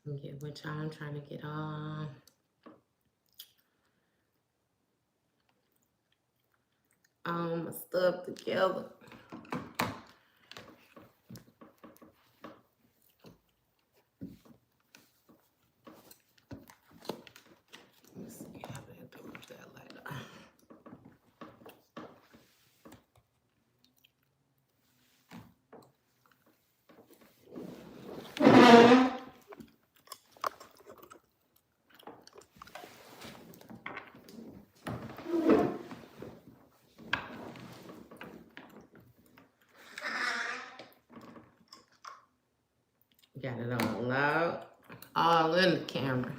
Get what y'all, I'm trying to get all my stuff together. Let's see how they do that later. Got it all loud, all in the camera.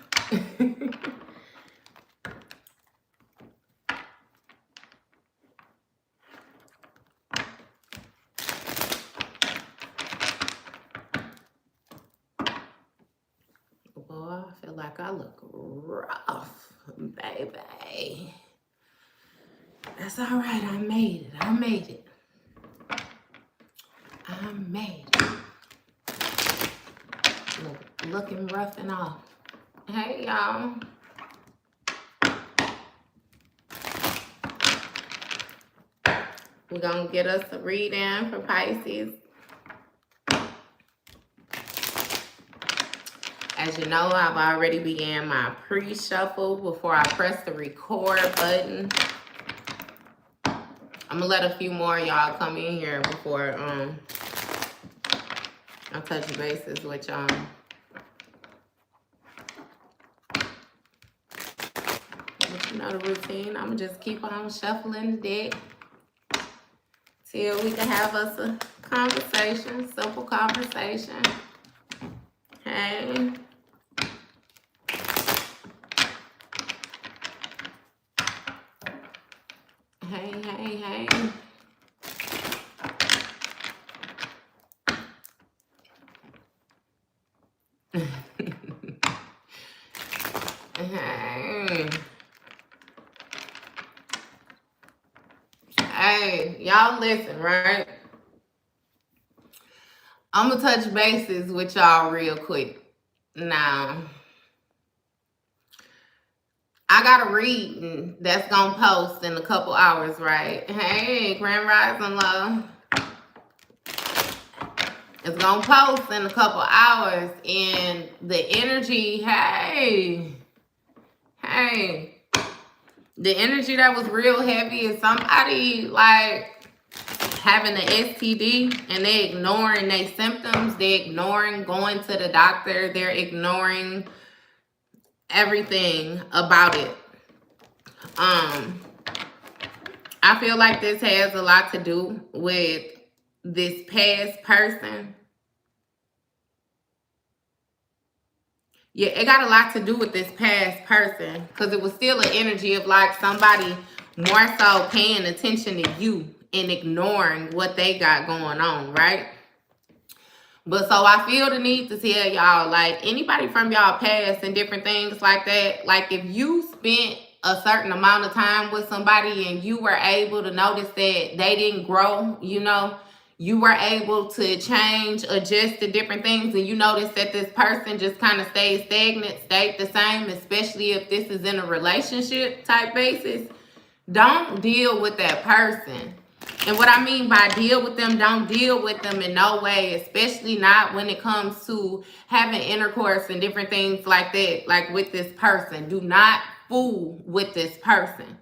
Boy, I feel like I look rough, baby. That's all right. I made it. I made it. I made it. Looking rough and all. Hey, y'all. We're going to get us a reading for Pisces. As you know, I've already began my pre-shuffle before I press the record button. I'm going to let a few more of y'all come in here before I touch bases with y'all. But you know the routine. I'm going to just keep on shuffling the deck till we can have us a conversation, simple conversation. Hey. Hey, hey, hey. Hey. Hey, y'all listen, right? I'm going to touch bases with y'all real quick. Now, I got a reading that's going to post in a couple hours, right? Hey, Grand Rising Love. It's going to post in a couple hours, and the energy, hey, the energy that was real heavy is somebody like having an STD and they ignoring their symptoms, they ignoring going to the doctor, they're ignoring everything about it. I feel like this has a lot to do with this past person. Yeah, it got a lot to do with this past person because it was still an energy of like somebody more so paying attention to you and ignoring what they got going on, right? But so I feel the need to tell y'all, like anybody from y'all past and different things like that, like if you spent a certain amount of time with somebody and you were able to notice that they didn't grow, you know, you were able to change, adjust to different things, and you notice that this person just kind of stayed stagnant, stayed the same, especially if this is in a relationship type basis, don't deal with that person. And what I mean by deal with them, don't deal with them in no way, especially not when it comes to having intercourse and different things like that, like with this person. Do not fool with this person.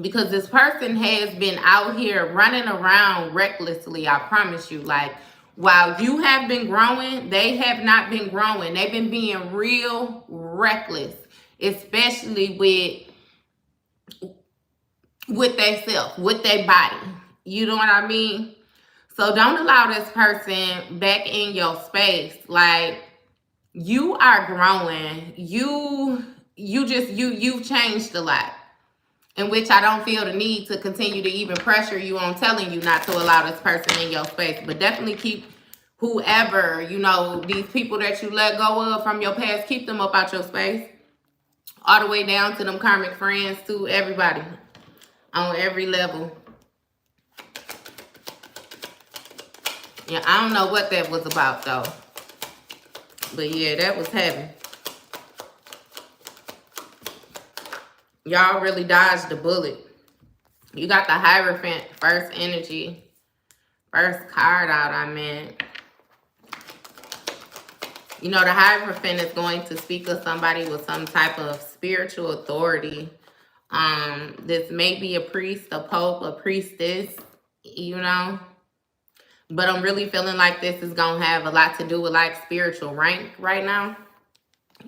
Because this person has been out here running around recklessly, I promise you. Like, while you have been growing, they have not been growing. They've been being real reckless, especially with their self, with their body. You know what I mean? So don't allow this person back in your space. Like, you are growing. You've changed a lot. In which I don't feel the need to continue to even pressure you on telling you not to allow this person in your space. But definitely keep whoever, you know, these people that you let go of from your past, keep them up out your space. All the way down to them karmic friends, to everybody on every level. Yeah, I don't know what that was about though. But yeah, that was heavy. Y'all really dodged the bullet. You got the Hierophant, first energy. First card out, I meant. You know, the Hierophant is going to speak of somebody with some type of spiritual authority. This may be a priest, a pope, a priestess, you know. But I'm really feeling like this is going to have a lot to do with like spiritual rank right now.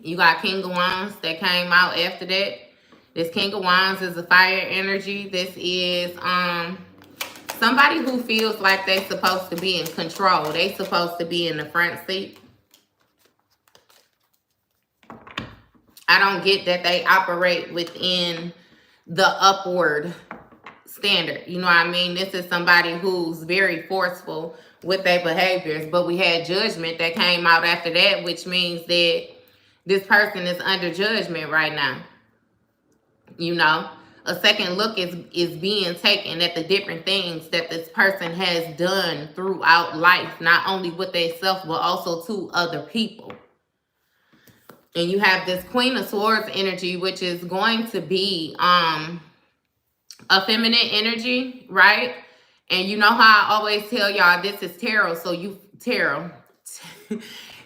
You got King of Wands that came out after that. This King of Wands is a fire energy. This is somebody who feels like they're supposed to be in control. They're supposed to be in the front seat. I don't get that they operate within the upward standard. You know what I mean? This is somebody who's very forceful with their behaviors. But we had judgment that came out after that, which means that this person is under judgment right now. You know, a second look is being taken at the different things that this person has done throughout life, not only with themselves, but also to other people. And you have this Queen of Swords energy, which is going to be a feminine energy, right? And you know how I always tell y'all, this is tarot, so you tarot.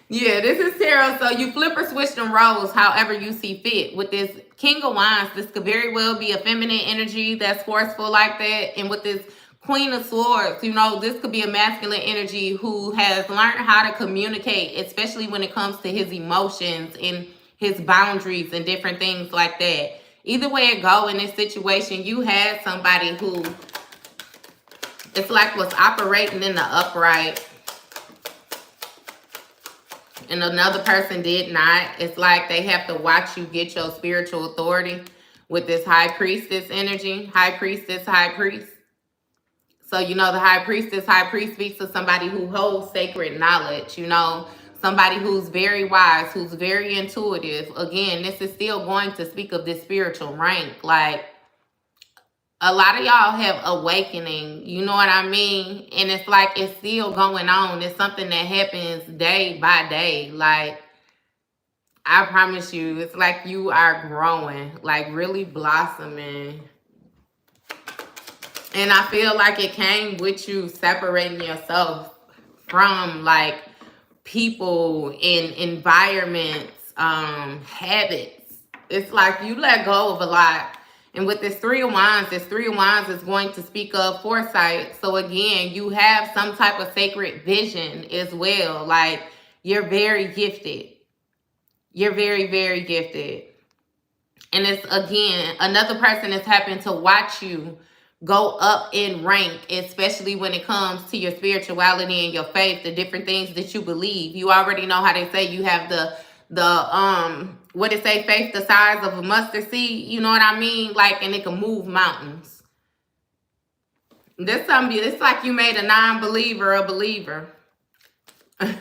Yeah, this is tarot, so you flip or switch them roles however you see fit. With this King of Wands, this could very well be a feminine energy that's forceful like that. And with this Queen of Swords, you know, this could be a masculine energy who has learned how to communicate, especially when it comes to his emotions and his boundaries and different things like that. Either way it go in this situation, you had somebody who, it's like was operating in the upright and another person did not. It's like they have to watch you get your spiritual authority with this High Priestess energy. High Priestess, High Priest. So, you know, the High Priestess, High Priest speaks to somebody who holds sacred knowledge, you know, somebody who's very wise, who's very intuitive. Again, this is still going to speak of this spiritual rank. Like, a lot of y'all have awakening, you know what I mean? And it's like it's still going on. It's something that happens day by day. Like, I promise you, it's like you are growing, like really blossoming. And I feel like it came with you separating yourself from like people in environments, habits. It's like you let go of a lot. And with this Three of Wands is going to speak of foresight. So again, you have some type of sacred vision as well. Like, you're very gifted. You're very, very gifted. And it's, again, another person is happening to watch you go up in rank, especially when it comes to your spirituality and your faith, the different things that you believe. You already know how they say you have the what it say, faith the size of a mustard seed, you know what I mean? Like, and it can move mountains. This something, it's like you made a non-believer a believer. And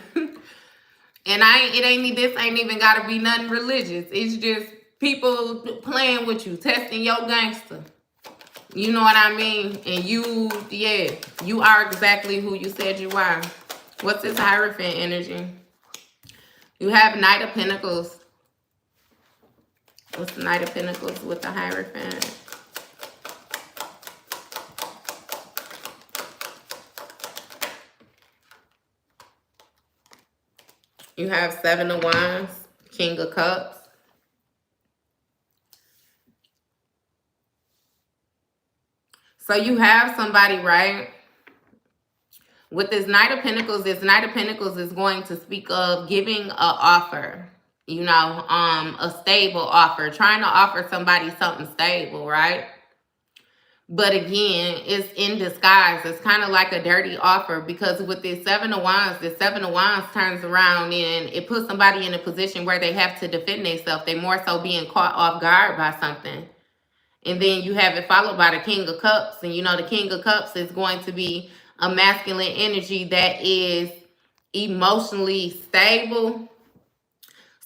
this ain't even gotta be nothing religious. It's just people playing with you, testing your gangster. You know what I mean? And you, yeah, you are exactly who you said you are. What's this Hierophant energy? You have Knight of Pentacles. What's the Knight of Pentacles with the Hierophant? You have Seven of Wands, King of Cups. So you have somebody, right? With this Knight of Pentacles is going to speak of giving an offer. You know, a stable offer, trying to offer somebody something stable, right? But again, it's in disguise. It's kind of like a dirty offer, because with this Seven of Wands turns around and it puts somebody in a position where they have to defend themselves. They're more so being caught off guard by something. And then you have it followed by the King of Cups. And you know, the King of Cups is going to be a masculine energy that is emotionally stable.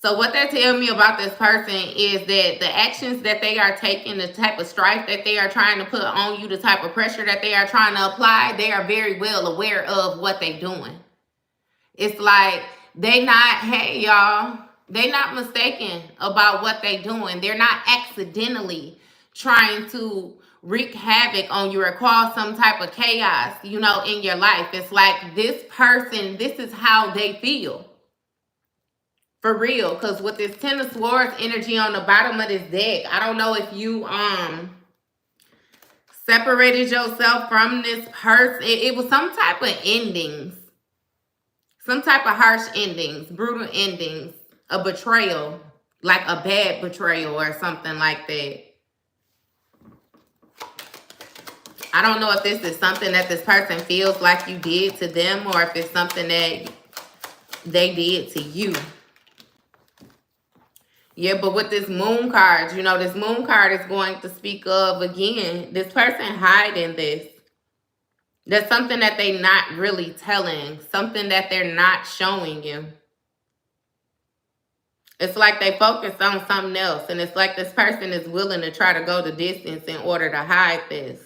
So what that tells me about this person is that the actions that they are taking, the type of strife that they are trying to put on you, the type of pressure that they are trying to apply, they are very well aware of what they're doing. It's like They not, hey y'all, they not mistaken about what they doing. They're not accidentally trying to wreak havoc on you or cause some type of chaos, you know, in your life. It's like this person, this is how they feel. For real. Because with this Ten of Swords energy on the bottom of this deck, I don't know if you separated yourself from this person. It was some type of endings. Some type of harsh endings, brutal endings, a betrayal, like a bad betrayal or something like that. I don't know if this is something that this person feels like you did to them or if it's something that they did to you. Yeah, but with this moon card, you know, this moon card is going to speak of, again, this person hiding this. There's something that they're not really telling, something that they're not showing you. It's like they focus on something else, and it's like this person is willing to try to go the distance in order to hide this.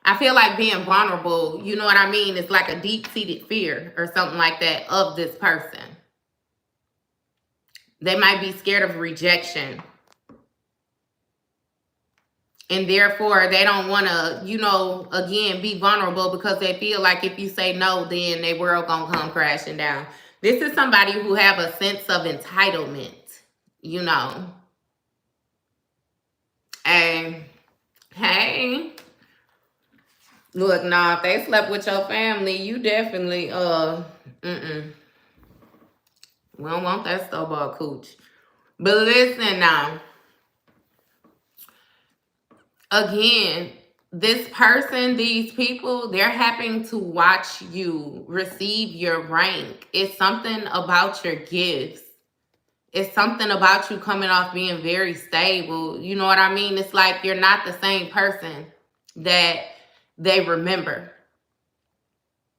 I feel like being vulnerable, you know what I mean? It's like a deep-seated fear or something like that of this person. They might be scared of rejection. And therefore, they don't want to, you know, again, be vulnerable because they feel like if you say no, then their world going to come crashing down. This is somebody who have a sense of entitlement, you know. And, hey, look, nah, if they slept with your family, you definitely, we don't want that store-bought cooch. But listen now. Again, this person, these people, they're happy to watch you receive your rank. It's something about your gifts. It's something about you coming off being very stable. You know what I mean? It's like you're not the same person that they remember.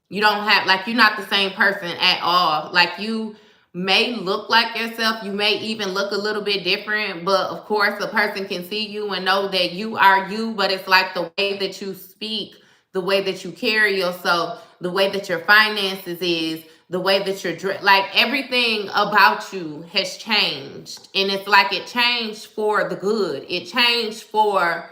You don't have, like, you're not the same person at all. Like, you may look like yourself. You may even look a little bit different. But, of course, a person can see you and know that you are you. But it's like the way that you speak, the way that you carry yourself, the way that your finances is, the way that you're dressed. Like, everything about you has changed. And it's like it changed for the good. It changed for...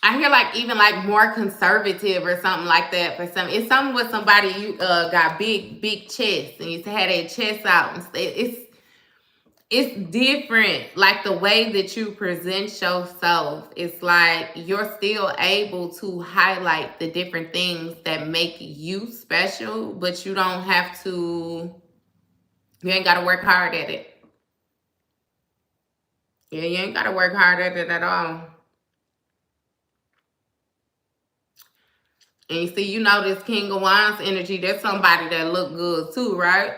I hear like even like more conservative or something like that for some. It's something with somebody you got big chest and you had their chest out and it's different. Like the way that you present yourself, it's like you're still able to highlight the different things that make you special, but you don't have to. You ain't got to work hard at it. Yeah, you ain't got to work hard at it at all. And you see, you know this King of Wands energy, that's somebody that look good too, right?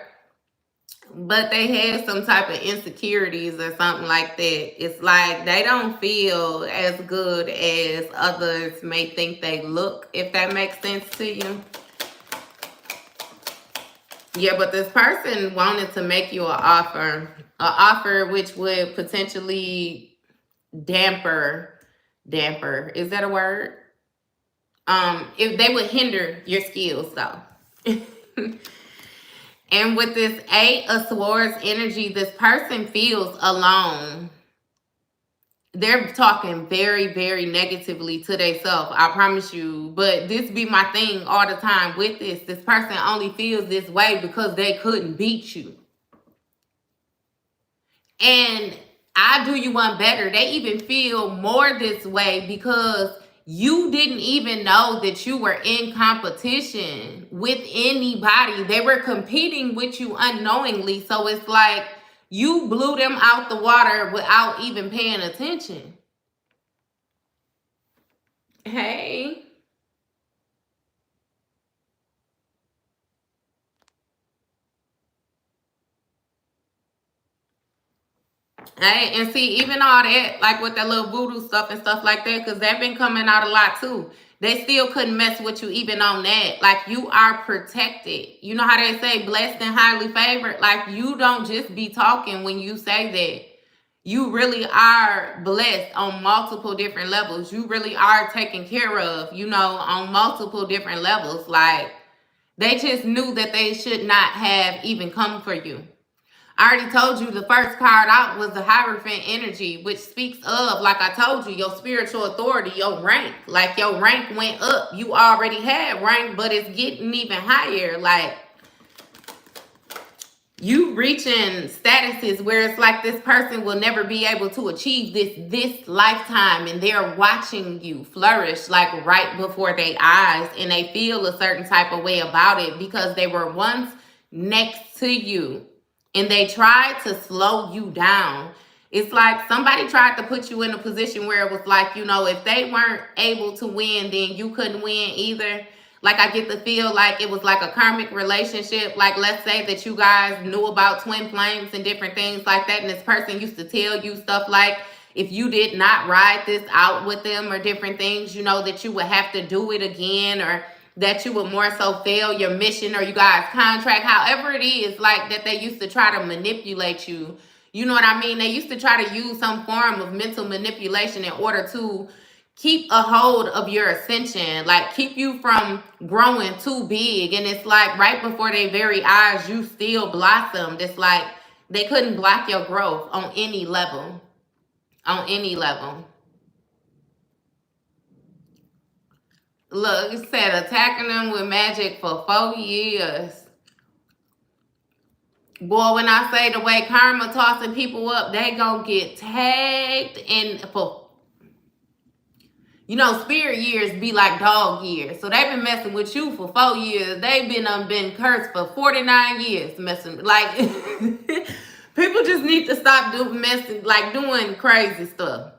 But they have some type of insecurities or something like that. It's like they don't feel as good as others may think they look, if that makes sense to you. Yeah, but this person wanted to make you an offer which would potentially damper, is that a word? If they would hinder your skills though. And with this Eight of Swords energy, this person feels alone. They're talking very, very negatively to themselves, I promise you. But this be my thing all the time with this. This person only feels this way because they couldn't beat you. And I do you one better. They even feel more this way because you didn't even know that you were in competition with anybody. They were competing with you unknowingly. So it's like you blew them out the water without even paying attention. Hey. Hey, and see, even all that, like with that little voodoo stuff and stuff like that, because that been coming out a lot too. They still couldn't mess with you even on that. Like, you are protected. You know how they say blessed and highly favored? Like, you don't just be talking when you say that. You really are blessed on multiple different levels. You really are taken care of, you know, on multiple different levels. Like, they just knew that they should not have even come for you. I already told you the first card out was the Hierophant energy, which speaks of, like I told you, your spiritual authority, your rank. Like, your rank went up. You already had rank, but it's getting even higher. Like, you reaching statuses where it's like this person will never be able to achieve this lifetime, and they're watching you flourish like right before their eyes, and they feel a certain type of way about it because they were once next to you and they tried to slow you down. It's like somebody tried to put you in a position where it was like, you know, if they weren't able to win, then you couldn't win either. Like, I get to feel like it was like a karmic relationship. Like, let's say that you guys knew about twin flames and different things like that, and this person used to tell you stuff like, if you did not ride this out with them or different things, you know, that you would have to do it again, or that you would more so fail your mission or you guys contract, however it is, like that they used to try to manipulate you. You know what I mean? They used to try to use some form of mental manipulation in order to keep a hold of your ascension, like keep you from growing too big. And it's like right before their very eyes, you still blossomed. It's like they couldn't block your growth on any level. On any level. Look, it said attacking them with magic for 4 years. Boy, when I say the way karma tossing people up, they gonna get tagged in for, you know, spirit years be like dog years. So they've been messing with you for 4 years. They've been cursed for 49 years messing. Like, people just need to stop doing crazy stuff.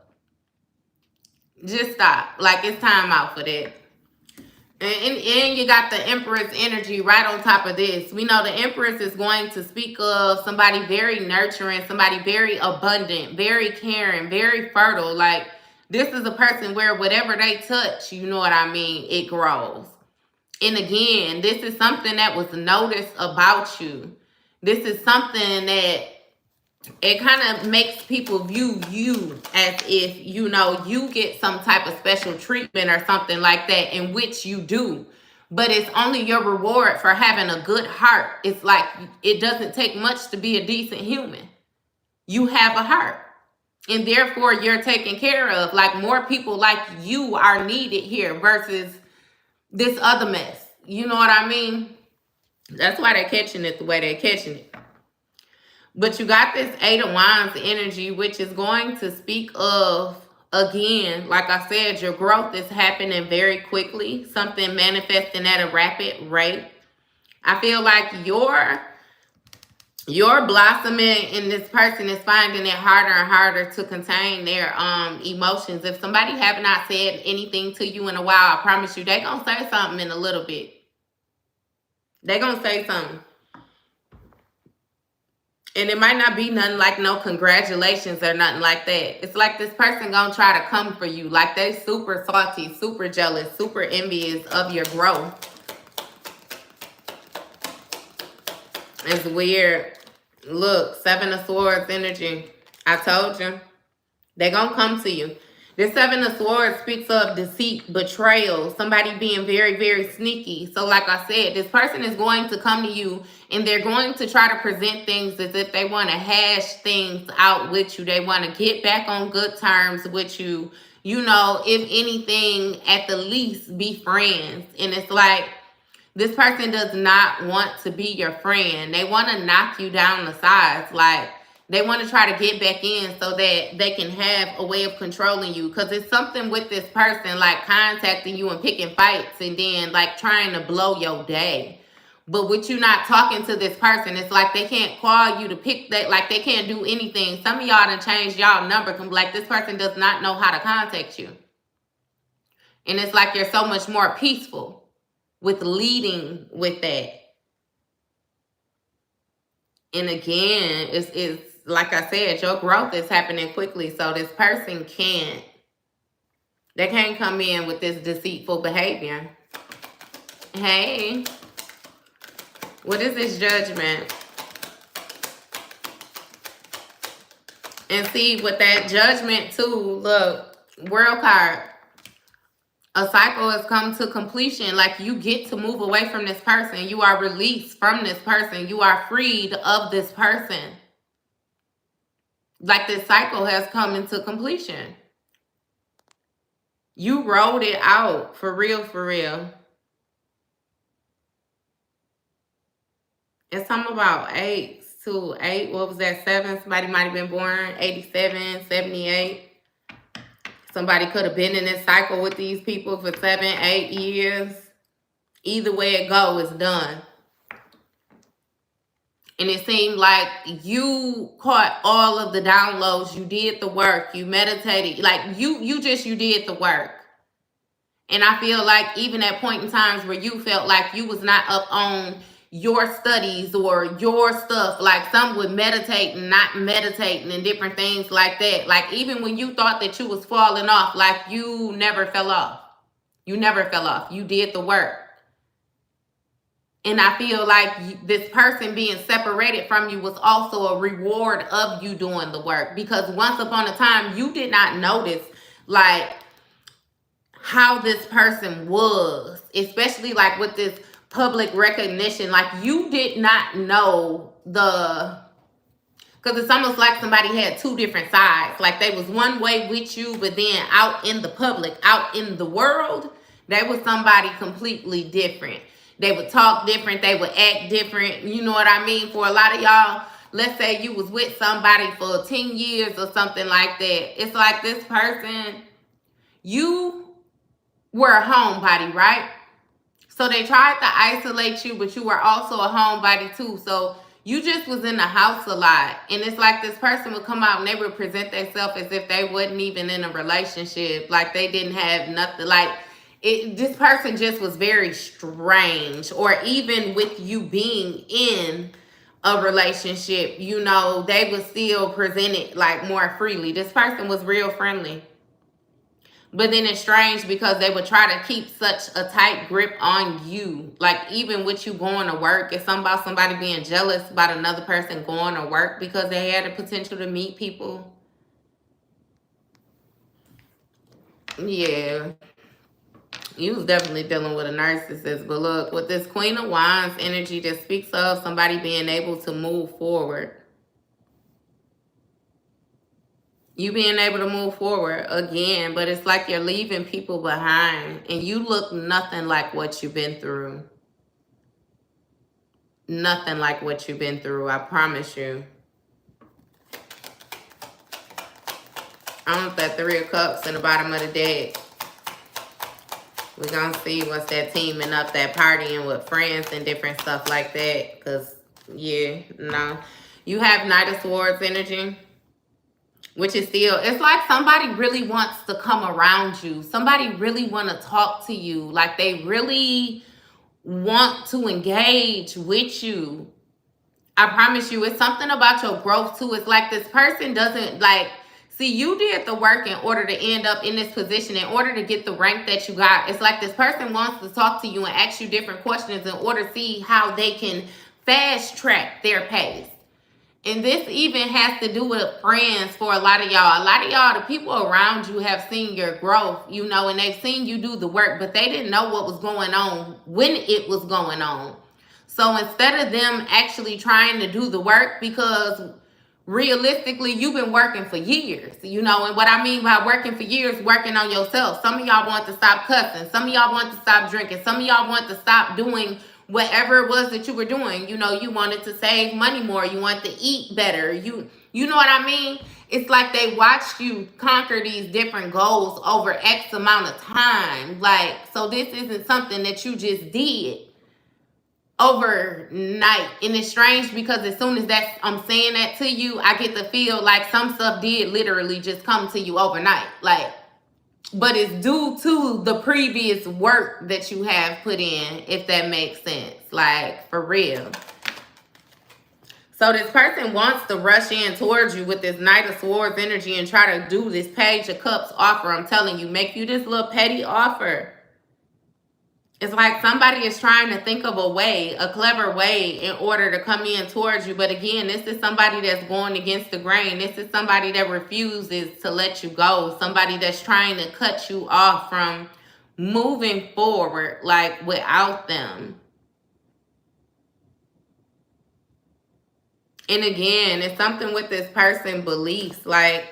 Just stop. Like, it's time out for that. And you got the Empress energy right on top of this. We know the Empress is going to speak of somebody very nurturing, somebody very abundant, very caring, very fertile. Like, this is a person where whatever they touch, you know what I mean, it grows. And again, this is something that was noticed about you. This is something that it kind of makes people view you as if, you know, you get some type of special treatment or something like that, in which you do. But it's only your reward for having a good heart. It's like, it doesn't take much to be a decent human. You have a heart. And therefore, you're taken care of. Like, more people like you are needed here versus this other mess. You know what I mean? That's why they're catching it the way they're catching it. But you got this 8 of Wands energy, which is going to speak of, again, like I said, your growth is happening very quickly. Something manifesting at a rapid rate. I feel like your blossoming and this person is finding it harder and harder to contain their emotions. If somebody have not said anything to you in a while, I promise you, they're going to say something in a little bit. They're going to say something. And it might not be nothing like no congratulations or nothing like that. It's like this person gonna try to come for you. Like, they super salty, super jealous, super envious of your growth. It's weird. Look, 7 of Swords energy. I told you. They're gonna come to you. This 7 of Swords speaks of deceit, betrayal, somebody being very, very sneaky. So like I said, this person is going to come to you and they're going to try to present things as if they want to hash things out with you. They want to get back on good terms with you. You know, if anything, at the least, be friends. And it's like, this person does not want to be your friend. They want to knock you down the sides. Like, they want to try to get back in so that they can have a way of controlling you. Because it's something with this person, like contacting you and picking fights and then like trying to blow your day. But with you not talking to this person, it's like they can't call you to pick that. Like, they can't do anything. Some of y'all done changed y'all number. Like, this person does not know how to contact you. And it's like you're so much more peaceful with leading with that. And again, it's like I said, your growth is happening quickly. So this person they can't come in with this deceitful behavior. Hey, what is this Judgment? And see, with that judgment too, look, world card. A cycle has come to completion. Like, you get to move away from this person. You are released from this person. You are freed of this person. Like, this cycle has come into completion. You wrote it out. For real, for real. It's something about eights too. 8, what was that? 7. Somebody might have been born 87, 78. Somebody could have been in this cycle with these people for 7, 8 years. Either way it go, it's done. And it seemed like you caught all of the downloads. You did the work. You meditated. Like, you did the work. And I feel like even at point in times where you felt like you was not up on your studies or your stuff, like some would meditate and not meditating and different things like that. Like, even when you thought that you was falling off, like, you never fell off. You never fell off. You did the work. And I feel like this person being separated from you was also a reward of you doing the work. Because once upon a time, you did not notice, like, how this person was. Especially, like, with this public recognition. Like, you did not know because it's almost like somebody had two different sides. Like, they was one way with you, but then out in the public, out in the world, they was somebody completely different. They would talk different. They would act different. You know what I mean? For a lot of y'all, let's say you was with somebody for 10 years or something like that. It's like this person, you were a homebody, right? So they tried to isolate you, but you were also a homebody too. So you just was in the house a lot. And it's like this person would come out and they would present themselves as if they wasn't even in a relationship. Like, they didn't have nothing. Like, this person just was very strange. Or even with you being in a relationship, you know, they would still present it like more freely. This person was real friendly. But then it's strange because they would try to keep such a tight grip on you. Like, even with you going to work, it's something about somebody being jealous about another person going to work because they had the potential to meet people. Yeah. You was definitely dealing with a narcissist. But look, with this Queen of Wands energy that speaks of somebody being able to move forward. You being able to move forward again, but it's like you're leaving people behind and you look nothing like what you've been through. Nothing like what you've been through, I promise you. I want that 3 of Cups in the bottom of the deck. We're going to see what's that teaming up, that partying with friends and different stuff like that. Because, yeah, no. You have Knight of Swords energy. Which is still, it's like somebody really wants to come around you. Somebody really want to talk to you. Like, they really want to engage with you. I promise you, it's something about your growth too. It's like this person doesn't, like, see, you did the work in order to end up in this position, in order to get the rank that you got. It's like this person wants to talk to you and ask you different questions in order to see how they can fast track their pace. And this even has to do with friends for a lot of y'all. A lot of y'all, the people around you have seen your growth, you know, and they've seen you do the work, but they didn't know what was going on when it was going on. So instead of them actually trying to do the work, because realistically, you've been working for years, you know, and what I mean by working for years, working on yourself. Some of y'all want to stop cussing. Some of y'all want to stop drinking. Some of y'all want to stop doing whatever it was that you were doing. You know, you wanted to save money more. You want to eat better. You know what I mean? It's like they watched you conquer these different goals over X amount of time. Like, so this isn't something that you just did overnight. And it's strange because as soon as I'm saying that to you, I get to feel like some stuff did literally just come to you overnight. Like, but it's due to the previous work that you have put in, if that makes sense. Like, for real. So this person wants to rush in towards you with this Knight of Swords energy and try to do this Page of Cups offer. I'm telling you, make you this little petty offer. It's like somebody is trying to think of a way, a clever way in order to come in towards you. But again, this is somebody that's going against the grain. This is somebody that refuses to let you go. Somebody that's trying to cut you off from moving forward, like without them. And again, it's something with this person beliefs. Like,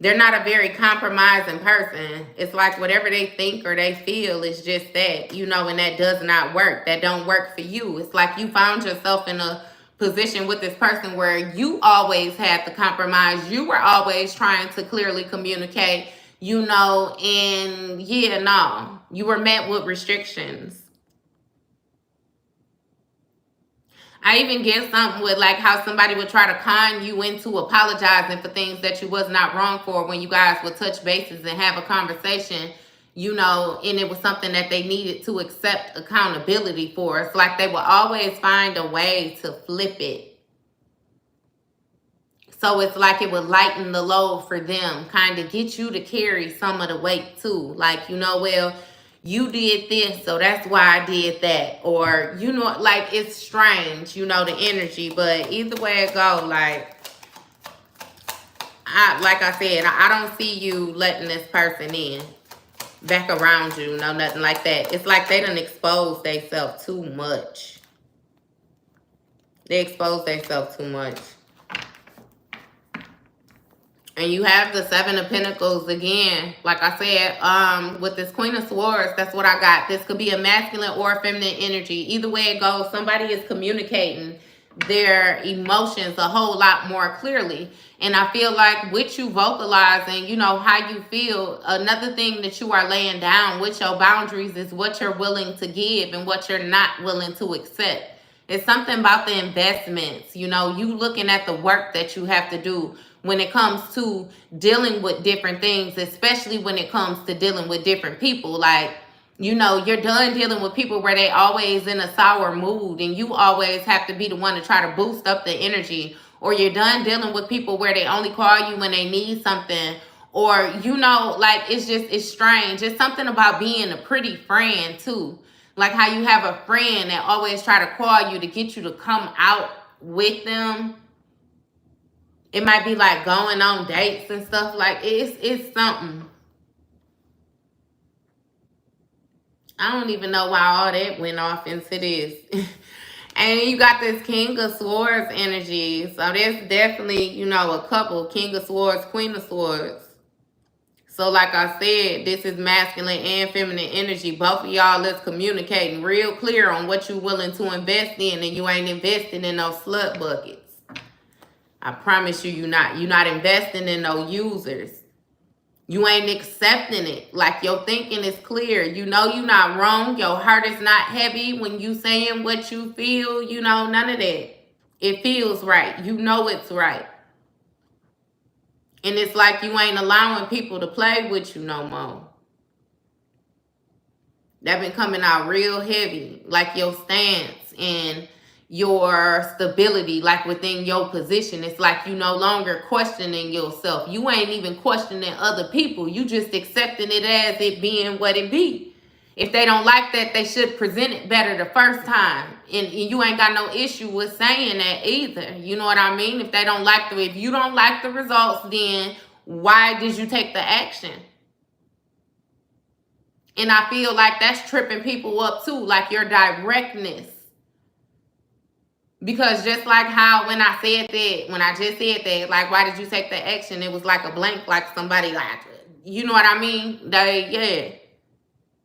they're not a very compromising person. It's like whatever they think or they feel is just that, you know, and that does not work. That don't work for you. It's like you found yourself in a position with this person where you always had to compromise. You were always trying to clearly communicate, you know, and yeah, no, you were met with restrictions. I even get something with like how somebody would try to con you into apologizing for things that you was not wrong for when you guys would touch bases and have a conversation, you know, and it was something that they needed to accept accountability for. It's like they will always find a way to flip it. So it's like it would lighten the load for them, kind of get you to carry some of the weight too. Like, you know, well, you did this, so that's why I did that. Or, you know, like, it's strange, you know, the energy. But either way it go, like I said, I don't see you letting this person in back around you, no, nothing like that. It's like they done exposed themselves too much. They exposed themselves too much. And you have the Seven of Pentacles again. Like I said, with this Queen of Swords, that's what I got. This could be a masculine or a feminine energy. Either way it goes, somebody is communicating their emotions a whole lot more clearly. And I feel like with you vocalizing, you know, how you feel, another thing that you are laying down with your boundaries is what you're willing to give and what you're not willing to accept. It's something about the investments, you know, you looking at the work that you have to do when it comes to dealing with different things, especially when it comes to dealing with different people. Like, you know, you're done dealing with people where they always in a sour mood and you always have to be the one to try to boost up the energy. Or you're done dealing with people where they only call you when they need something. Or, you know, like, it's strange. It's something about being a pretty friend too. Like how you have a friend that always try to call you to get you to come out with them. It might be like going on dates and stuff. Like, it's something. I don't even know why all that went off into this. And you got this King of Swords energy. So there's definitely, you know, a couple. King of Swords, Queen of Swords. So like I said, this is masculine and feminine energy. Both of y'all is communicating real clear on what you're willing to invest in. And you ain't investing in those slut buckets. I promise you, you're not investing in no users. You ain't accepting it. Like, your thinking is clear. You know you're not wrong. Your heart is not heavy when you saying what you feel. You know, none of that. It feels right. You know it's right. And it's like you ain't allowing people to play with you no more. That been coming out real heavy. Like your stance and your stability, like within your position. It's like you no longer questioning yourself. You ain't even questioning other people. You just accepting it as it being what it be. If they don't like that, they should present it better the first time. And you ain't got no issue with saying that either. You know what I mean? If they don't like if you don't like the results, then why did you take the action? And I feel like that's tripping people up too, like your directness. Because just like how when I just said that, like, why did you take the action? It was like a blank, like somebody like, you know what I mean? Yeah.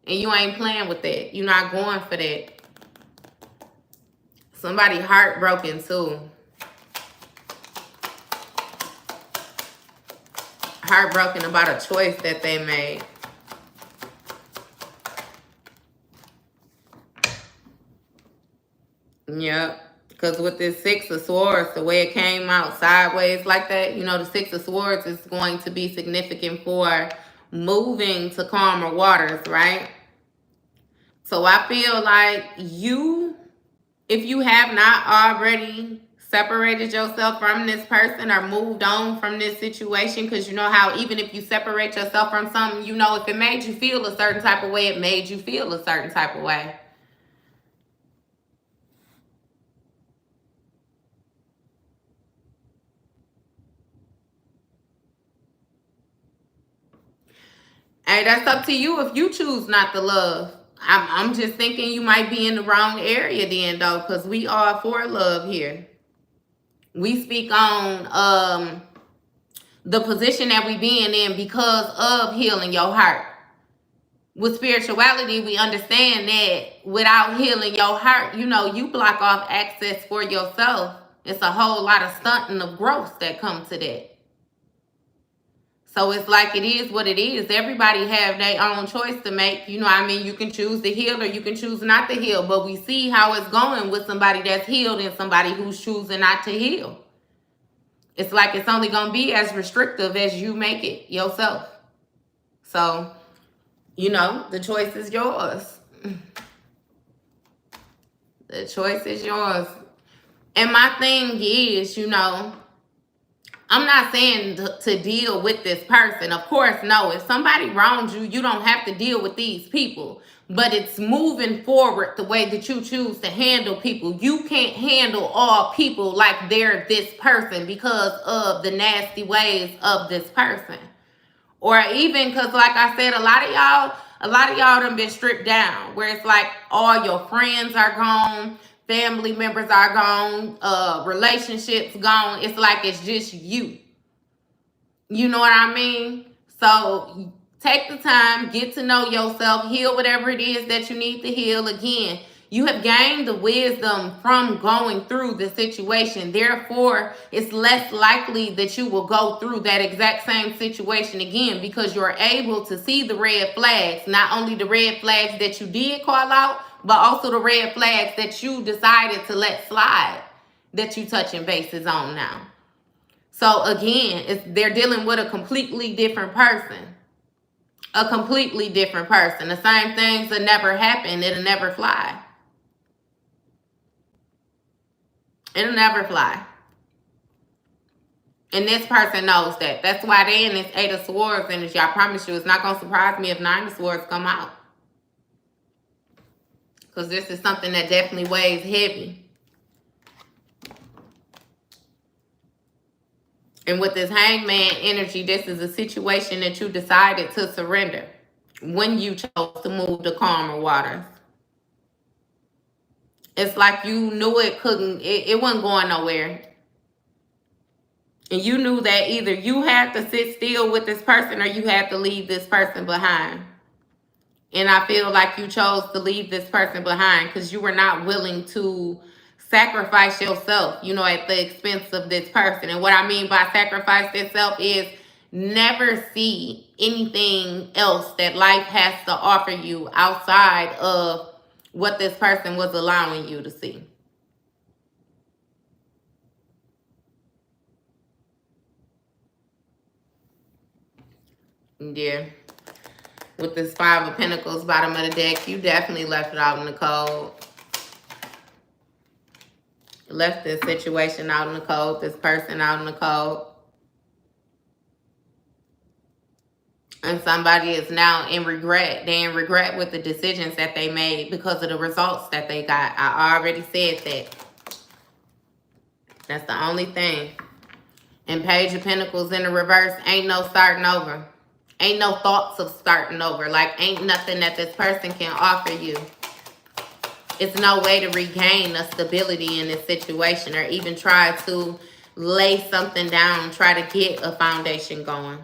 And you ain't playing with that. You're not going for that. Somebody heartbroken too. Heartbroken about a choice that they made. Yep. Because with this Six of Swords, the way it came out sideways like that, you know, the Six of Swords is going to be significant for moving to calmer waters, right? So I feel like if you have not already separated yourself from this person or moved on from this situation, because you know how even if you separate yourself from something, you know, if it made you feel a certain type of way, it made you feel a certain type of way. Hey, that's up to you if you choose not to love. I'm just thinking you might be in the wrong area then, though, because we are for love here. We speak on the position that we being in because of healing your heart. With spirituality, we understand that without healing your heart, you know, you block off access for yourself. It's a whole lot of stunting of growth that comes to that. So it's like it is what it is. Everybody have their own choice to make. You know what I mean? You can choose to heal or you can choose not to heal. But we see how it's going with somebody that's healed and somebody who's choosing not to heal. It's like it's only going to be as restrictive as you make it yourself. So, you know, the choice is yours. The choice is yours. And my thing is, you know, I'm not saying to deal with this person. Of course, no. If somebody wrongs you, you don't have to deal with these people. But it's moving forward the way that you choose to handle people. You can't handle all people like they're this person because of the nasty ways of this person. Or even because, like I said, a lot of y'all done been stripped down. Where it's like all your friends are gone. Family members are gone, relationships gone. It's like it's just you. You know what I mean? So take the time, get to know yourself, heal whatever it is that you need to heal. Again, you have gained the wisdom from going through the situation. Therefore, it's less likely that you will go through that exact same situation again because you're able to see the red flags. Not only the red flags that you did call out, but also the red flags that you decided to let slide, that you touching bases on now. So again, they're dealing with a completely different person. A completely different person. The same things that never happen. It'll never fly. It'll never fly. And this person knows that. That's why they in this 8 of Swords energy. I promise you, it's not going to surprise me if 9 of Swords come out. Because this is something that definitely weighs heavy. And with this Hangman energy, this is a situation that you decided to surrender when you chose to move to calmer waters. It's like you knew it wasn't going nowhere. And you knew that either you had to sit still with this person or you had to leave this person behind. And I feel like you chose to leave this person behind because you were not willing to sacrifice yourself, you know, at the expense of this person. And what I mean by sacrifice yourself is never see anything else that life has to offer you outside of what this person was allowing you to see. Yeah. With this 5 of Pentacles bottom of the deck, you definitely left it out in the cold. Left this situation out in the cold, this person out in the cold. And somebody is now in regret. They're in regret with the decisions that they made because of the results that they got. I already said that. That's the only thing. And Page of Pentacles in the reverse, ain't no starting over. Ain't no thoughts of starting over. Like, ain't nothing that this person can offer you. It's no way to regain a stability in this situation or even try to lay something down, try to get a foundation going.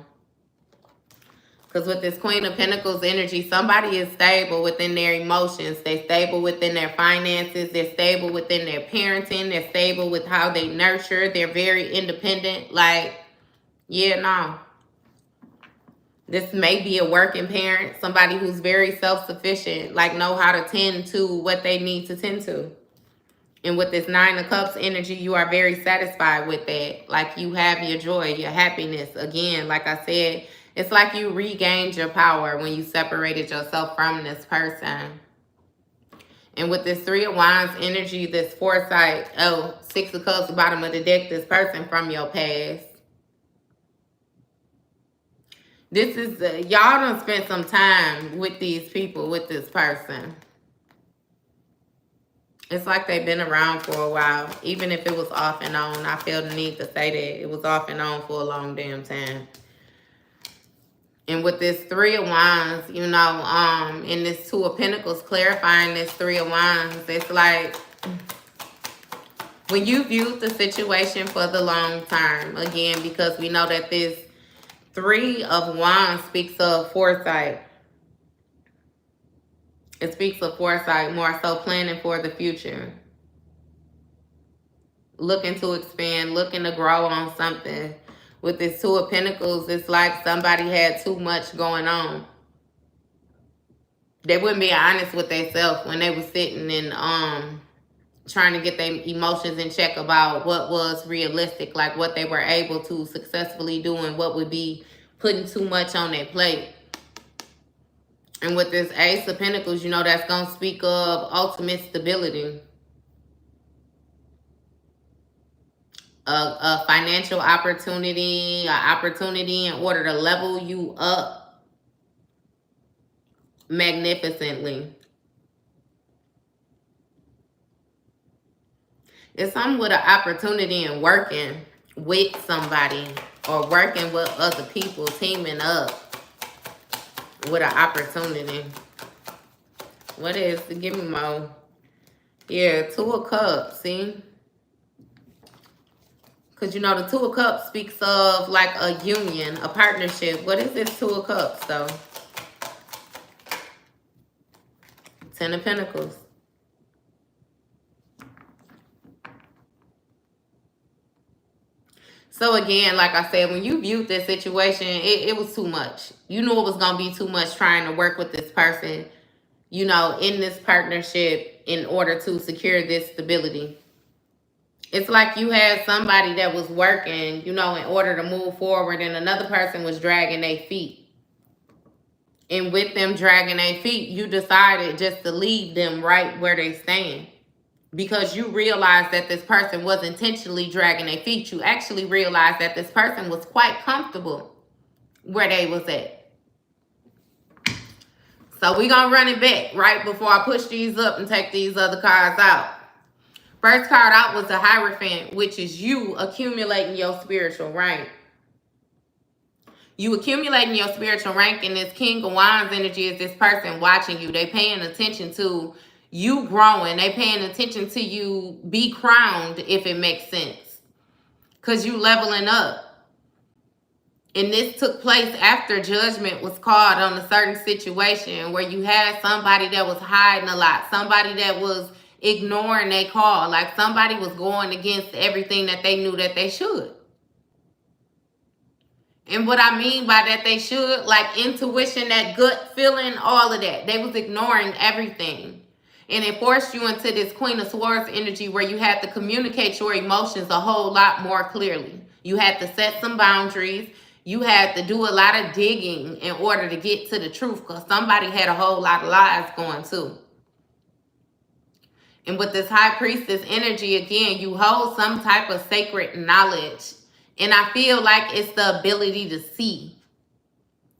Because with this Queen of Pentacles energy, somebody is stable within their emotions. They're stable within their finances. They're stable within their parenting. They're stable with how they nurture. They're very independent. Like, yeah, no. This may be a working parent, somebody who's very self-sufficient, like know how to tend to what they need to tend to. And with this 9 of Cups energy, you are very satisfied with that. Like you have your joy, your happiness. Again, like I said, it's like you regained your power when you separated yourself from this person. And with this Three of Wands energy, this foresight, oh, Six of Cups, bottom of the deck, this person from your past. This is, y'all done spent some time with these people, with this person. It's like they've been around for a while. Even if it was off and on, I feel the need to say that it was off and on for a long damn time. And with this Three of Wands, you know, and this Two of Pentacles clarifying this Three of Wands, it's like when you view the situation for the long term, again, because we know that this Three of Wands speaks of foresight. It speaks of foresight, more so planning for the future. Looking to expand, looking to grow on something. With this Two of Pentacles, it's like somebody had too much going on. They wouldn't be honest with themselves when they were sitting and trying to get their emotions in check about what was realistic, like what they were able to successfully do and what would be putting too much on their plate. And with this Ace of Pentacles, you know, that's going to speak of ultimate stability. A financial opportunity, an opportunity in order to level you up magnificently. It's something with an opportunity in working with somebody or working with other people, teaming up with an opportunity. What is, give me more. Yeah, Two of Cups, see? Because, you know, the Two of Cups speaks of like a union, a partnership. What is this Two of Cups, though? Ten of Pentacles. So again, like I said, when you viewed this situation, it was too much. You knew it was going to be too much trying to work with this person, you know, in this partnership in order to secure this stability. It's like you had somebody that was working, you know, in order to move forward, and another person was dragging their feet. And with them dragging their feet, you decided just to leave them right where they stand. Because you realized that this person was intentionally dragging their feet. You actually realized that this person was quite comfortable where they was at. So we're going to run it back right before I push these up and take these other cards out. First card out was the Hierophant, which is you accumulating your spiritual rank. You accumulating your spiritual rank, and this King of Wands energy is this person watching you. They paying attention to you growing. They paying attention to you be crowned, if it makes sense. Because you leveling up. And this took place after judgment was called on a certain situation where you had somebody that was hiding a lot. Somebody that was ignoring their call. Like somebody was going against everything that they knew that they should. And what I mean by that they should, like intuition, that gut feeling, all of that. They was ignoring everything. And it forced you into this Queen of Swords energy where you had to communicate your emotions a whole lot more clearly. You had to set some boundaries. You had to do a lot of digging in order to get to the truth, because somebody had a whole lot of lies going too. And with this High Priestess energy, again, you hold some type of sacred knowledge. And I feel like it's the ability to see.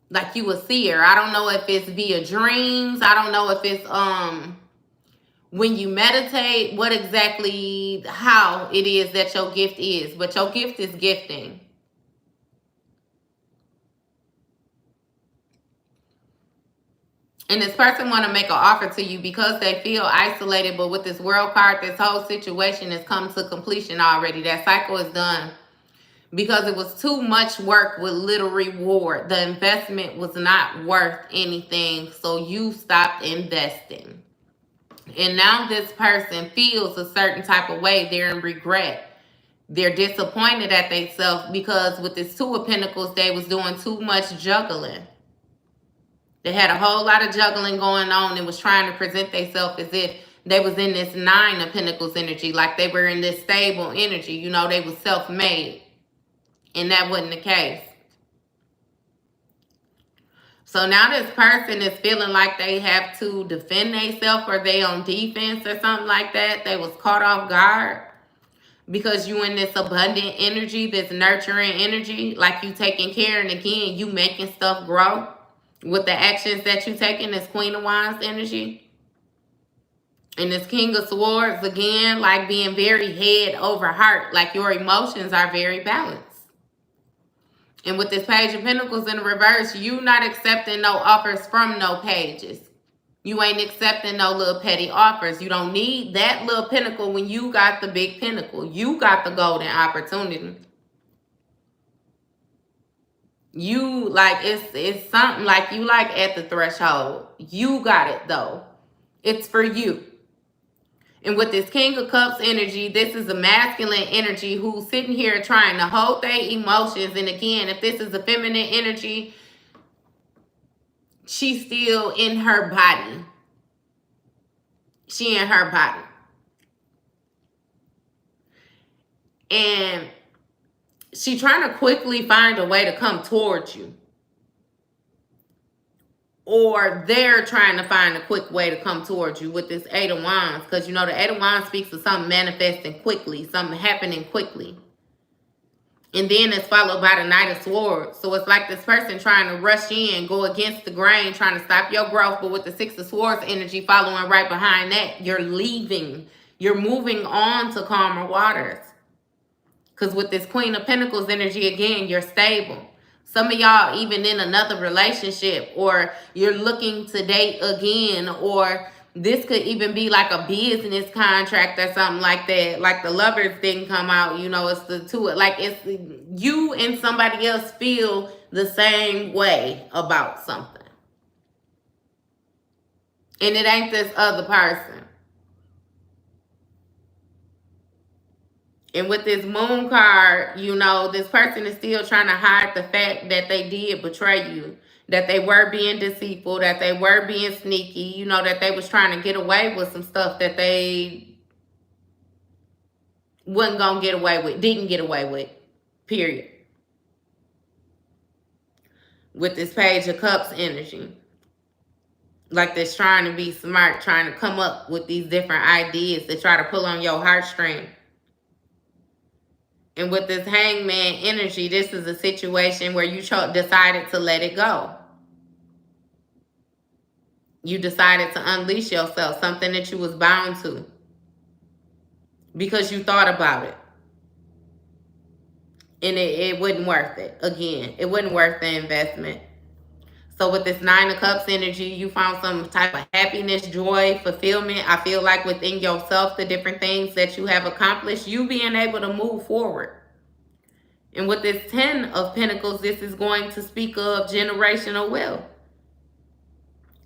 Like you a seer. I don't know if it's via dreams. I don't know if it's when you meditate, what exactly, how it is that your gift is. But your gift is gifting. And this person want to make an offer to you because they feel isolated. But with this World card, this whole situation has come to completion already. That cycle is done. Because it was too much work with little reward. The investment was not worth anything. So you stopped investing. And now this person feels a certain type of way. They're in regret. They're disappointed at themselves because with this Two of Pentacles, they was doing too much juggling. They had a whole lot of juggling going on and was trying to present themselves as if they was in this Nine of Pentacles energy. Like they were in this stable energy. You know, they was self-made. And that wasn't the case. So now this person is feeling like they have to defend themselves, or they on defense or something like that. They was caught off guard because you in this abundant energy, this nurturing energy, like you taking care, and again, you making stuff grow with the actions that you taking, this Queen of Wands energy. And this King of Swords, again, like being very head over heart, like your emotions are very balanced. And with this Page of Pentacles in the reverse, you not accepting no offers from no pages. You ain't accepting no little petty offers. You don't need that little pinnacle when you got the big pinnacle. You got the golden opportunity. You like, it's something like you like at the threshold. You got it though. It's for you. And with this King of Cups energy, this is a masculine energy who's sitting here trying to hold their emotions. And again, if this is a feminine energy, she's still in her body. She in her body. And she trying to quickly find a way to come towards you. Or they're trying to find a quick way to come towards you with this Eight of Wands. Because you know the Eight of Wands speaks of something manifesting quickly. Something happening quickly. And then it's followed by the Knight of Swords. So it's like this person trying to rush in, go against the grain, trying to stop your growth. But with the Six of Swords energy following right behind that, you're leaving. You're moving on to calmer waters. Because with this Queen of Pentacles energy, again, you're stable. Some of y'all even in another relationship, or you're looking to date again, or this could even be like a business contract or something like that. Like the Lovers didn't come out, you know, it's the two, like it's you and somebody else feel the same way about something. And it ain't this other person. And with this Moon card, you know, this person is still trying to hide the fact that they did betray you. That they were being deceitful, that they were being sneaky, you know, that they was trying to get away with some stuff that they wasn't going to get away with, didn't get away with, period. With this Page of Cups energy. Like this trying to be smart, trying to come up with these different ideas to try to pull on your heartstring. And with this Hangman energy, this is a situation where you decided to let it go. You decided to unleash yourself, something that you was bound to. Because you thought about it. And it wasn't worth it. Again, it wasn't worth the investment. So with this Nine of Cups energy, you found some type of happiness, joy, fulfillment. I feel like within yourself, the different things that you have accomplished, you being able to move forward. And with this 10 of Pentacles, this is going to speak of generational wealth.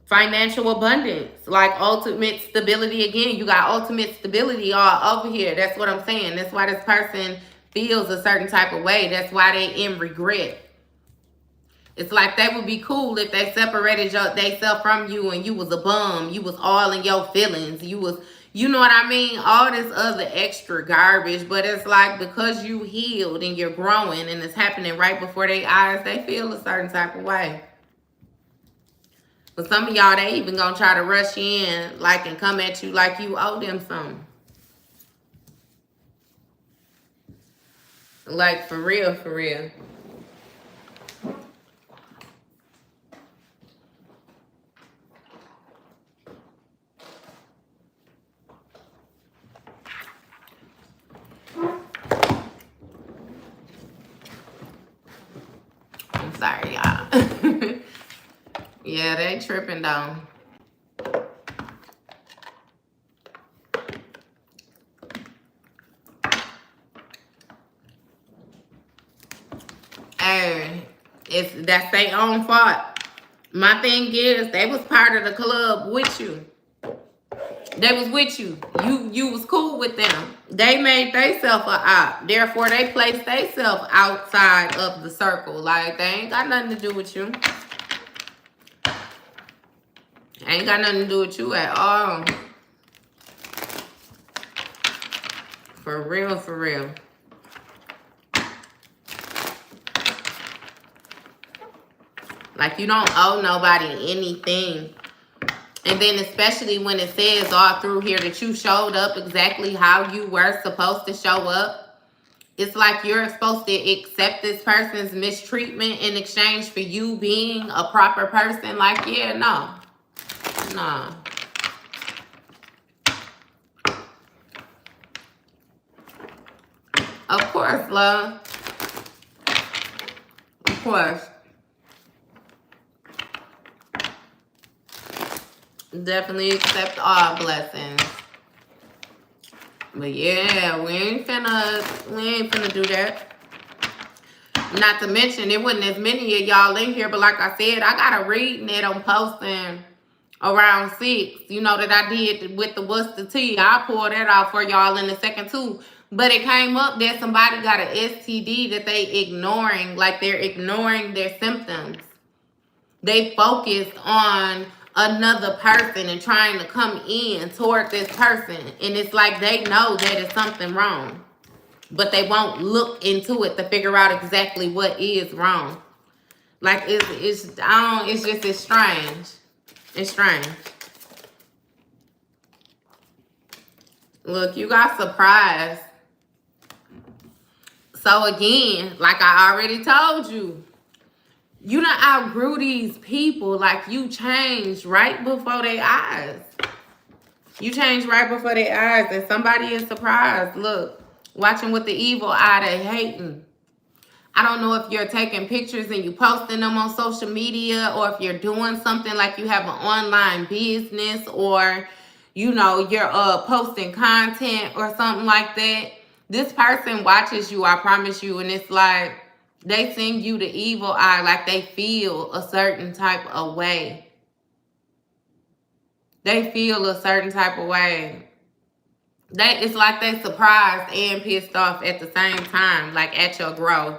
Financial abundance, like ultimate stability. Again, you got ultimate stability all over here. That's what I'm saying. That's why this person feels a certain type of way. That's why they in regret. It's like they would be cool if they separated themselves from you and you was a bum. You was all in your feelings. You was, you know what I mean? All this other extra garbage. But it's like because you healed and you're growing and it's happening right before their eyes, they feel a certain type of way. But some of y'all, they even gonna try to rush in like and come at you like you owe them something. Like for real, for real. I'm sorry, y'all. Yeah, they tripping though. Hey, that's their own fault. My thing is, they was part of the club with you. They was with you. You was cool with them. They made themselves a op. Therefore, they placed themselves outside of the circle. Like, they ain't got nothing to do with you. Ain't got nothing to do with you at all. For real, for real. Like, you don't owe nobody anything. And then especially when it says all through here that you showed up exactly how you were supposed to show up, it's like you're supposed to accept this person's mistreatment in exchange for you being a proper person. Like, yeah, no. No. Of course, love. Of course. Definitely accept all blessings. But yeah, we ain't finna do that. Not to mention, it wasn't as many of y'all in here, but like I said, I got a reading that I'm posting around 6. You know, that I did with the what's the tea. I'll pull that out for y'all in a second too. But it came up that somebody got an STD that they ignoring, like they're ignoring their symptoms. They focused on another person and trying to come in toward this person. And it's like they know that it's something wrong, but they won't look into it to figure out exactly what is wrong. Like, it's strange. It's strange. Look, you got surprised. So again, like I already told you, you done outgrew these people. Like, you changed right before their eyes. You changed right before their eyes, and somebody is surprised. Look, watching with the evil eye, they hating. I don't know if you're taking pictures and you posting them on social media, or if you're doing something like you have an online business, or, you know, you're posting content or something like that. This person watches you, I promise you, and it's like they sing you the evil eye, like they feel a certain type of way. They feel a certain type of way. It's like they surprised and pissed off at the same time, like at your growth.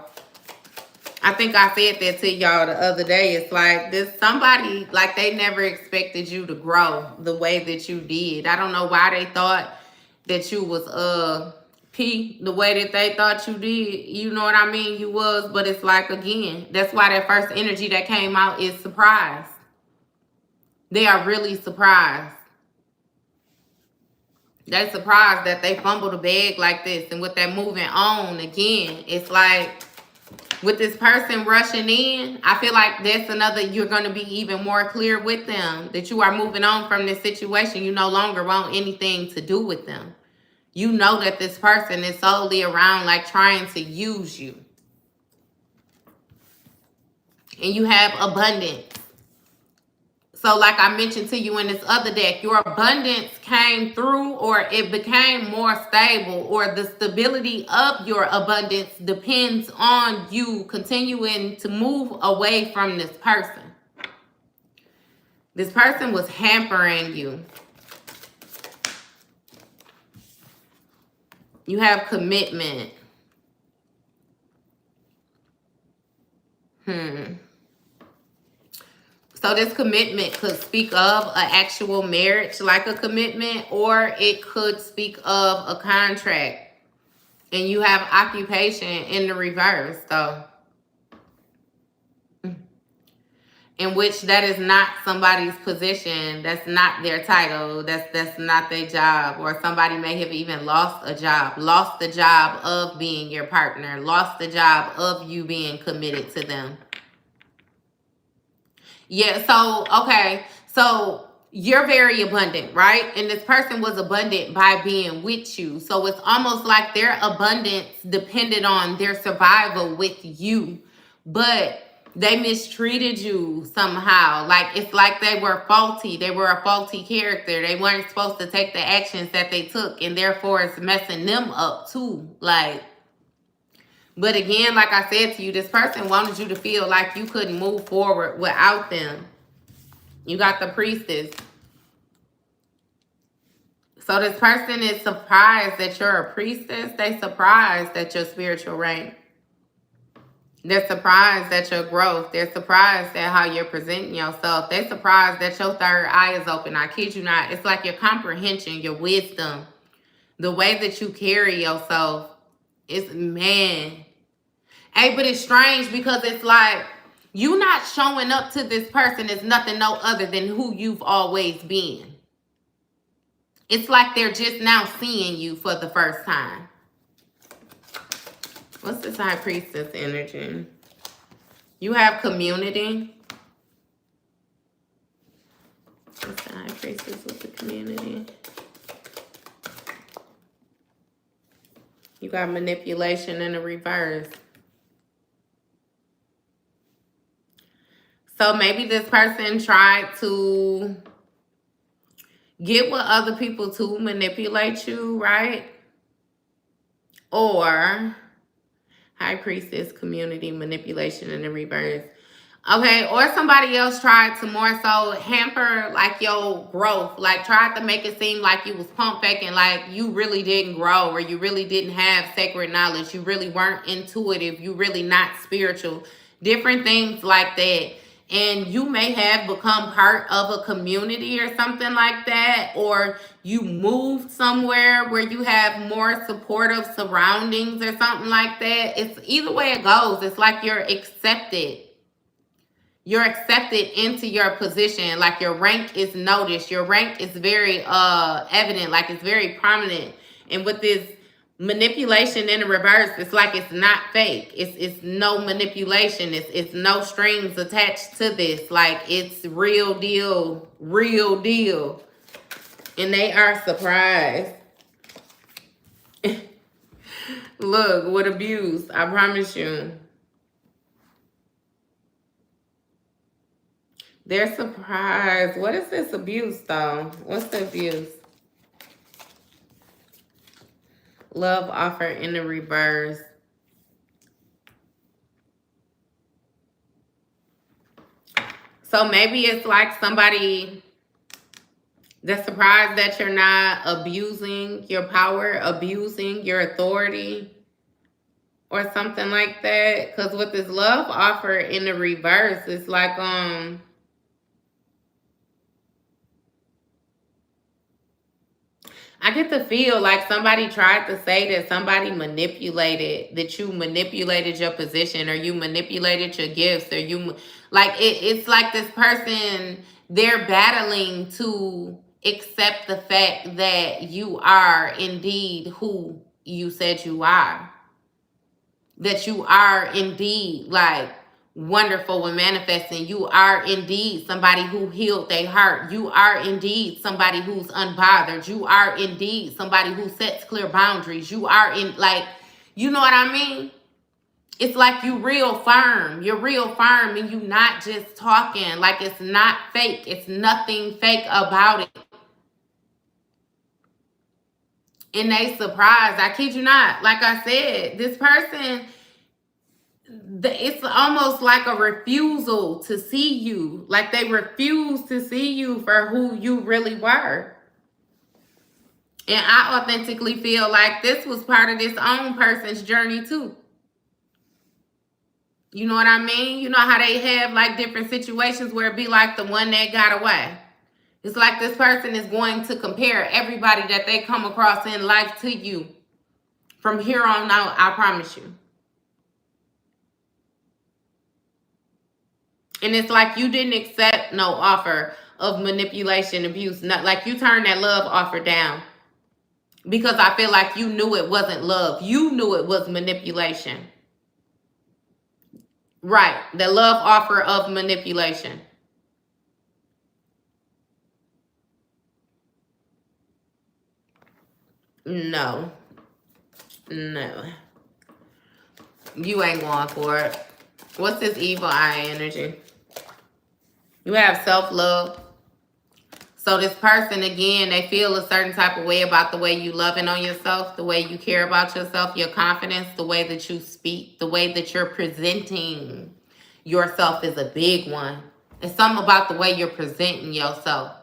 I think I said that to y'all the other day. It's like this somebody, like they never expected you to grow the way that you did. I don't know why they thought that you was the way that they thought you did. You know what I mean? You was, but it's like, again, that's why that first energy that came out is surprise. They are really surprised. They're surprised that they fumbled a bag like this. And with that moving on, again, it's like with this person rushing in, I feel like that's another, you're going to be even more clear with them that you are moving on from this situation. You no longer want anything to do with them. You know that this person is solely around like trying to use you. And you have abundance. So like I mentioned to you in this other deck, your abundance came through, or it became more stable, or the stability of your abundance depends on you continuing to move away from this person. This person was hampering you. You have commitment. So this commitment could speak of an actual marriage, like a commitment, or it could speak of a contract. And you have occupation in the reverse, though. In which that is not somebody's position. That's not their title. That's not their job. Or somebody may have even lost a job. Lost the job of being your partner. Lost the job of you being committed to them. Yeah, so, okay. So, you're very abundant, right? And this person was abundant by being with you. So, it's almost like their abundance depended on their survival with you. But they mistreated you somehow. Like, it's like they were faulty. They were a faulty character. They weren't supposed to take the actions that they took. And therefore, it's messing them up too. Like, but again, like I said to you, this person wanted you to feel like you couldn't move forward without them. You got the priestess. So this person is surprised that you're a priestess. They surprised at your spiritual rank. They're surprised at your growth. They're surprised at how you're presenting yourself. They're surprised that your third eye is open. I kid you not. It's like your comprehension, your wisdom, the way that you carry yourself. It's, man. Hey, but it's strange because it's like You not showing up to this person as nothing no other than who you've always been. It's like they're just now seeing you for the first time. What's this High Priestess energy? You have community. What's the High Priestess with the community? You got manipulation in the reverse. So maybe this person tried to get with other people to manipulate you, right? Or High Priestess, community, manipulation in the reverse. Okay, or somebody else tried to more so hamper like your growth, like tried to make it seem like you was pump faking, like you really didn't grow, or you really didn't have sacred knowledge, you really weren't intuitive, you really not spiritual, different things like that. And you may have become part of a community or something like that, or you moved somewhere where you have more supportive surroundings or something like that. It's either way it goes, it's like you're accepted. You're accepted into your position. Like your rank is noticed. Your rank is very evident. Like it's very prominent. And with this manipulation in the reverse, it's like it's not fake. It's no manipulation. It's no strings attached to this. Like it's real deal. Real deal. And they are surprised. Look, with abuse. I promise you. They're surprised. What is this abuse, though? What's the abuse? Love offer in the reverse. So maybe it's like somebody that's surprised that you're not abusing your power, abusing your authority, or something like that. Because with this love offer in the reverse, it's like, I get to feel like somebody tried to say that somebody manipulated, that you manipulated your position, or you manipulated your gifts, or you, like, it's like this person, they're battling to accept the fact that you are indeed who you said you are. That you are indeed, like, wonderful when manifesting. You are indeed somebody who healed their heart. You are indeed somebody who's unbothered. You are indeed somebody who sets clear boundaries. You are in, like, you know what I mean? It's like you real firm. You're real firm and you not just talking. Like it's not fake. It's nothing fake about it. And they surprised. I kid you not. Like I said, this person, it's almost like a refusal to see you. Like they refuse to see you for who you really were. And I authentically feel like this was part of this own person's journey too. You know what I mean? You know how they have like different situations where it be like the one that got away. It's like this person is going to compare everybody that they come across in life to you. From here on out, I promise you. And it's like you didn't accept no offer of manipulation, abuse. Not like you turned that love offer down. Because I feel like you knew it wasn't love. You knew it was manipulation. Right. The love offer of manipulation. No. No. You ain't going for it. What's this evil eye energy? You have self-love. So this person, again, they feel a certain type of way about the way you loving on yourself, the way you care about yourself, your confidence, the way that you speak, the way that you're presenting yourself is a big one. It's something about the way you're presenting yourself.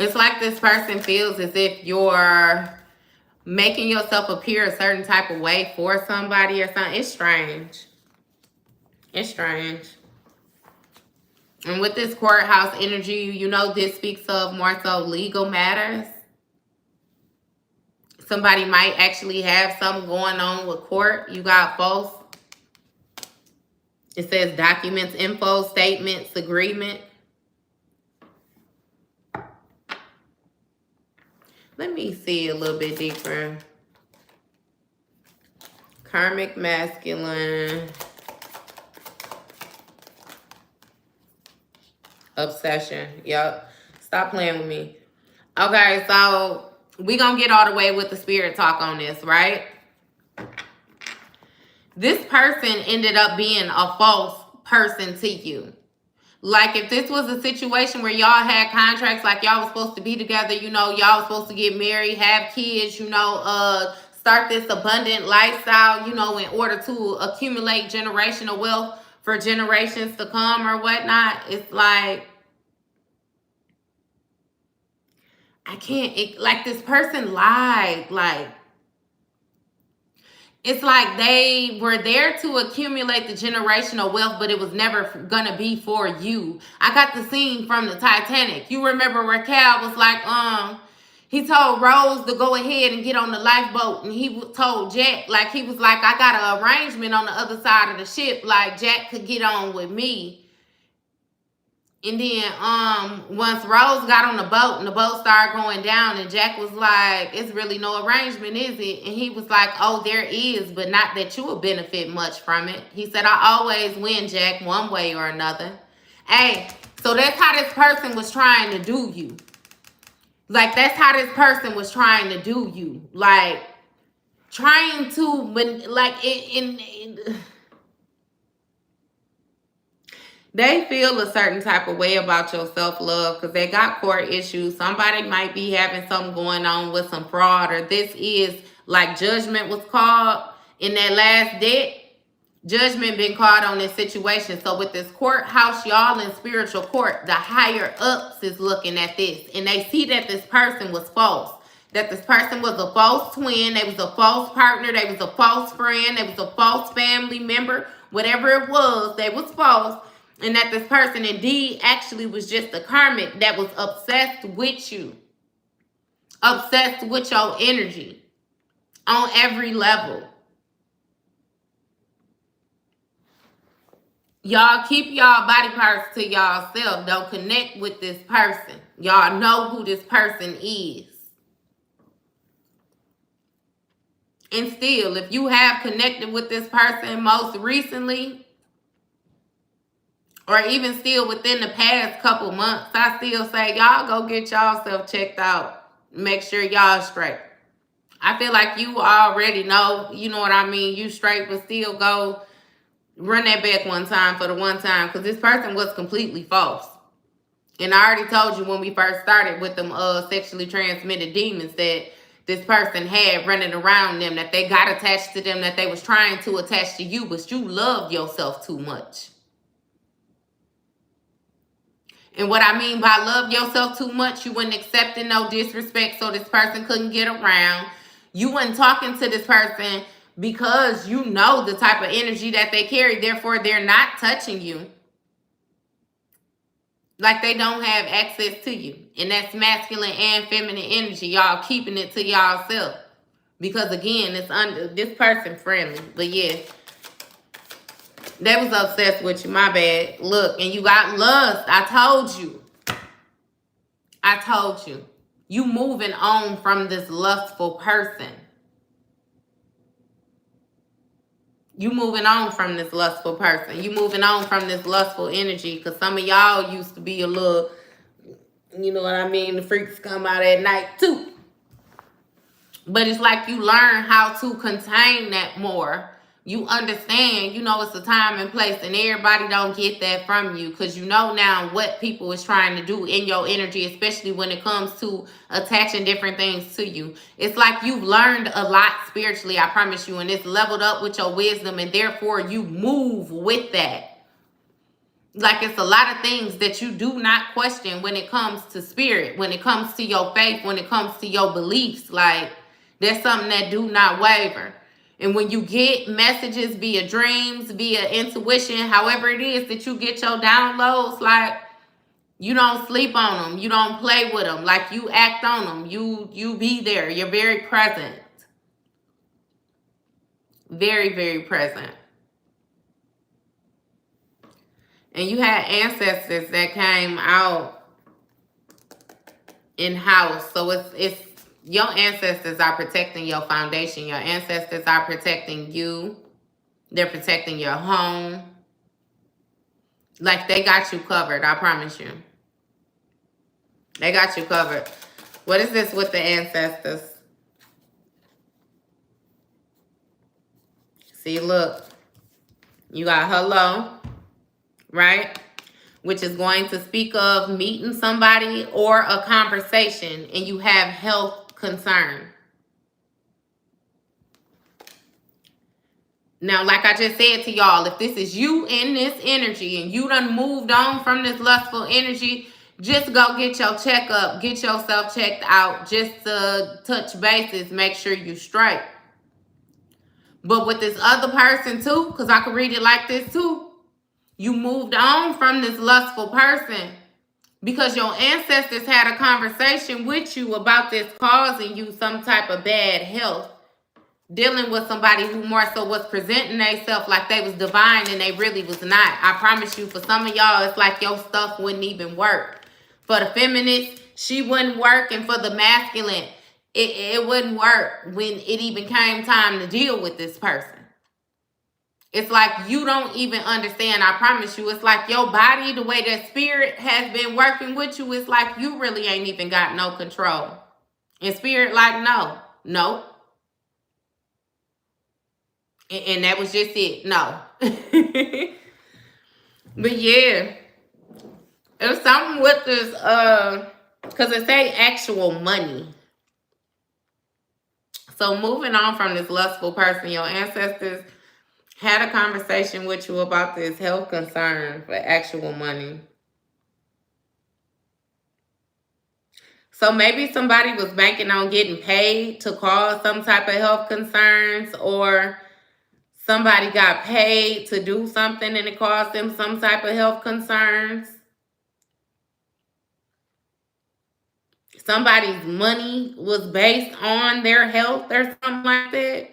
It's like this person feels as if you're making yourself appear a certain type of way for somebody or something. It's strange. It's strange. And with this courthouse energy, you know, this speaks of more so legal matters. Somebody might actually have something going on with court. You got false. It says documents, info, statements, agreement. Let me see a little bit deeper. Karmic masculine. Obsession. Yep. Stop playing with me. Okay, so we gonna get all the way with the spirit talk on this, right? This person ended up being a false person to you. Like, if this was a situation where y'all had contracts, like y'all was supposed to be together, you know, y'all was supposed to get married, have kids, you know, start this abundant lifestyle, you know, in order to accumulate generational wealth for generations to come or whatnot. It's like, I can't, like, this person lied. Like, it's like they were there to accumulate the generational wealth, but it was never gonna be for you. I got the scene from the Titanic. You remember where Cal was like, he told Rose to go ahead and get on the lifeboat, and he told Jack, like, he was like, I got an arrangement on the other side of the ship, like Jack could get on with me. And then once Rose got on the boat and the boat started going down, and Jack was like, it's really no arrangement, is it? And he was like, oh, there is, but not that you will benefit much from it. He said, I always win, Jack, one way or another. Hey, so that's how this person was trying to do you. Like, that's how this person was trying to do you. Like, trying to, like, they feel a certain type of way about your self-love because they got court issues. Somebody might be having something going on with some fraud, or this is like judgment was called in that last debt. Judgment been called on this situation. So with this courthouse, y'all in spiritual court, the higher ups is looking at this, and they see that this person was false. That this person was a false twin. They was a false partner. They was a false friend. They was a false family member. Whatever it was, they was false. And that this person indeed actually was just a karmic that was obsessed with you. Obsessed with your energy. On every level. Y'all keep y'all body parts to y'allself. Don't connect with this person. Y'all know who this person is. And still, if you have connected with this person most recently, or even still within the past couple months, I still say y'all go get y'allself checked out. Make sure y'all straight. I feel like you already know, you know what I mean? You straight, but still go run that back one time for the one time, because this person was completely false. And I already told you when we first started with them sexually transmitted demons that this person had running around them, that they got attached to them, that they was trying to attach to you, but you loved yourself too much. And what I mean by love yourself too much, you wasn't accepting no disrespect so this person couldn't get around. You wasn't talking to this person because you know the type of energy that they carry. Therefore, they're not touching you. Like they don't have access to you. And that's masculine and feminine energy. Y'all keeping it to y'allself. Because again, it's under this person friendly. But yeah. They was obsessed with you, my bad. Look, and you got lust. I told you. I told you. You moving on from this lustful person. You moving on from this lustful person. You moving on from this lustful energy. Because some of y'all used to be a little, you know what I mean? The freaks come out at night too. But it's like you learn how to contain that more. You understand, you know, it's a time and place, and everybody don't get that from you, because you know now what people is trying to do in your energy, especially when it comes to attaching different things to you. It's like you've learned a lot spiritually, I promise you, and it's leveled up with your wisdom, and therefore you move with that. Like it's a lot of things that you do not question when it comes to spirit, when it comes to your faith, when it comes to your beliefs. Like there's something that do not waver. And when you get messages via dreams, via intuition, however it is that you get your downloads, like You don't sleep on them. You don't play with them. Like, you act on them. You be there. You're very present. Very, very present. And you had ancestors that came out in house. So it's your ancestors are protecting your foundation. Your ancestors are protecting you. They're protecting your home. Like, they got you covered, I promise you. They got you covered. What is this with the ancestors? See, look. You got hello, right? Which is going to speak of meeting somebody or a conversation, and you have health concern. Now, like I just said to y'all, if this is you in this energy and you done moved on from this lustful energy, just go get your checkup, get yourself checked out, just to touch bases, make sure you straight. But with this other person too, because I could read it like this too, you moved on from this lustful person because your ancestors had a conversation with you about this causing you some type of bad health. Dealing with somebody who more so was presenting themselves like they was divine and they really was not. I promise you, for some of y'all, it's like your stuff wouldn't even work. For the feminist, she wouldn't work. And for the masculine, it wouldn't work when it even came time to deal with this person. It's like you don't even understand. I promise you, it's like your body, the way that spirit has been working with you, it's like you really ain't even got no control. And spirit like, no. And that was just it. No. But yeah. There's something with this, because it say actual money. So moving on from this lustful person, your ancestors had a conversation with you about this health concern for actual money. So maybe somebody was banking on getting paid to cause some type of health concerns, or somebody got paid to do something and it caused them some type of health concerns. Somebody's money was based on their health or something like that.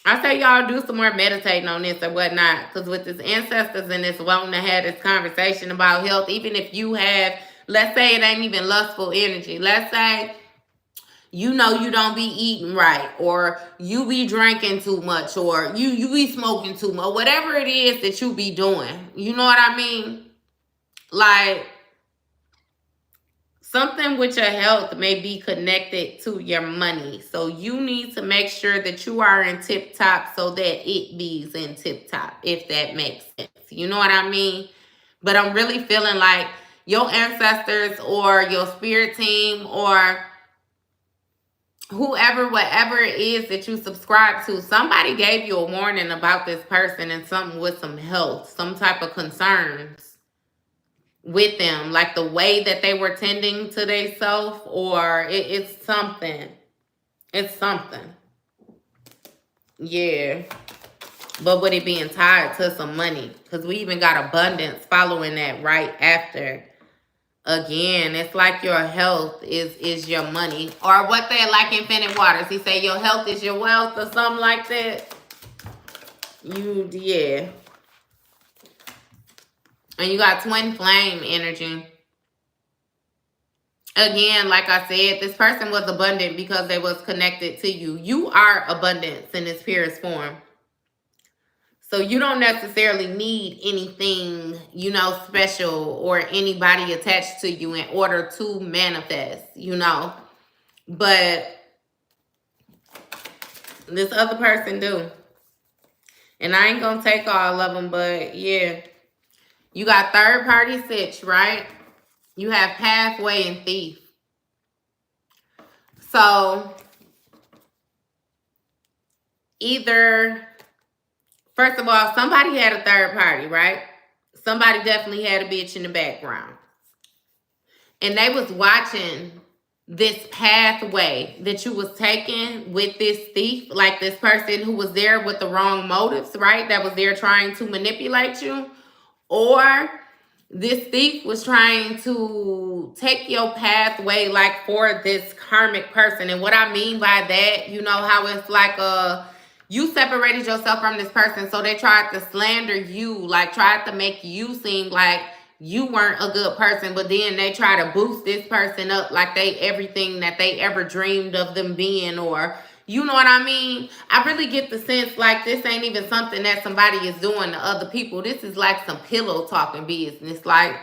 I say y'all do some more meditating on this or whatnot. Because with this ancestors and this wanting to have this conversation about health, even if you have, let's say it ain't even lustful energy. Let's say you know you don't be eating right, or you be drinking too much, or you be smoking too much, whatever it is that you be doing. You know what I mean? Like, something with your health may be connected to your money. So you need to make sure that you are in tip-top so that it be's in tip-top, if that makes sense. You know what I mean? But I'm really feeling like your ancestors or your spirit team or whoever, whatever it is that you subscribe to, somebody gave you a warning about this person and something with some health, some type of concerns with them, like the way that they were tending to themselves, or it's something. It's something. Yeah. But with it being tied to some money, because we even got abundance following that right after. Again, it's like your health is your money. Or what they like Infinite Waters. He say your health is your wealth or something like that. Yeah. And you got twin flame energy. Again, like I said, this person was abundant because they was connected to you. You are abundance in its purest form. So you don't necessarily need anything, you know, special or anybody attached to you in order to manifest, you know. But this other person do. And I ain't going to take all of them, but yeah. You got third party sitch, right? You have pathway and thief. So either... First of all, somebody had a third party, right? Somebody definitely had a bitch in the background. And they was watching this pathway that you was taking with this thief, like this person who was there with the wrong motives, right? That was there trying to manipulate you. Or This thief was trying to take your pathway, like, for this karmic person. And what I mean by that, you know how it's like you separated yourself from this person, so they tried to slander you, like tried to make you seem like you weren't a good person, but then they try to boost this person up like they everything that they ever dreamed of them being, or you know what I mean? I really get the sense like this ain't even something that somebody is doing to other people. This is like some pillow talking business. Like,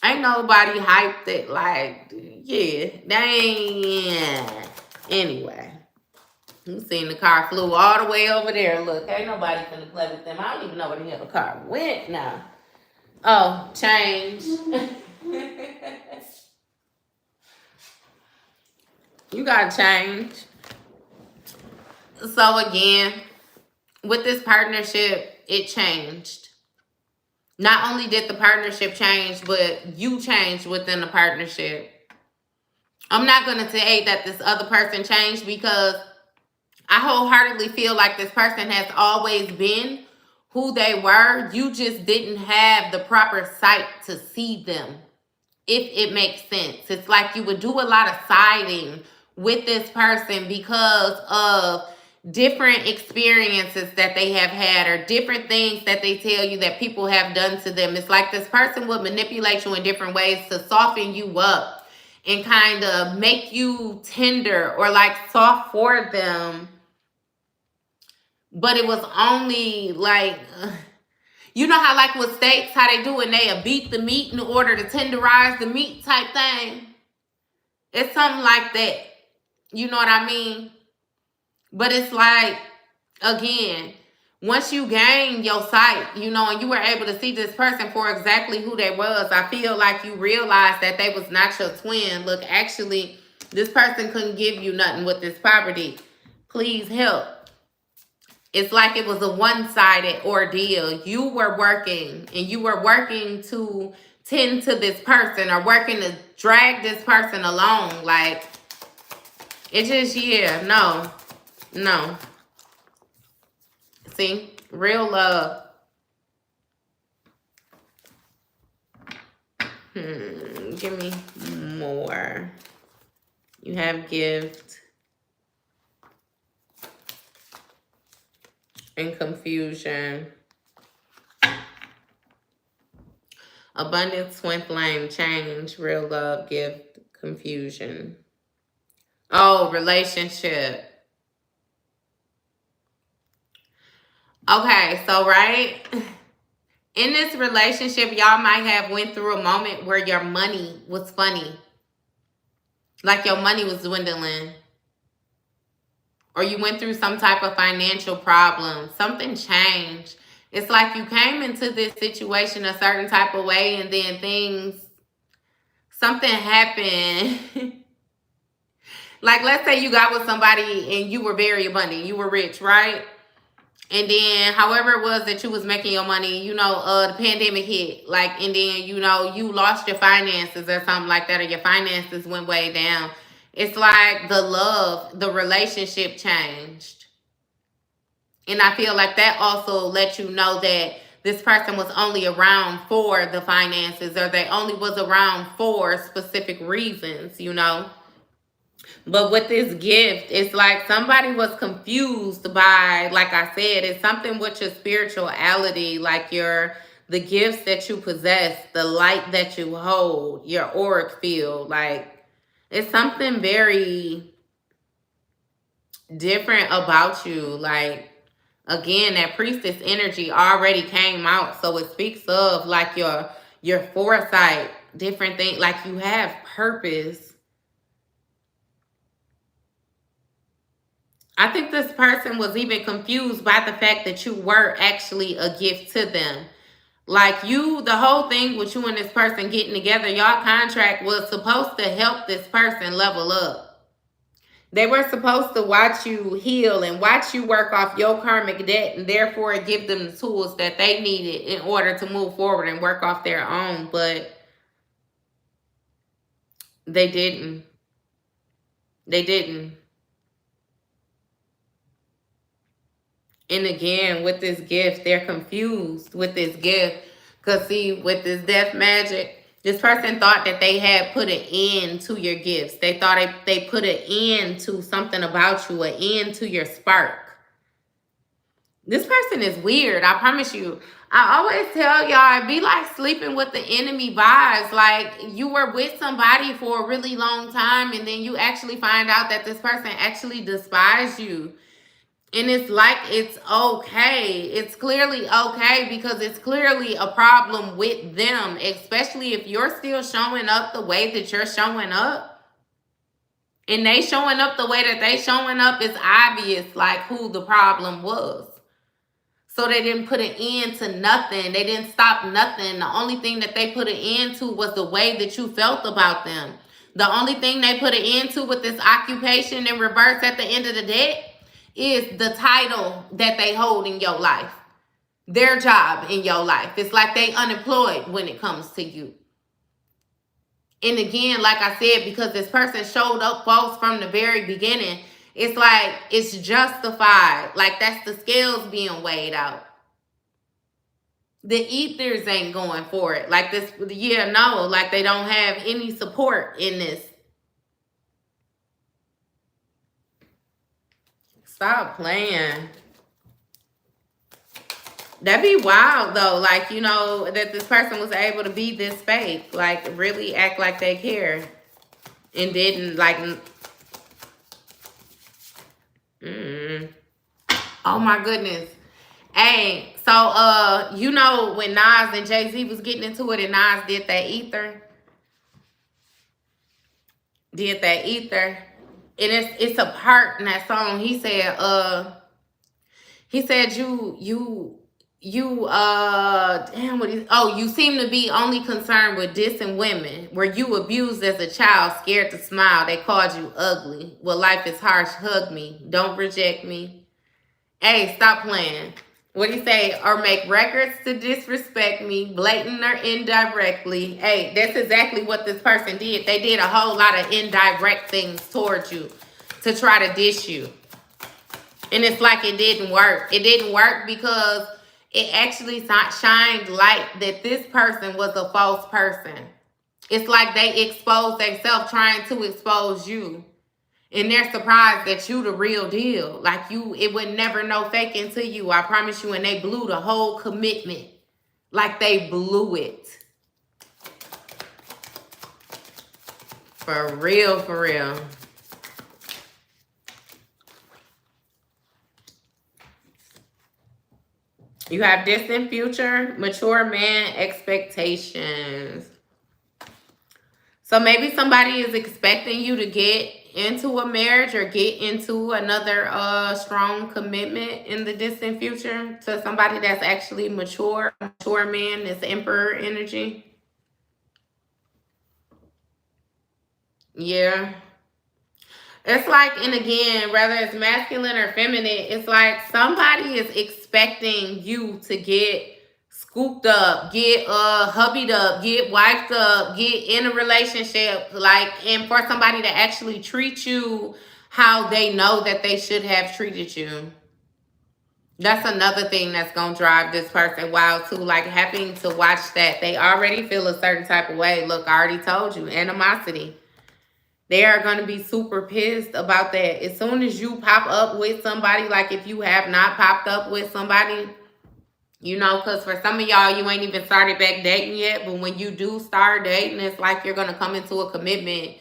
ain't nobody hyped it. Like, yeah, they ain't. Anyway, you seen the car flew all the way over there. Look, ain't nobody finna play with them. I don't even know where the hell the car went now. Oh, change. You gotta change. So again, with this partnership, it changed. Not only did the partnership change, but you changed within the partnership. I'm not going to say that this other person changed, because I wholeheartedly feel like this person has always been who they were. You just didn't have the proper sight to see them, if it makes sense. It's like you would do a lot of siding with this person because of different experiences that they have had, or different things that they tell you that people have done to them. It's like this person would manipulate you in different ways to soften you up and kind of make you tender or like soft for them. But it was only like, you know how like with steaks, how they do it, and they beat the meat in order to tenderize the meat type thing? It's something like that. You know what I mean? But it's like, again, once you gain your sight, you know, and you were able to see this person for exactly who they was, I feel like you realized that they was not your twin. Look, actually, this person couldn't give you nothing with this property. Please help. It's like it was a one-sided ordeal. You were working, and you were working to tend to this person, or working to drag this person along. Like, it just, yeah, no. See, real love. Give me more. You have gift and confusion. Abundance, twin flame, change, real love, gift, confusion. Oh, relationship. Okay, so right, in this relationship, y'all might have went through a moment where your money was funny. Like your money was dwindling. Or you went through some type of financial problem. Something changed. It's like you came into this situation a certain type of way, and then something happened. Like, let's say you got with somebody and you were very abundant. You were rich, right? And then however it was that you was making your money, you know, the pandemic hit. Like, and then, you know, you lost your finances or something like that, or your finances went way down. It's like the love, the relationship changed. And I feel like that also let you know that this person was only around for the finances, or they only was around for specific reasons, you know. But with this gift, it's like somebody was confused by, like I said, it's something with your spirituality, like the gifts that you possess, the light that you hold, your auric field. Like, it's something very different about you. Like, again, that priestess energy already came out. So it speaks of like your foresight, different things, like you have purpose. I think this person was even confused by the fact that you were actually a gift to them. Like the whole thing with you and this person getting together, y'all contract was supposed to help this person level up. They were supposed to watch you heal and watch you work off your karmic debt, and therefore give them the tools that they needed in order to move forward and work off their own. But they didn't. They didn't. And again, with this gift, they're confused with this gift. Because see, with this death magic, this person thought that they had put an end to your gifts. They thought they put an end to something about you, an end to your spark. This person is weird, I promise you. I always tell y'all, it'd be like sleeping with the enemy vibes. Like, you were with somebody for a really long time, and then you actually find out that this person actually despises you. And it's like it's okay. It's clearly okay because it's clearly a problem with them, especially if you're still showing up the way that you're showing up. And they showing up the way that they showing up, it's obvious like who the problem was. So they didn't put an end to nothing. They didn't stop nothing. The only thing that they put an end to was the way that you felt about them. The only thing they put an end to with this occupation in reverse at the end of the day is the title that they hold in your life. Their job in your life. It's like they unemployed when it comes to you. And again, like I said, because this person showed up false from the very beginning, it's like it's justified. Like that's the scales being weighed out. The ethers ain't going for it. Like this, yeah, no, like they don't have any support in this. Stop playing. That'd be wild though. Like, you know, that this person was able to be this fake. Like really act like they care. And didn't like... Oh my goodness. Hey, so you know when Nas and Jay-Z was getting into it and Nas did that ether? And it's a part in that song. He said you seem to be only concerned with dissing women. Were you abused as a child, scared to smile? They called you ugly. Well, life is harsh. Hug me. Don't reject me. Hey, stop playing. What do you say? Or make records to disrespect me, blatant or indirectly. Hey, that's exactly what this person did. They did a whole lot of indirect things towards you to try to diss you. And it's like it didn't work. It didn't work because it actually shined light that this person was a false person. It's like they exposed themselves trying to expose you. And they're surprised that you the real deal. Like it would never know faking to you. I promise you. And they blew the whole commitment. Like they blew it. For real, for real. You have distant future, mature man, expectations. So maybe somebody is expecting you to get into a marriage or get into another strong commitment in the distant future to somebody that's actually mature man, this emperor energy. Yeah. It's like, and again, whether it's masculine or feminine, it's like somebody is expecting you to get scooped up, get hubbied up, get wifed up, get in a relationship, like, and for somebody to actually treat you how they know that they should have treated you. That's another thing that's going to drive this person wild too, like having to watch that. They already feel a certain type of way. Look, I already told you, animosity. They are going to be super pissed about that. As soon as you pop up with somebody, like if you have not popped up with somebody, you know, because for some of y'all, you ain't even started back dating yet. But when you do start dating, it's like you're going to come into a commitment.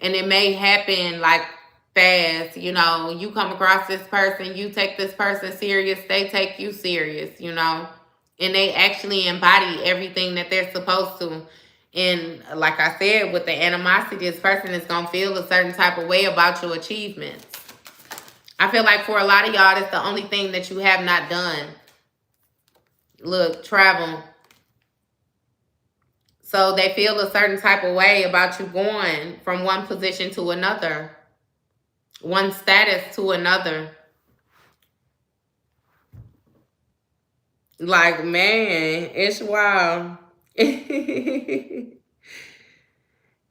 And it may happen like fast. You know, you come across this person, you take this person serious, they take you serious, you know. And they actually embody everything that they're supposed to. And like I said, with the animosity, this person is going to feel a certain type of way about your achievements. I feel like for a lot of y'all, that's the only thing that you have not done. Look, travel. So they feel a certain type of way about you going from one position to another. One status to another. Like, man, it's wild.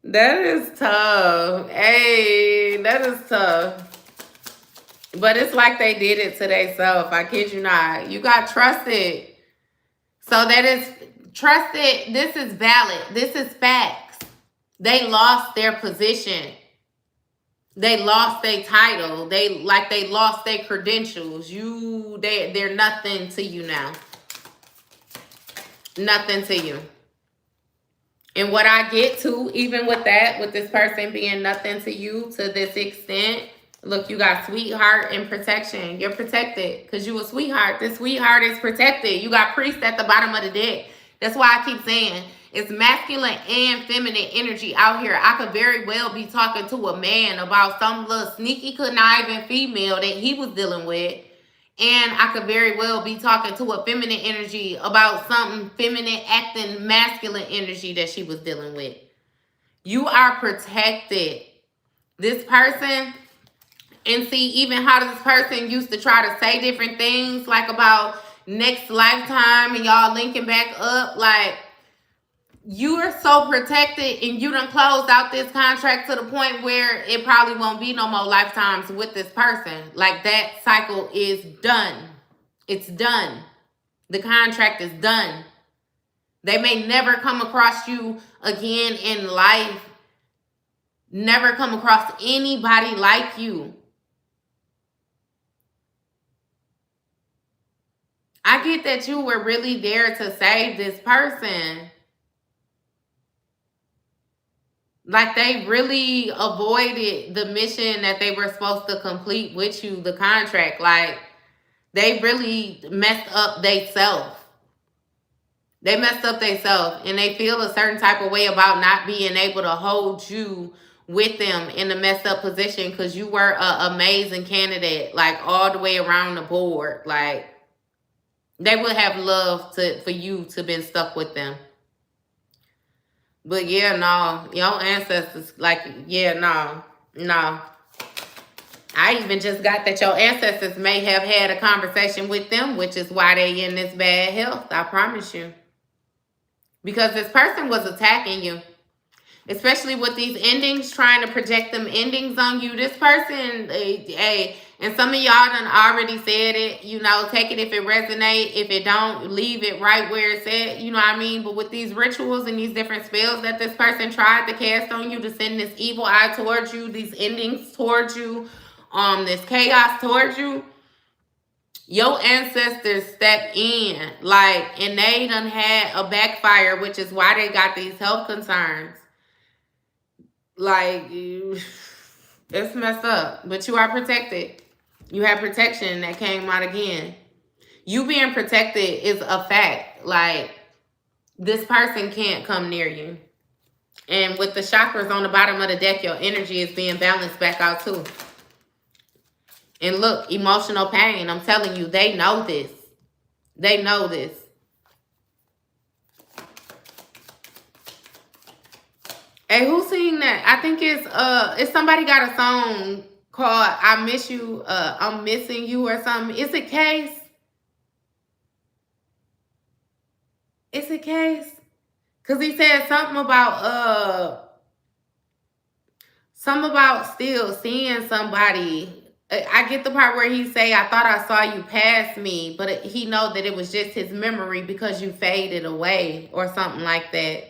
That is tough. Hey, that is tough. But it's like they did it to themselves. I kid you not. You got trusted. So that is Trust it. This is valid. This is facts. They lost their position. They lost their title. They lost their credentials. They're nothing to you now. Nothing to you. And what I get to, even with that, with this person being nothing to you to this extent, look, you got sweetheart and protection. You're protected because you a sweetheart. This sweetheart is protected. You got priest at the bottom of the deck. That's why I keep saying it's masculine and feminine energy out here. I could very well be talking to a man about some little sneaky conniving female that he was dealing with. And I could very well be talking to a feminine energy about something feminine acting masculine energy that she was dealing with. You are protected. This person, and see, even how this person used to try to say different things, like about next lifetime and y'all linking back up, like, you are so protected and you done closed out this contract to the point where it probably won't be no more lifetimes with this person. Like, that cycle is done. It's done. The contract is done. They may never come across you again in life. Never come across anybody like you. I get that you were really there to save this person. Like, they really avoided the mission that they were supposed to complete with you, the contract. Like, they really messed up themselves. They messed up themselves, and they feel a certain type of way about not being able to hold you with them in a messed up position because you were an amazing candidate, like, all the way around the board. Like, they would have loved for you to been stuck with them. But yeah, no, your ancestors, like, yeah, no. I even just got that your ancestors may have had a conversation with them, which is why they in this bad health. I promise you. Because this person was attacking you. Especially with these endings, trying to project them endings on you. This person, and some of y'all done already said it, you know, take it if it resonate. If it don't, leave it right where it's at, you know what I mean? But with these rituals and these different spells that this person tried to cast on you to send this evil eye towards you, these endings towards you, this chaos towards you, your ancestors stepped in, like, and they done had a backfire, which is why they got these health concerns. Like, it's messed up, but you are protected. You have protection that came out again. You being protected is a fact. Like, this person can't come near you. And with the chakras on the bottom of the deck, your energy is being balanced back out too. And look, emotional pain. I'm telling you, they know this. They know this. Hey, who's singing that? I think it's somebody got a song called I Miss You, I'm Missing You or something. Is it Case? Is it Case? Because he said something about still seeing somebody. I get the part where he say, I thought I saw you pass me, but he know that it was just his memory because you faded away or something like that.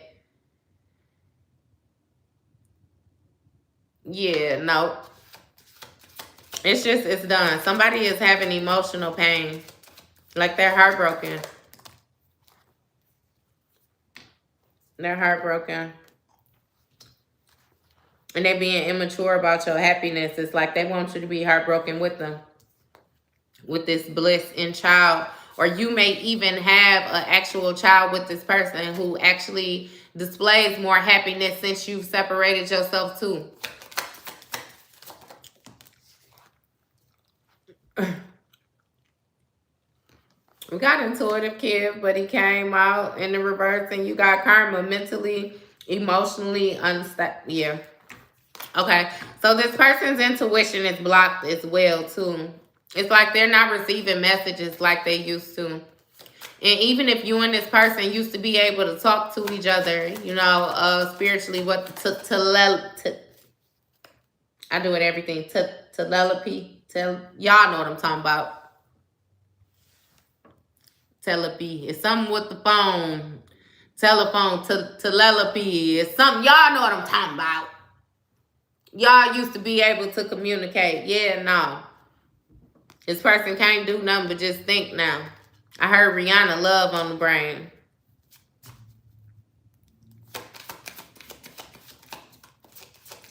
Yeah, no. It's done. Somebody is having emotional pain. Like, they're heartbroken. They're heartbroken. And they're being immature about your happiness. It's like they want you to be heartbroken with them. With this bliss in child. Or you may even have an actual child with this person who actually displays more happiness since you've separated yourself too. We got intuitive kid, but he came out in the reverse, and you got karma, mentally, emotionally unstable. Yeah. Okay. So this person's intuition is blocked as well too. It's like they're not receiving messages like they used to. And even if you and this person used to be able to talk to each other, you know, spiritually, I do it everything. Telepathy. Y'all know what I'm talking about. Telepathy. It's something with the phone. Telephone to telepathy is something. Y'all know what I'm talking about. Y'all used to be able to communicate. Yeah, no. This person can't do nothing but just think now. I heard Rihanna Love on the brain.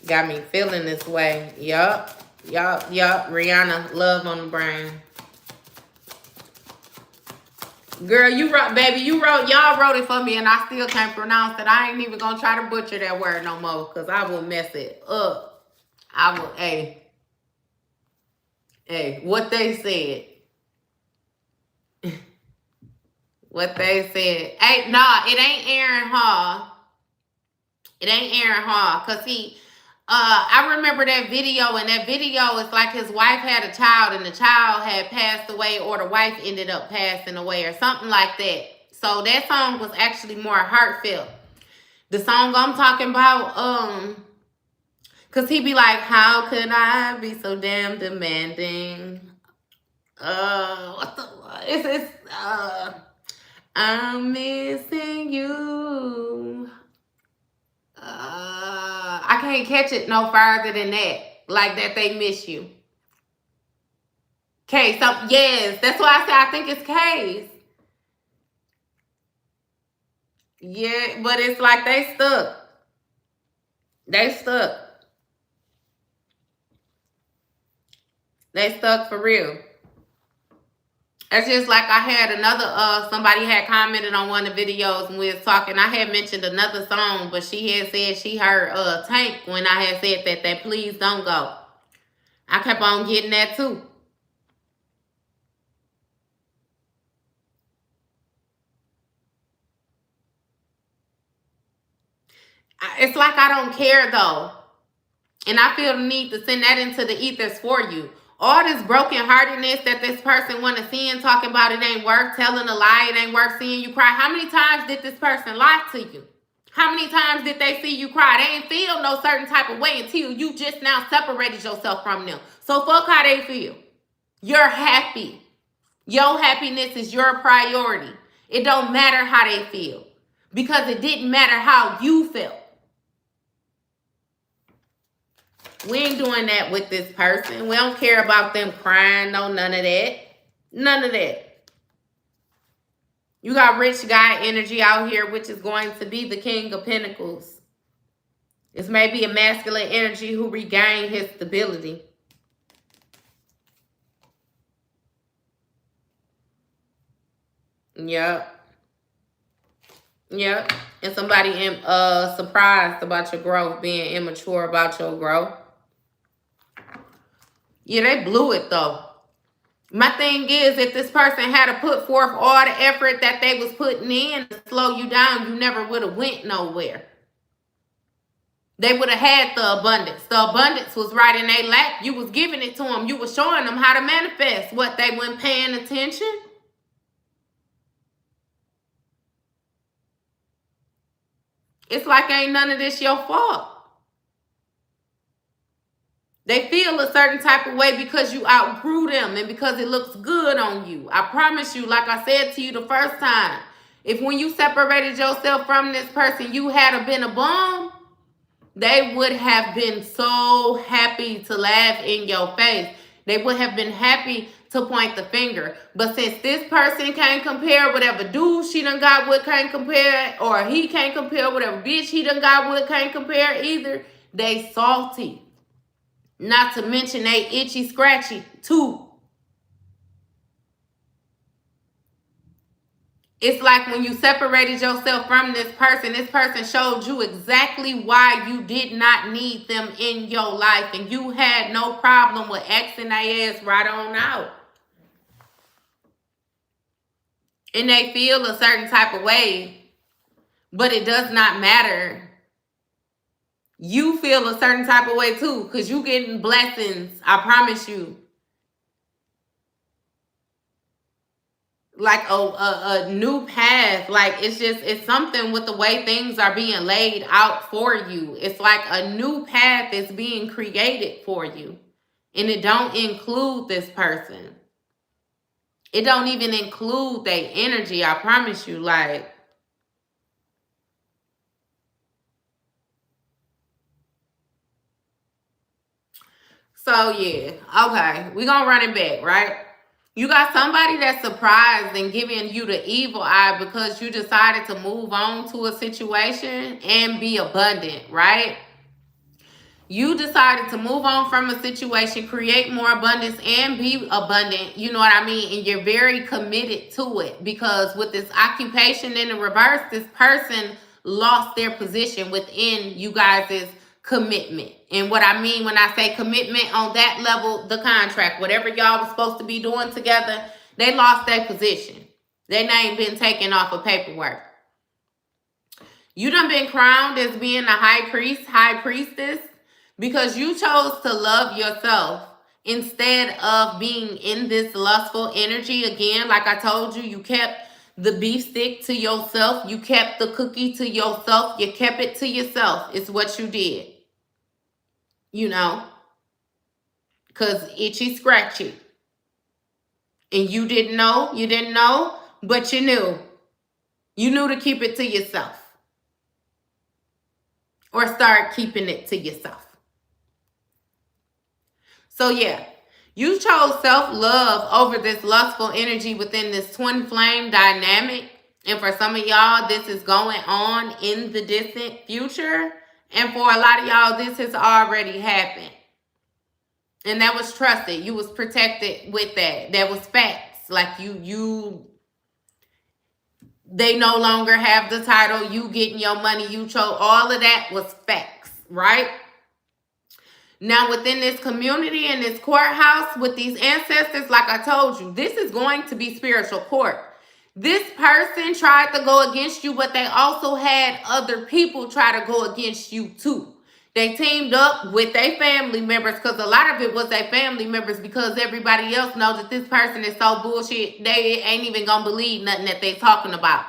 Got me feeling this way. Yup. Rihanna Love on the brain. Girl, you wrote, baby, y'all wrote it for me and I still can't pronounce it. I ain't even gonna try to butcher that word no more because I will mess it up. I will, hey, what they said. What they said. Hey, nah, it ain't Aaron Hall. It ain't Aaron Hall. Because I remember that video, and that video is like his wife had a child, and the child had passed away, or the wife ended up passing away, or something like that. So that song was actually more heartfelt. The song I'm talking about, because he be like, how could I be so damn demanding? What the, I'm missing you. I can't catch it no further than that. Like that they miss you. Okay, so yes, that's why I say I think it's K's. Yeah, but it's like they stuck. They stuck. They stuck for real. It's just like I had another, somebody had commented on one of the videos when we was talking. I had mentioned another song, but she had said she heard Tank when I had said that Please Don't Go. I kept on getting that too. It's like I don't care though. And I feel the need to send that into the ethers for you. All this brokenheartedness that this person want to see and talking about, it ain't worth telling a lie, it ain't worth seeing you cry. How many times did this person lie to you? How many times did they see you cry? They ain't feel no certain type of way until you just now separated yourself from them. So fuck how they feel. You're happy. Your happiness is your priority. It don't matter how they feel. Because it didn't matter how you felt. We ain't doing that with this person. We don't care about them crying. No, none of that. None of that. You got rich guy energy out here, which is going to be the King of Pentacles. It's maybe a masculine energy who regained his stability. Yep. Yep. And somebody surprised about your growth, being immature about your growth. Yeah, they blew it though. My thing is, if this person had to put forth all the effort that they was putting in to slow you down, you never would have went nowhere. They would have had the abundance. The abundance was right in their lap. You was giving it to them. You was showing them how to manifest. What, they weren't paying attention? It's like ain't none of this your fault. They feel a certain type of way because you outgrew them and because it looks good on you. I promise you, like I said to you the first time, if when you separated yourself from this person, you had been a bum, they would have been so happy to laugh in your face. They would have been happy to point the finger. But since this person can't compare whatever dude she done got with can't compare, or he can't compare whatever bitch he done got with can't compare either, they salty. Not to mention they itchy scratchy too. It's like when you separated yourself from this person showed you exactly why you did not need them in your life. And you had no problem with Xing their ass right on out. And they feel a certain type of way. But it does not matter. You feel a certain type of way too. Because you getting blessings. I promise you. Like a new path. Like it's something with the way things are being laid out for you. It's like a new path is being created for you. And it don't include this person. It don't even include their energy. I promise you. Like, So yeah, okay, we gonna run it back, right? You got somebody that's surprised and giving you the evil eye because you decided to move on to a situation and be abundant, right? You decided to move on from a situation, create more abundance, and be abundant. You know what I mean? And you're very committed to it because with this occupation in the reverse, this person lost their position within you guys' commitment. And what I mean when I say commitment on that level, the contract, whatever y'all was supposed to be doing together, they lost their position. Their name been taken off of paperwork. You done been crowned as being a high priest, high priestess, because you chose to love yourself instead of being in this lustful energy. Again, like I told you, you kept the beef stick to yourself. You kept the cookie to yourself. You kept it to yourself. It's what you did. You know, because itchy scratchy. And you didn't know, but you knew. You knew to keep it to yourself. Or start keeping it to yourself. So yeah, you chose self-love over this lustful energy within this twin flame dynamic. And for some of y'all, this is going on in the distant future. And for a lot of y'all, this has already happened. And that was trusted. You was protected with that. That was facts. Like they no longer have the title. You getting your money. You chose. All of that was facts, right? Now, within this community and this courthouse with these ancestors, like I told you, this is going to be spiritual court. This person tried to go against you, but they also had other people try to go against you too. They teamed up with their family members because a lot of it was their family members because everybody else knows that this person is so bullshit, they ain't even going to believe nothing that they talking about.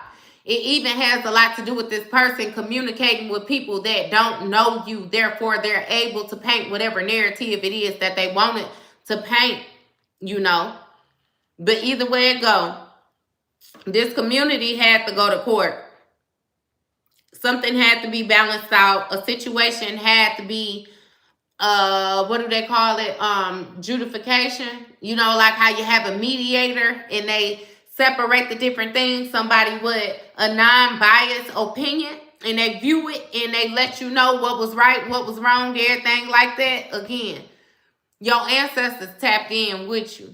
It even has a lot to do with this person communicating with people that don't know you. Therefore, they're able to paint whatever narrative it is that they wanted to paint, you know. But either way it go, this community had to go to court. Something had to be balanced out. A situation had to be, what do they call it? Judification. You know, like how you have a mediator and they separate the different things. Somebody with a non-biased opinion and they view it and they let you know what was right, what was wrong, everything like that. Again, your ancestors tapped in with you.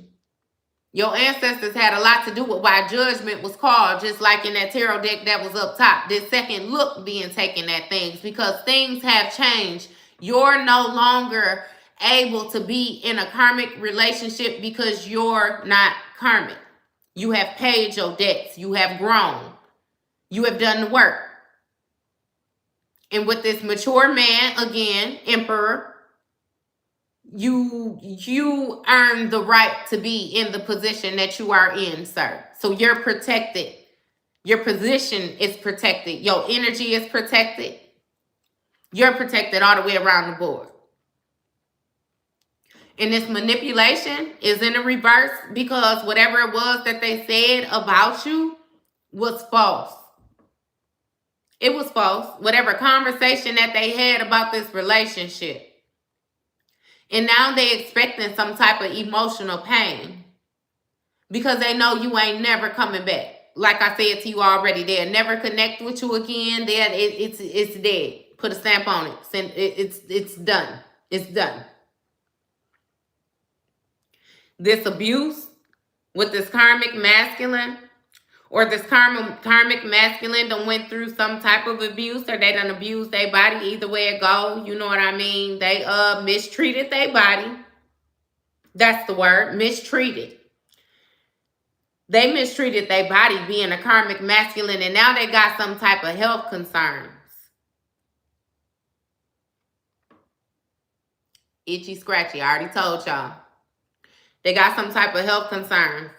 Your ancestors had a lot to do with why judgment was called, just like in that tarot deck that was up top. This second look being taken at things because things have changed. You're no longer able to be in a karmic relationship because you're not karmic. You have paid your debts. You have grown. You have done the work. And with this mature man, again, emperor, you earn the right to be in the position that you are in, sir. So you're protected. Your position is protected. Your energy is protected. You're protected all the way around the board. And this manipulation is in the reverse because whatever it was that they said about you was false. It was false. Whatever conversation that they had about this relationship. And now they expecting some type of emotional pain because they know you ain't never coming back. Like I said to you already, they'll never connect with you again. It's dead. Put a stamp on it. It's done. It's done. This abuse with this karmic masculine or this karmic masculine done went through some type of abuse or they done abused their body. Either way it go, you know what I mean? They mistreated their body. That's the word, mistreated. They mistreated their body being a karmic masculine and now they got some type of health concerns. Itchy scratchy, I already told y'all. They got some type of health concerns.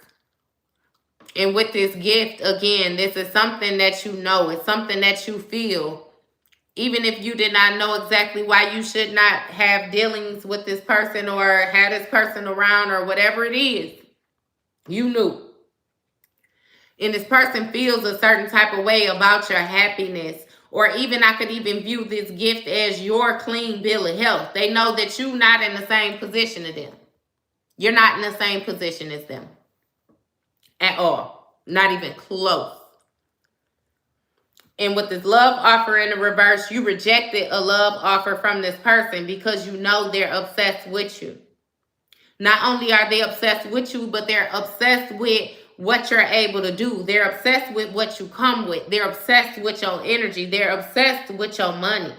And with this gift, again, this is something that you know. It's something that you feel. Even if you did not know exactly why you should not have dealings with this person or have this person around or whatever it is, you knew. And this person feels a certain type of way about your happiness Or even I could even view this gift as your clean bill of health. They know that you're not in the same position as them. You're not in the same position as them at all. Not even close. And with this love offer in the reverse, you rejected a love offer from this person because you know they're obsessed with you. Not only are they obsessed with you, but they're obsessed with what you're able to do. They're obsessed with what you come with. They're obsessed with your energy. They're obsessed with your money.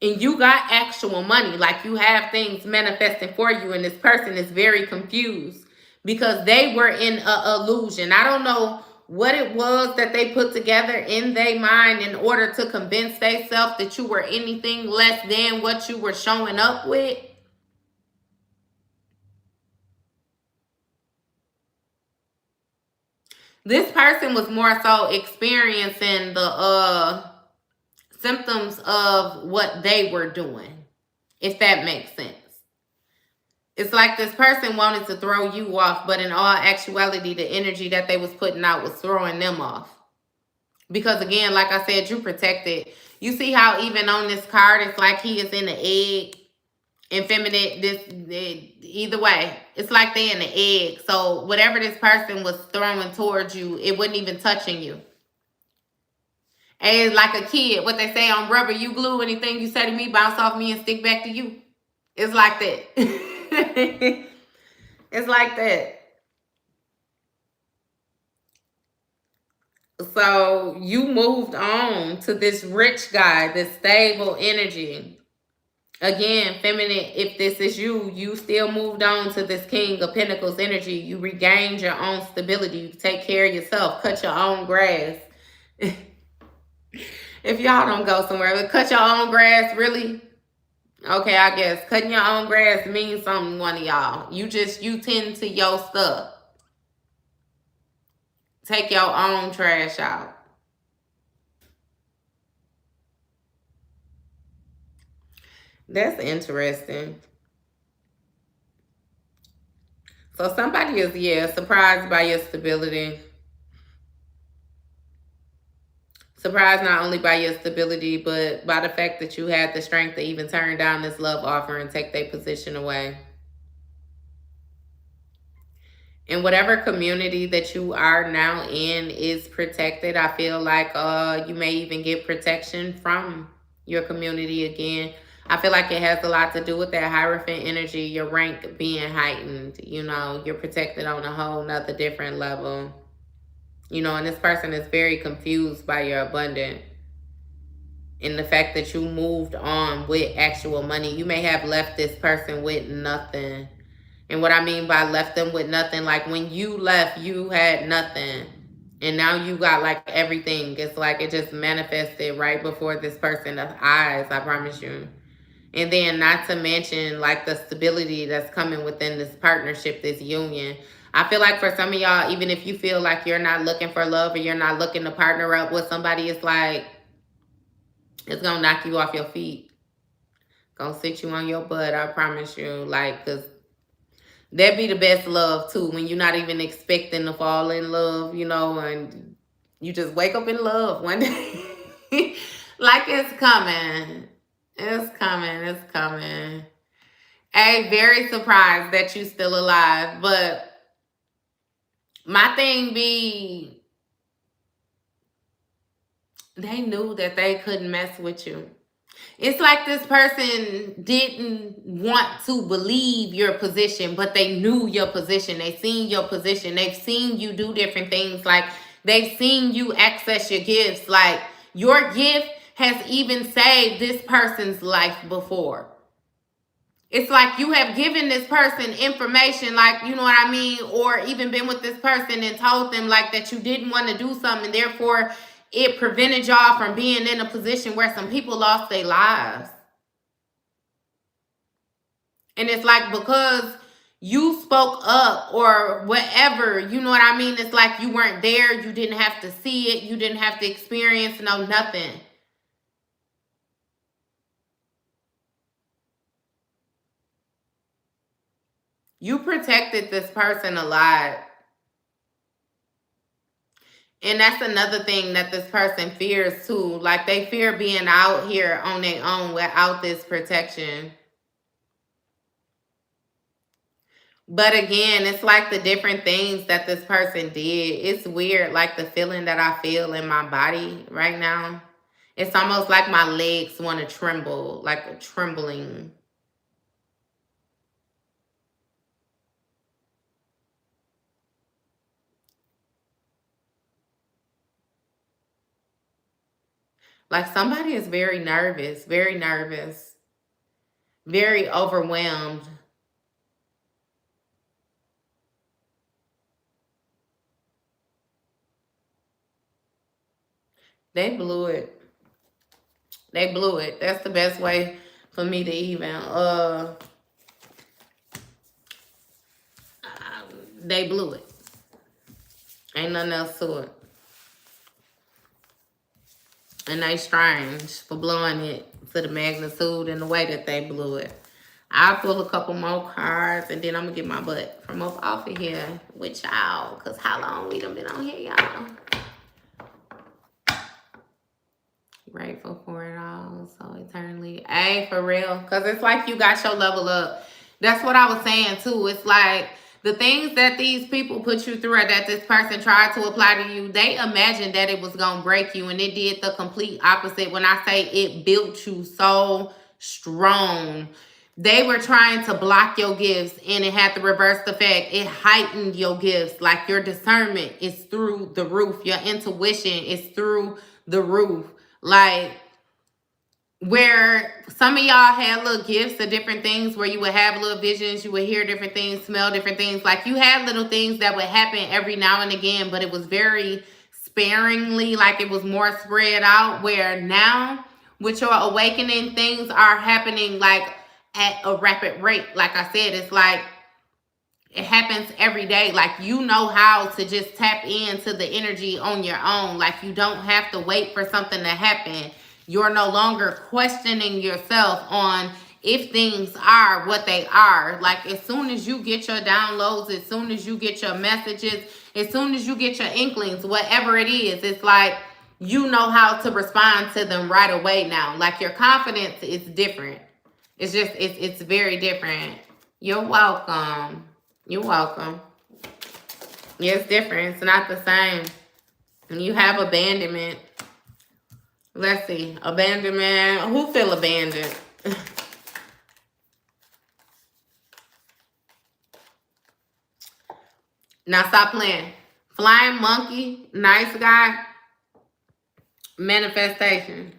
And you got actual money. Like you have things manifesting for you. And this person is very confused because they were in an illusion. I don't know what it was that they put together in their mind in order to convince themselves that you were anything less than what you were showing up with. This person was more so experiencing the symptoms of what they were doing, if that makes sense. It's like this person wanted to throw you off, but in all actuality, the energy that they was putting out was throwing them off. Because again, like I said, you protected. You see how even on this card, it's like he is in the egg. Infeminate, either way, it's like they in the egg. So whatever this person was throwing towards you, it wasn't even touching you. And it's like a kid, what they say on rubber, you glue, anything you say to me bounce off me and stick back to you. It's like that. It's like that. So you moved on to this rich guy, this stable energy. Again, feminine, if this is you, you still moved on to this King of Pentacles energy. You regained your own stability. You take care of yourself. Cut your own grass. If y'all don't go somewhere, but cut your own grass, really? Okay, I guess. Cutting your own grass means something to one of y'all. You tend to your stuff. Take your own trash out. That's interesting. So somebody is, yeah, surprised by your stability. Surprised not only by your stability, but by the fact that you had the strength to even turn down this love offer and take their position away. And whatever community that you are now in is protected. I feel like you may even get protection from your community again. I feel like it has a lot to do with that Hierophant energy, your rank being heightened. You know, you're protected on a whole nother different level. You know, and this person is very confused by your abundance. And the fact that you moved on with actual money. You may have left this person with nothing. And what I mean by left them with nothing, like when you left, you had nothing. And now you got like everything. It's like it just manifested right before this person's eyes, I promise you. And then not to mention like the stability that's coming within this partnership, this union. I feel like for some of y'all, even if you feel like you're not looking for love or you're not looking to partner up with somebody, it's like, it's going to knock you off your feet. Going to sit you on your butt, I promise you. Like, because that'd be the best love too, when you're not even expecting to fall in love, you know, and you just wake up in love one day. Like it's coming. It's coming. It's coming. Hey, very surprised that you still alive. But my thing be, they knew that they couldn't mess with you. It's like this person didn't want to believe your position, but they knew your position. They seen your position. They've seen you do different things. Like they've seen you access your gifts. Like your gift has even saved this person's life before. It's like you have given this person information, like, you know what I mean? Or even been with this person and told them like that you didn't want to do something. And therefore, it prevented y'all from being in a position where some people lost their lives. And it's like because you spoke up or whatever, you know what I mean? It's like you weren't there. You didn't have to see it. You didn't have to experience nothing. You protected this person a lot. And that's another thing that this person fears too. Like they fear being out here on their own without this protection. But again, it's like the different things that this person did. It's weird, like the feeling that I feel in my body right now. It's almost like my legs want to tremble, like a trembling. Like somebody is very nervous, very overwhelmed. They blew it. They blew it. That's the best way for me to even they blew it. Ain't nothing else to it. And they strange for blowing it to the magnitude and the way that they blew it. I'll pull a couple more cards and then I'm gonna get my butt from up off of here with y'all. Cause how long we done been on here, y'all? Grateful for it all so eternally. Hey, for real. Cause it's like you got your level up. That's what I was saying too. It's like the things that these people put you through or that this person tried to apply to you, they imagined that it was going to break you. And it did the complete opposite. When I say it built you so strong, they were trying to block your gifts and it had the reverse effect. It heightened your gifts. Like your discernment is through the roof. Your intuition is through the roof. Like, where some of y'all had little gifts of different things where you would have little visions, you would hear different things, smell different things. Like you had little things that would happen every now and again, but it was very sparingly, like it was more spread out. Where now with your awakening, things are happening like at a rapid rate. Like I said, it's like it happens every day. Like you know how to just tap into the energy on your own. Like you don't have to wait for something to happen. You're no longer questioning yourself on if things are what they are. Like as soon as you get your downloads, as soon as you get your messages, as soon as you get your inklings, whatever it is, it's like you know how to respond to them right away now. Like your confidence is different. It's just, it's very different. You're welcome. You're welcome. Yeah, it's different. It's not the same. And you have abandonment. Let's see. Abandonment. Who feel abandoned? Now stop playing. Flying monkey. Nice guy. Manifestation.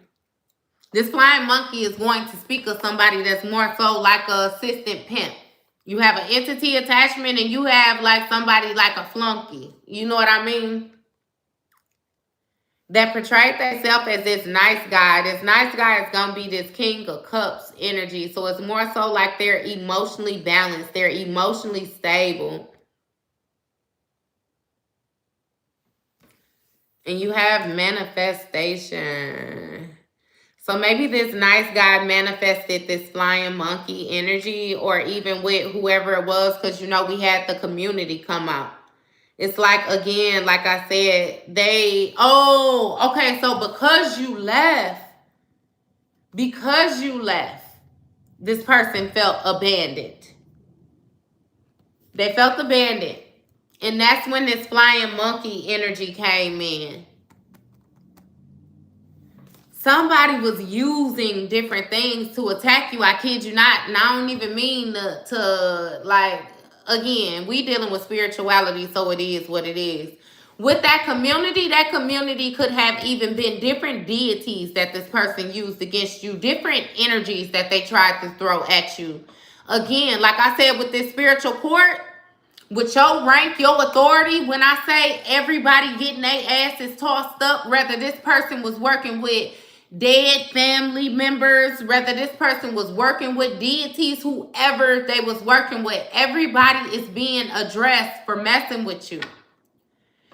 This flying monkey is going to speak of somebody that's more so like an assistant pimp. You have an entity attachment and you have like somebody like a flunky. You know what I mean? That portrayed themselves as this nice guy. This nice guy is going to be this King of Cups energy. So it's more so like they're emotionally balanced. They're emotionally stable. And you have manifestation. So maybe this nice guy manifested this flying monkey energy, or even with whoever it was, because, you know, we had the community come out. It's like, again, like I said, okay, so because you left, this person felt abandoned. They felt abandoned. And that's when this flying monkey energy came in. Somebody was using different things to attack you. I kid you not. And I don't even mean to like, again, we dealing with spirituality, so it is what it is. With that community could have even been different deities that this person used against you, different energies that they tried to throw at you. Again, like I said, with this spiritual court, with your rank, your authority, when I say everybody getting their asses tossed up, whether this person was working with dead family members, whether this person was working with deities, whoever they was working with, everybody is being addressed for messing with you.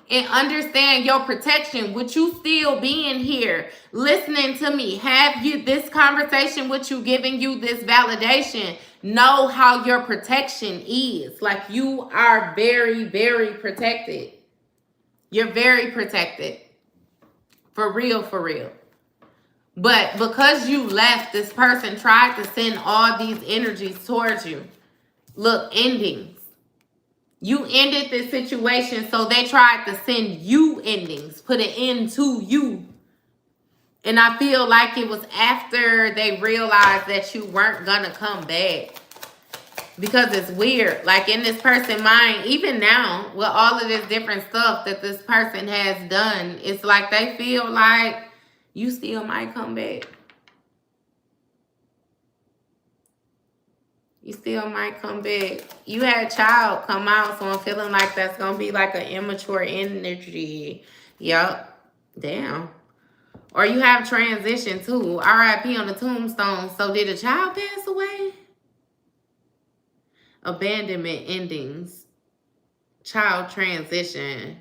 And understand your protection, with you still being here, listening to me, have you this conversation with you, giving you this validation. Know how your protection is. Like you are very, very protected. You're very protected. For real, for real. But because you left, this person tried to send all these energies towards you. Look, endings. You ended this situation, so they tried to send you endings, put an end to you. And I feel like it was after they realized that you weren't gonna come back. Because it's weird. Like in this person's mind, even now, with all of this different stuff that this person has done, it's like they feel like you still might come back. You still might come back. You had a child come out, so I'm feeling like that's going to be like an immature energy. Yup. Damn. Or you have transition too. RIP on the tombstone. So did a child pass away? Abandonment endings. Child transition.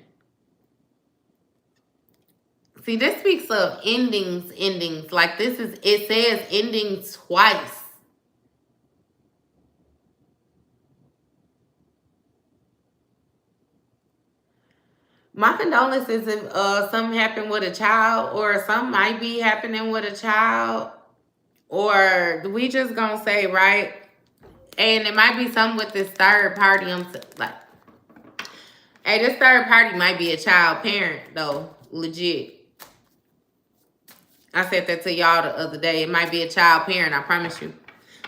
See, this speaks of endings. Like this is, it says ending twice. My condolences if something happened with a child, or something might be happening with a child, or we just gonna say, right? And it might be something with this third party. I'm like, hey, this third party might be a child parent though, legit. I said that to y'all the other day. It might be a child parent, I promise you.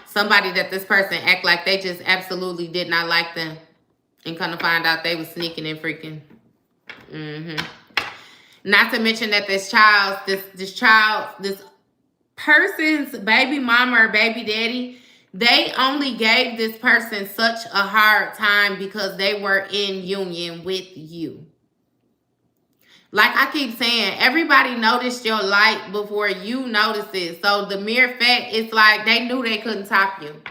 Somebody that this person act like they just absolutely did not like them, and come to find out they was sneaking and freaking. Not to mention that this person's baby mama or baby daddy, they only gave this person such a hard time because they were in union with you. Like I keep saying, everybody noticed your light before you noticed it. So the mere fact, it's like they knew they couldn't top you.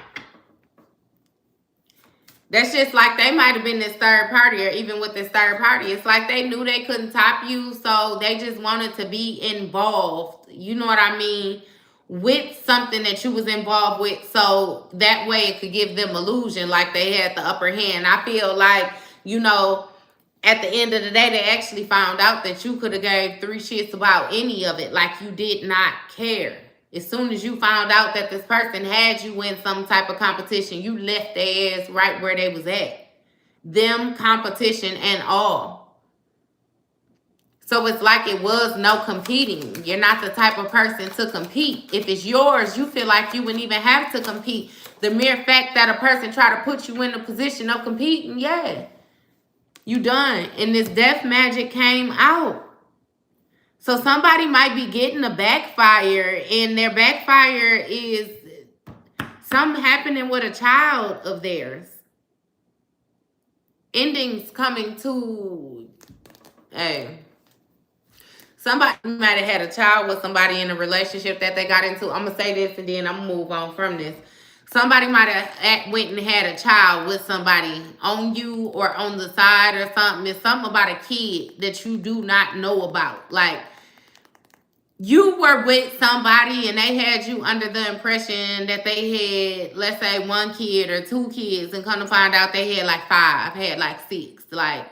That's just like they might have been this third party, or even with this third party. It's like they knew they couldn't top you, so they just wanted to be involved. You know what I mean? With something that you was involved with, so that way it could give them illusion like they had the upper hand. I feel like, you know, at the end of the day, they actually found out that you could have gave 3 shits about any of it. Like you did not care. As soon as you found out that this person had you in some type of competition, you left their ass right where they was at. Them, competition, and all. So it's like it was no competing. You're not the type of person to compete. If it's yours, you feel like you wouldn't even have to compete. The mere fact that a person try to put you in a position of competing, yeah. You done. And this death magic came out. So somebody might be getting a backfire, and their backfire is something happening with a child of theirs. Endings coming to, hey, somebody might have had a child with somebody in a relationship that they got into. I'm going to say this and then I'm going to move on from this. Somebody might have went and had a child with somebody on you or on the side or something. It's something about a kid that you do not know about. Like, you were with somebody and they had you under the impression that they had, let's say, 1 kid or 2 kids, and come to find out they had like 5, had like 6. Like,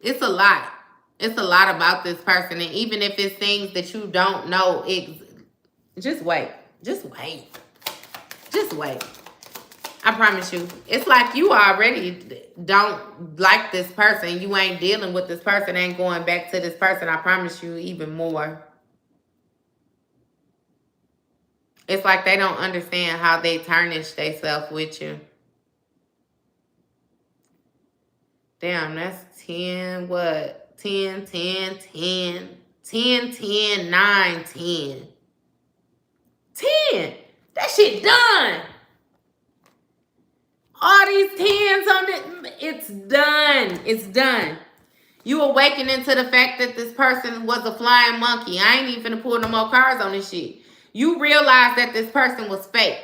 it's a lot. It's a lot about this person. And even if it's things that you don't know, just wait. Just wait. Just wait. I promise you. It's like you already don't like this person. You ain't dealing with this person. Ain't going back to this person. I promise you even more. It's like they don't understand how they tarnish themselves with you. Damn, that's 10, what? 10, 10, 10. 10, 10, 9, 10. 10. That shit done. All these 10s on it, it's done. It's done. You awakening to the fact that this person was a flying monkey. I ain't even finna pull no more cards on this shit. You realize that this person was fake.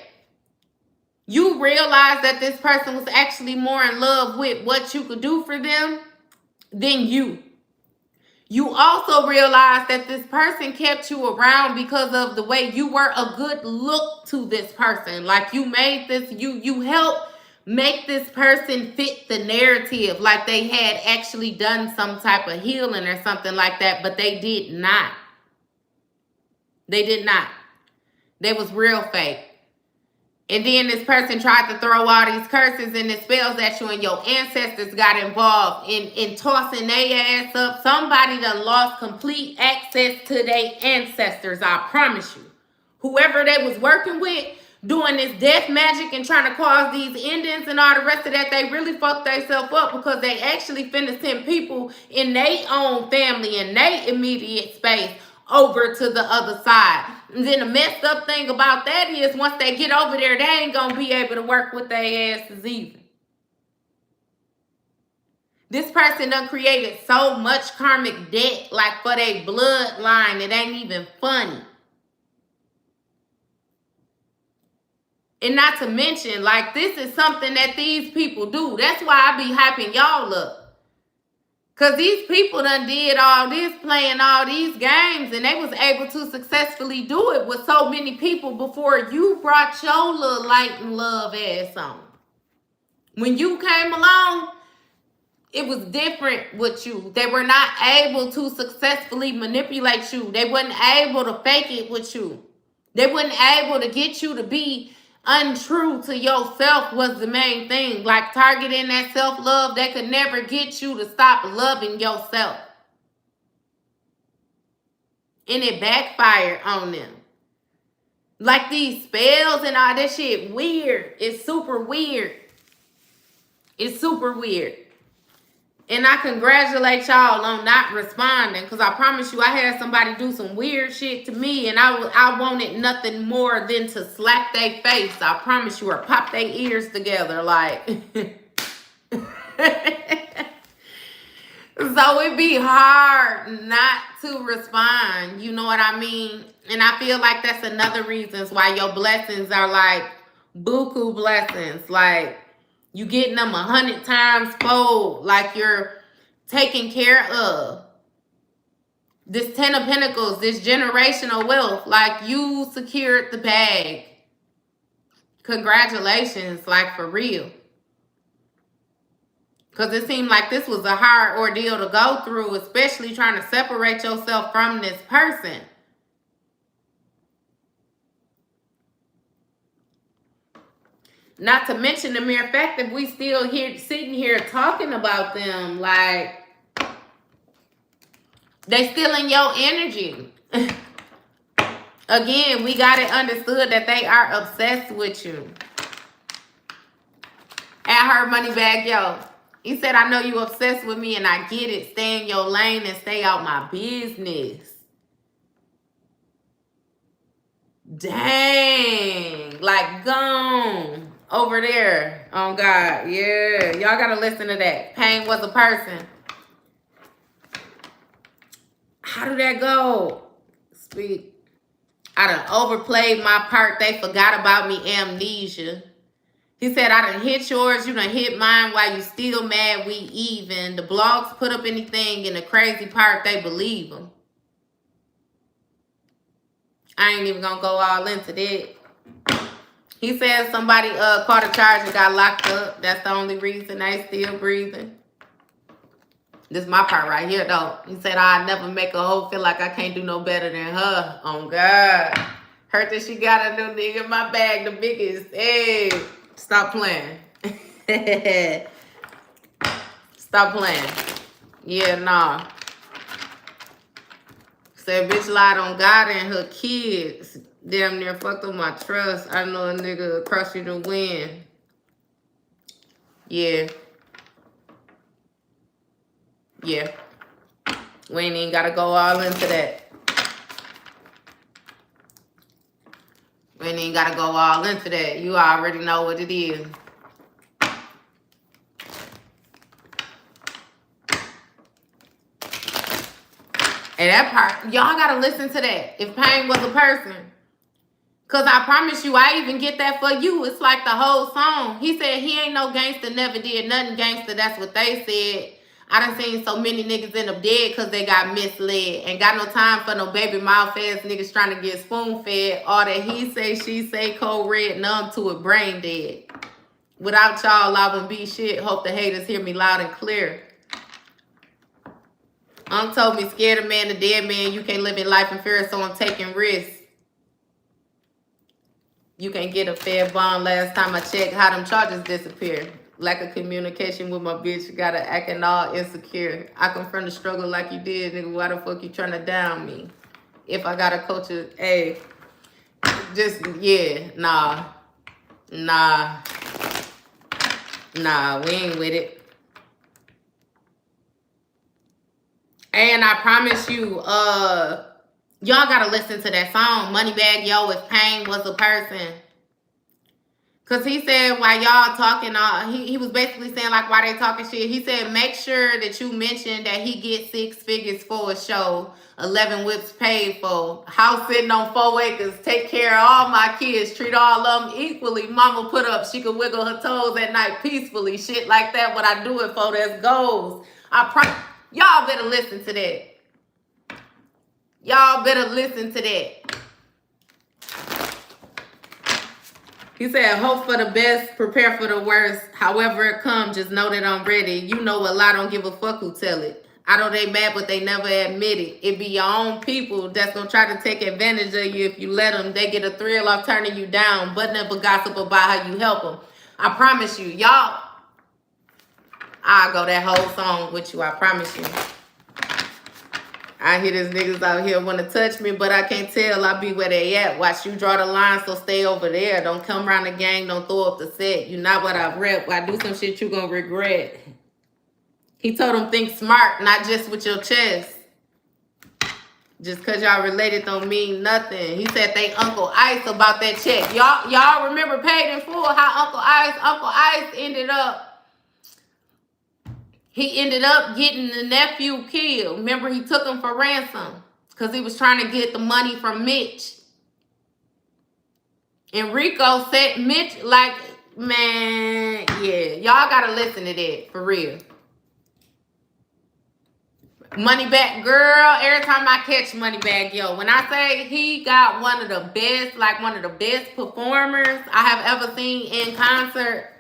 You realize that this person was actually more in love with what you could do for them than you. You also realize that this person kept you around because of the way you were a good look to this person. Like you made this, you helped make this person fit the narrative, like they had actually done some type of healing or something like that, but they did not. They did not. They was real fake. And then this person tried to throw all these curses and the spells at you, and your ancestors got involved in tossing their ass up. Somebody done lost complete access to their ancestors, I promise you. Whoever they was working with, doing this death magic and trying to cause these endings and all the rest of that, they really fucked themselves up, because they actually finna send people in their own family, in their immediate space, over to the other side. And then the messed up thing about that is, once they get over there, they ain't gonna be able to work with their asses either. This person done created so much karmic debt, like for their bloodline, it ain't even funny. And not to mention, like, this is something that these people do. That's why I be hyping y'all up. Because these people done did all this, playing all these games, and they was able to successfully do it with so many people before you brought your little light and love ass on. When you came along, it was different with you. They were not able to successfully manipulate you. They wasn't able to fake it with you. They wasn't able to get you to be untrue to yourself, was the main thing. Like targeting that self-love, they could never get you to stop loving yourself. And it backfired on them. Like these spells and all that shit, weird. It's super weird. It's super weird. And I congratulate y'all on not responding, because I promise you, I had somebody do some weird shit to me, and I wanted nothing more than to slap their face. I promise you, or pop their ears together, like. So it be hard not to respond. You know what I mean? And I feel like that's another reason why your blessings are like buku blessings. Like, you getting them 100 times fold, like you're taken care of. This 10 of Pentacles, this generational wealth, like you secured the bag. Congratulations, like for real. Because it seemed like this was a hard ordeal to go through, especially trying to separate yourself from this person. Not to mention the mere fact that we still here sitting here talking about them, like they still in your energy. Again, we got it understood that they are obsessed with you. At her money bag, yo. He said, I know you obsessed with me and I get it. Stay in your lane and stay out my business. Dang. Like, gone. Over there. Oh, God. Yeah. Y'all got to listen to that. Pain was a person. How did that go? Speak. I done overplayed my part. They forgot about me. Amnesia. He said, I done hit yours. You done hit mine. While you still mad, we even. The blogs put up anything, and the crazy part, they believe them. I ain't even going to go all into that. He said somebody caught a charge and got locked up. That's the only reason they still breathing. This is my part right here, though. He said, I'd never make a hoe feel like I can't do no better than her. Oh, God. Heard that she got a new nigga in my bag, the biggest. Hey, stop playing. Stop playing. Yeah, nah. Said, bitch lied on God and her kids. Damn near fucked up my trust. I know a nigga across you to win. Yeah. Yeah. We ain't even gotta go all into that. We ain't even gotta go all into that. You already know what it is. And that part, y'all gotta listen to that. If pain was a person. Because I promise you, I even get that for you. It's like the whole song. He said he ain't no gangster, never did nothing gangster. That's what they said. I done seen so many niggas end up dead because they got misled. Ain't got no time for no baby mouth ass niggas trying to get spoon fed. All that he say, she say, cold red, numb to it, brain dead. Without y'all, I wouldn't be shit. Hope the haters hear me loud and clear. Told me scared a man, the dead man. You can't live in life in fear, so I'm taking risks. You can't get a fair bond. Last time I checked, how them charges disappear. Lack of communication with my bitch. Gotta acting all insecure. I confront the struggle like you did, nigga. Why the fuck you trying to down me? If I got a culture, hey, just, yeah, nah, we ain't with it. And I promise you, y'all gotta listen to that song, Moneybag Yo, if pain was a person. Cause he said, while y'all talking, he was basically saying, like, why they talking shit. He said, make sure that you mention that he gets 6 figures for a show, 11 whips paid for, house sitting on 4 acres, take care of all my kids, treat all of them equally. Mama put up, she could wiggle her toes at night peacefully. Shit like that, what I do it for, that's goals. Y'all better listen to that. Y'all better listen to that. He said, hope for the best, prepare for the worst. However it comes, just know that I'm ready. You know a lie, don't give a fuck who tell it. I know they mad, but they never admit it. It be your own people that's going to try to take advantage of you if you let them. They get a thrill off turning you down, but never gossip about how you help them. I promise you, y'all, I'll go that whole song with you, I promise you. I hear these niggas out here want to touch me, but I can't tell. I be where they at. Watch you draw the line, so stay over there. Don't come around the gang. Don't throw up the set. You not what I rep. I do some shit you gonna regret. He told him think smart, not just with your chest. Just because y'all related don't mean nothing. He said thank Uncle Ice about that check. Y'all remember Paid in Full, how Uncle Ice ended up. He ended up getting the nephew killed. Remember, he took him for ransom because he was trying to get the money from Mitch. And Rico said, Mitch, like, man, yeah. Y'all got to listen to that, for real. Moneybag, girl, every time I catch Moneybag Yo, when I say he got one of the best performers I have ever seen in concert,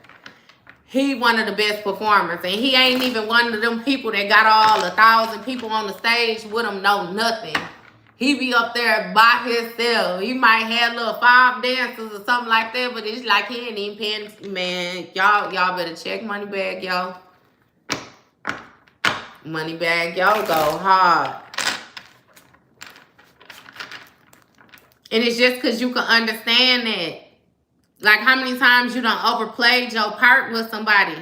he one of the best performers. And he ain't even one of them people that got all 1,000 people on the stage with him, know nothing. He be up there by himself. He might have little 5 dancers or something like that, but it's like he ain't even paying. Man, y'all better check Moneybag Yo. Moneybag Yo go hard. And it's just because you can understand that. Like, how many times you done overplayed your part with somebody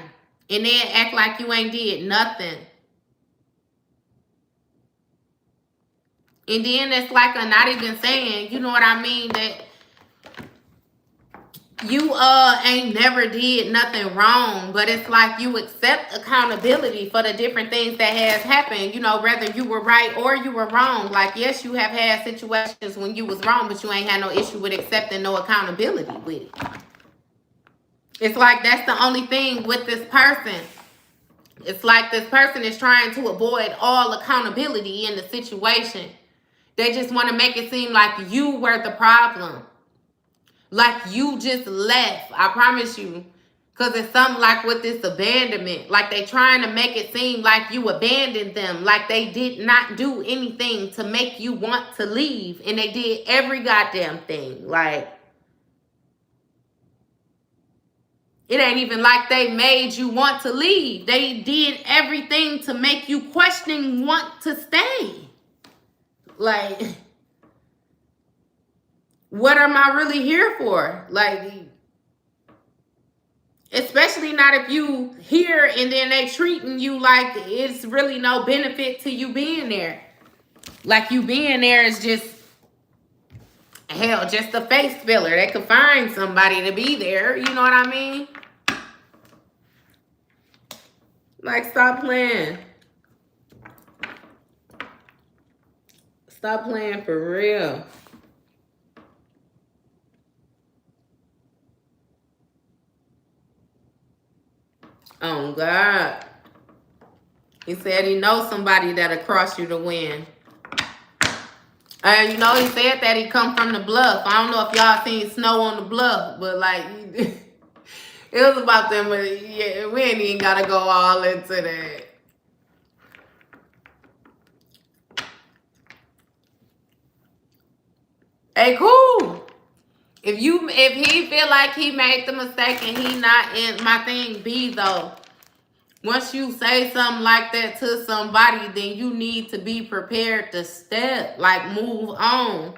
and then act like you ain't did nothing. And then it's like a not even saying, you know what I mean, that you ain't never did nothing wrong, but it's like you accept accountability for the different things that has happened, you know, whether you were right or you were wrong. Like, yes, you have had situations when you was wrong, but you ain't had no issue with accepting no accountability with it. It's like that's the only thing with this person. It's like this person is trying to avoid all accountability in the situation. They just want to make it seem like you were the problem. Like you just left. I promise you. Because it's something like with this abandonment. Like they trying to make it seem like you abandoned them. Like they did not do anything to make you want to leave. And they did every goddamn thing. Like, it ain't even like they made you want to leave. They did everything to make you question want to stay. Like, what am I really here for? Like, especially not if you here and then they treating you like it's really no benefit to you being there. Like you being there is just, hell, just a face filler. They could find somebody to be there. You know what I mean? Like, stop playing. Stop playing for real. Oh, God. He said he knows somebody that'll cross you to win. And you know, he said that he come from the bluff. I don't know if y'all seen Snow on the Bluff, but like, It was about them, but yeah, we ain't even gotta go all into that. Hey, cool. If he feel like he made the mistake and he not in my thing, B though. Once you say something like that to somebody, then you need to be prepared to step, like move on.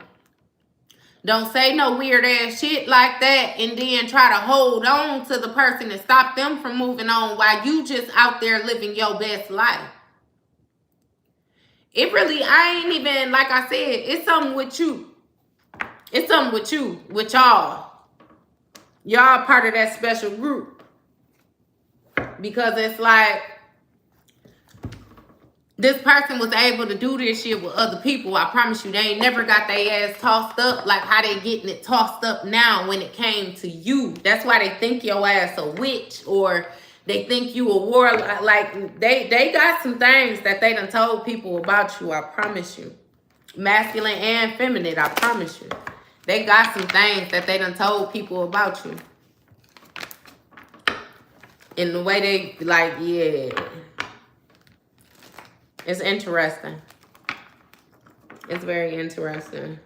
Don't say no weird ass shit like that and then try to hold on to the person and stop them from moving on while you just out there living your best life. It really, I ain't even, like I said, it's something with you. It's something with you, with y'all. Y'all part of that special group. Because it's like, this person was able to do this shit with other people. I promise you, they ain't never got their ass tossed up like how they getting it tossed up now when it came to you. That's why they think your ass a witch or they think you a warlock. Like, they got some things that they done told people about you, I promise you. Masculine and feminine, I promise you. They got some things that they done told people about you. In the way they, like, yeah. It's interesting. It's very interesting.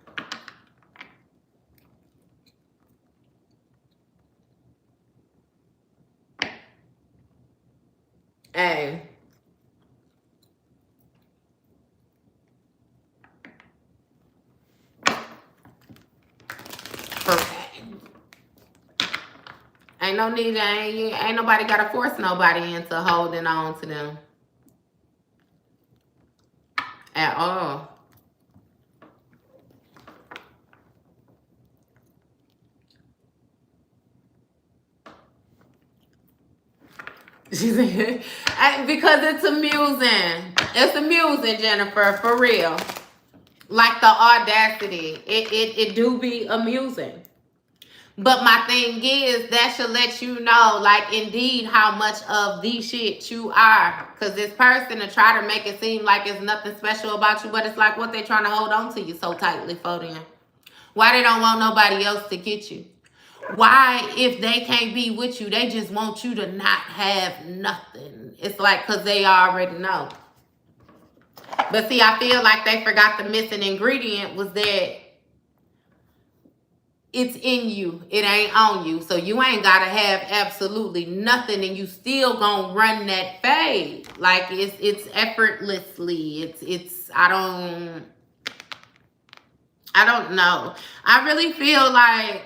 Hey. Ain't no need, ain't nobody gotta force nobody into holding on to them. At all. She said, because it's amusing. It's amusing, Jennifer, for real. Like the audacity. It do be amusing. But my thing is, that should let you know, like, indeed, how much of the shit you are. Because this person to try to make it seem like it's nothing special about you, but it's like, what they trying to hold on to you so tightly for then? Why they don't want nobody else to get you? Why, if they can't be with you, they just want you to not have nothing? It's like, because they already know. But see, I feel like they forgot the missing ingredient was that it's in you. It ain't on you. So you ain't got to have absolutely nothing and you still gonna run that fade. Like it's effortlessly. It's I don't know. I really feel like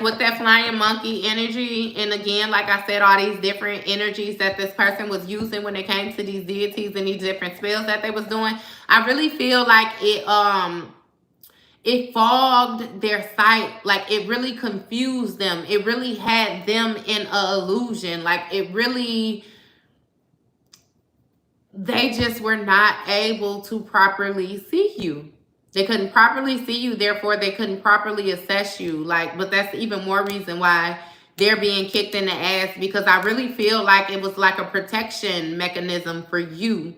with that flying monkey energy, and again, like I said, all these different energies that this person was using when it came to these deities and these different spells that they was doing, I really feel like it fogged their sight. Like it really confused them. It really had them in an illusion. Like it really, they just were not able to properly see you. They couldn't properly see you, therefore they couldn't properly assess you. Like, but that's even more reason why they're being kicked in the ass, because I really feel like it was like a protection mechanism for you.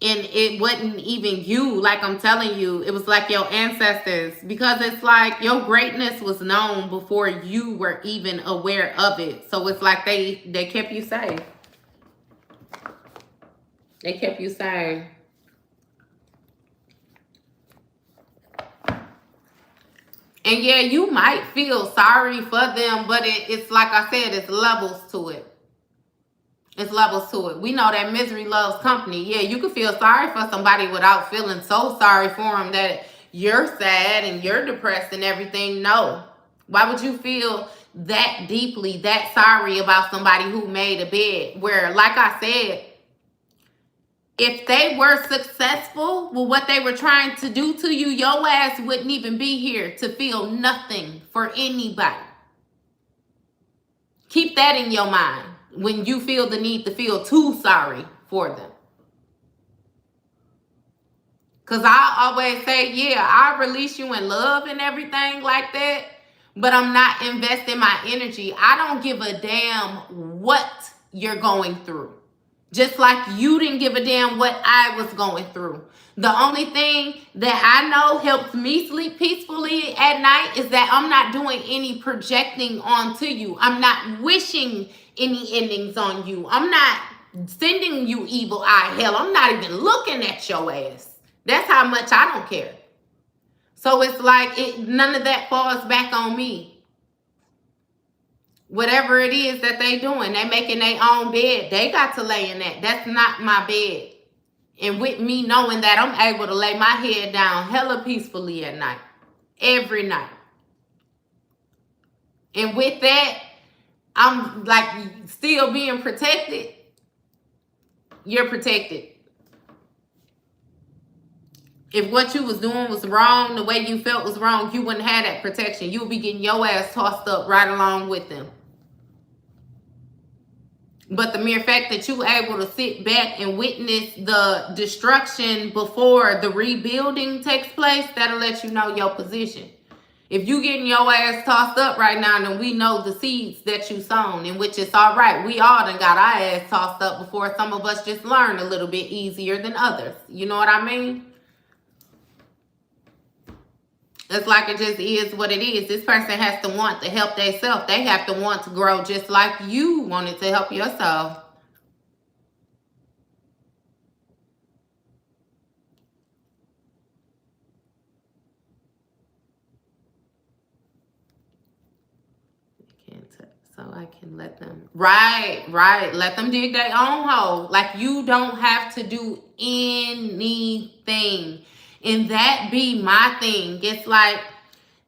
And it wasn't even you, like I'm telling you, it was like your ancestors, because it's like your greatness was known before you were even aware of it. So it's like they kept you safe. They kept you safe. And yeah, you might feel sorry for them, but it's like I said, it's levels to it. It's levels to it. We know that misery loves company. Yeah, you can feel sorry for somebody without feeling so sorry for them that you're sad and you're depressed and everything. No. Why would you feel that deeply, that sorry about somebody who made a bed? Where, like I said, if they were successful with what they were trying to do to you, your ass wouldn't even be here to feel nothing for anybody. Keep that in your mind when you feel the need to feel too sorry for them. Because I always say, yeah, I release you in love and everything like that, but I'm not investing my energy. I don't give a damn what you're going through. Just like you didn't give a damn what I was going through. The only thing that I know helps me sleep peacefully at night is that I'm not doing any projecting onto you. I'm not wishing any endings on you. I'm not sending you evil eye. Hell, I'm not even looking at your ass. That's how much I don't care. So it's like none of that falls back on me. Whatever it is that they doing, they making their own bed. They got to lay in that. That's not my bed. And with me knowing that, I'm able to lay my head down hella peacefully at night. Every night. And with that, I'm like still being protected. You're protected. If what you was doing was wrong, the way you felt was wrong, you wouldn't have that protection. You would be getting your ass tossed up right along with them. But the mere fact that you were able to sit back and witness the destruction before the rebuilding takes place, that'll let you know your position. If you getting your ass tossed up right now, then we know the seeds that you sown, in which it's all right. We all done got our ass tossed up before. Some of us just learn a little bit easier than others. You know what I mean? It's like it just is what it is. This person has to want to help themselves. They have to want to grow just like you wanted to help yourself. So I can let them, right, let them dig their own hole. Like, you don't have to do anything. And that be my thing. It's like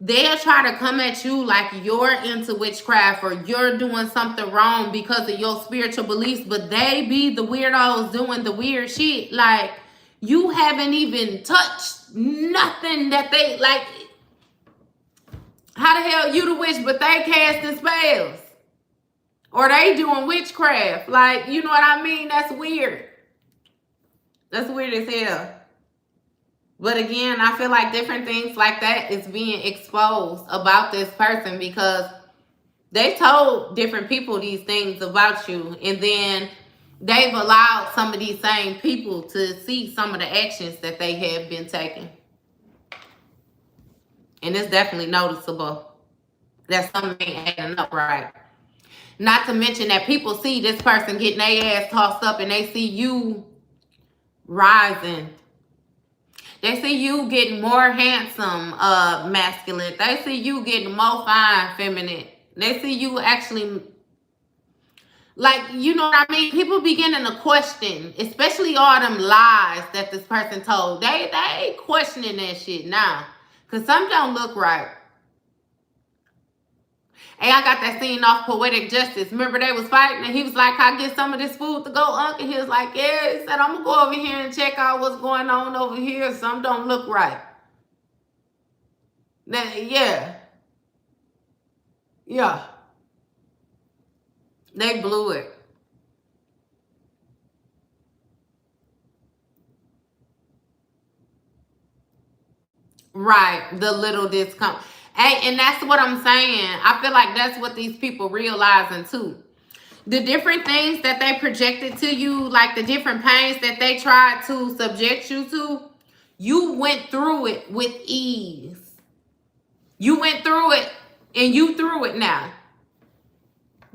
they'll try to come at you like you're into witchcraft or you're doing something wrong because of your spiritual beliefs, but they be the weirdos doing the weird shit. Like, you haven't even touched nothing that they, like, how the hell you the witch, but they casting spells? Or they doing witchcraft. Like, you know what I mean? That's weird. That's weird as hell. But again, I feel like different things like that is being exposed about this person because they told different people these things about you. And then they've allowed some of these same people to see some of the actions that they have been taking. And it's definitely noticeable that something ain't adding up right. Not to mention that people see this person getting their ass tossed up and they see you rising. They see you getting more handsome, masculine. They see you getting more fine, feminine. They see you actually, like, you know what I mean? People beginning to question, especially all them lies that this person told. They questioning that shit now. Because some don't look right. Hey, I got that scene off Poetic Justice. Remember they was fighting and he was like, "I get some of this food to go, Unc?" And he was like, "Yeah." He said, "I'm going to go over here and check out what's going on over here. Some don't look right." Then, yeah. Yeah. They blew it. Right. The little discomfort. Hey, and that's what I'm saying. I feel like that's what these people realizing too. The different things that they projected to you, like the different pains that they tried to subject you to, you went through it with ease. You went through it and you through it now.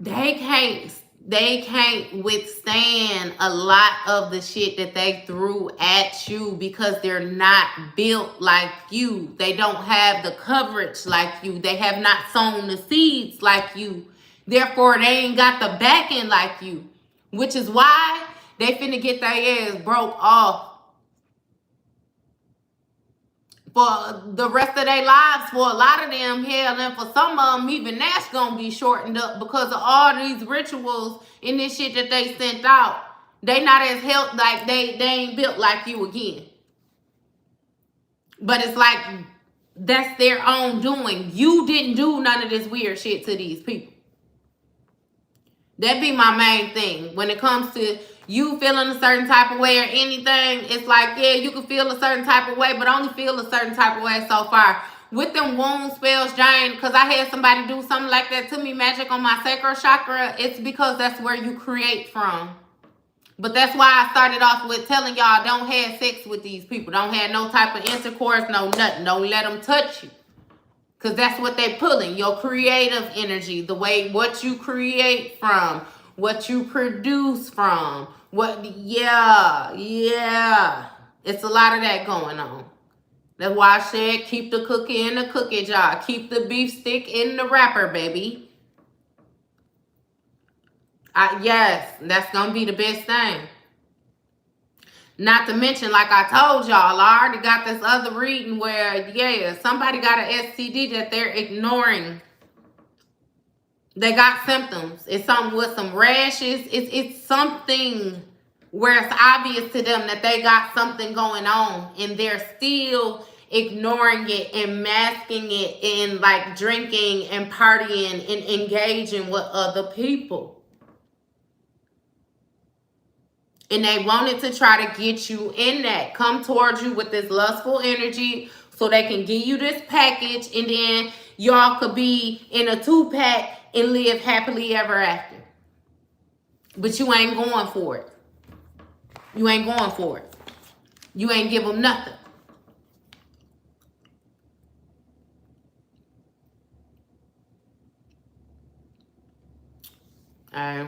They can't withstand a lot of the shit that they threw at you because they're not built like you. They don't have the coverage like you. They have not sown the seeds like you. Therefore, they ain't got the backing like you. Which is why they finna get their ass broke off for the rest of their lives. For a lot of them, hell, and for some of them, even that's gonna be shortened up because of all these rituals and this shit that they sent out. They not as helped, like they ain't built like you again. But it's like that's their own doing. You didn't do none of this weird shit to these people. That be my main thing when it comes to you feeling a certain type of way or anything. It's like, yeah, you can feel a certain type of way, but only feel a certain type of way so far. With them wound spells, Jane, because I had somebody do something like that to me, magic on my sacral chakra, it's because that's where you create from. But that's why I started off with telling y'all don't have sex with these people. Don't have no type of intercourse, no nothing. Don't let them touch you. Because that's what they're pulling. Your creative energy, the way what you create from, what you produce from. Yeah. It's a lot of that going on. That's why I said keep the cookie in the cookie jar. Keep the beef stick in the wrapper, baby. Yes, that's going to be the best thing. Not to mention, like I told y'all, I already got this other reading where, yeah, somebody got an STD that they're ignoring. They got symptoms. It's something with some rashes. It's something where it's obvious to them that they got something going on, and they're still ignoring it and masking it in like drinking and partying and engaging with other people. And they wanted to try to get you in that. Come towards you with this lustful energy so they can give you this package. And then y'all could be in a 2-pack and live happily ever after. But you ain't going for it. You ain't going for it. You ain't give them nothing. I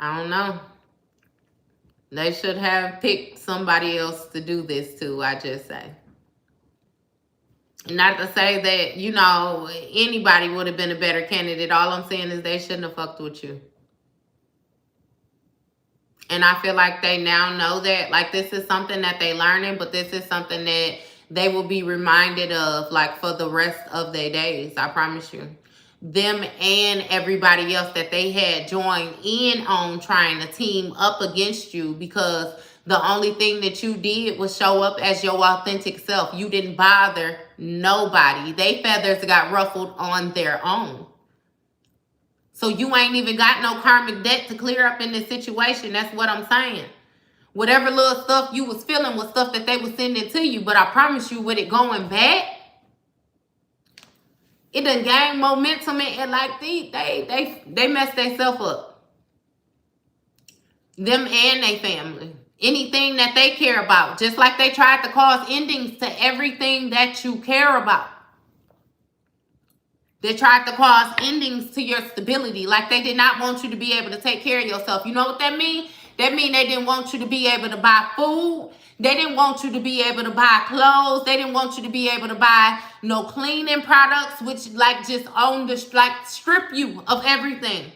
don't know. They should have picked somebody else to do this to, I just say. Not to say that, you know, anybody would have been a better candidate. All I'm saying is they shouldn't have fucked with you. And I feel like they now know that, like, this is something that they learning, but this is something that they will be reminded of, like, for the rest of their days. I promise you. Them and everybody else that they had joined in on trying to team up against you, because the only thing that you did was show up as your authentic self. You didn't bother nobody. They feathers got ruffled on their own. So you ain't even got no karmic debt to clear up in this situation. That's what I'm saying. Whatever little stuff you was feeling was stuff that they was sending to you. But I promise you, with it going back, it done gained momentum, and like they messed themselves up. Them and their family. Anything that they care about. Just like they tried to cause endings to everything that you care about. They tried to cause endings to your stability. Like they did not want you to be able to take care of yourself. You know what that means? That means they didn't want you to be able to buy food. They didn't want you to be able to buy clothes. They didn't want you to be able to buy no cleaning products, which like just own the, like strip you of everything.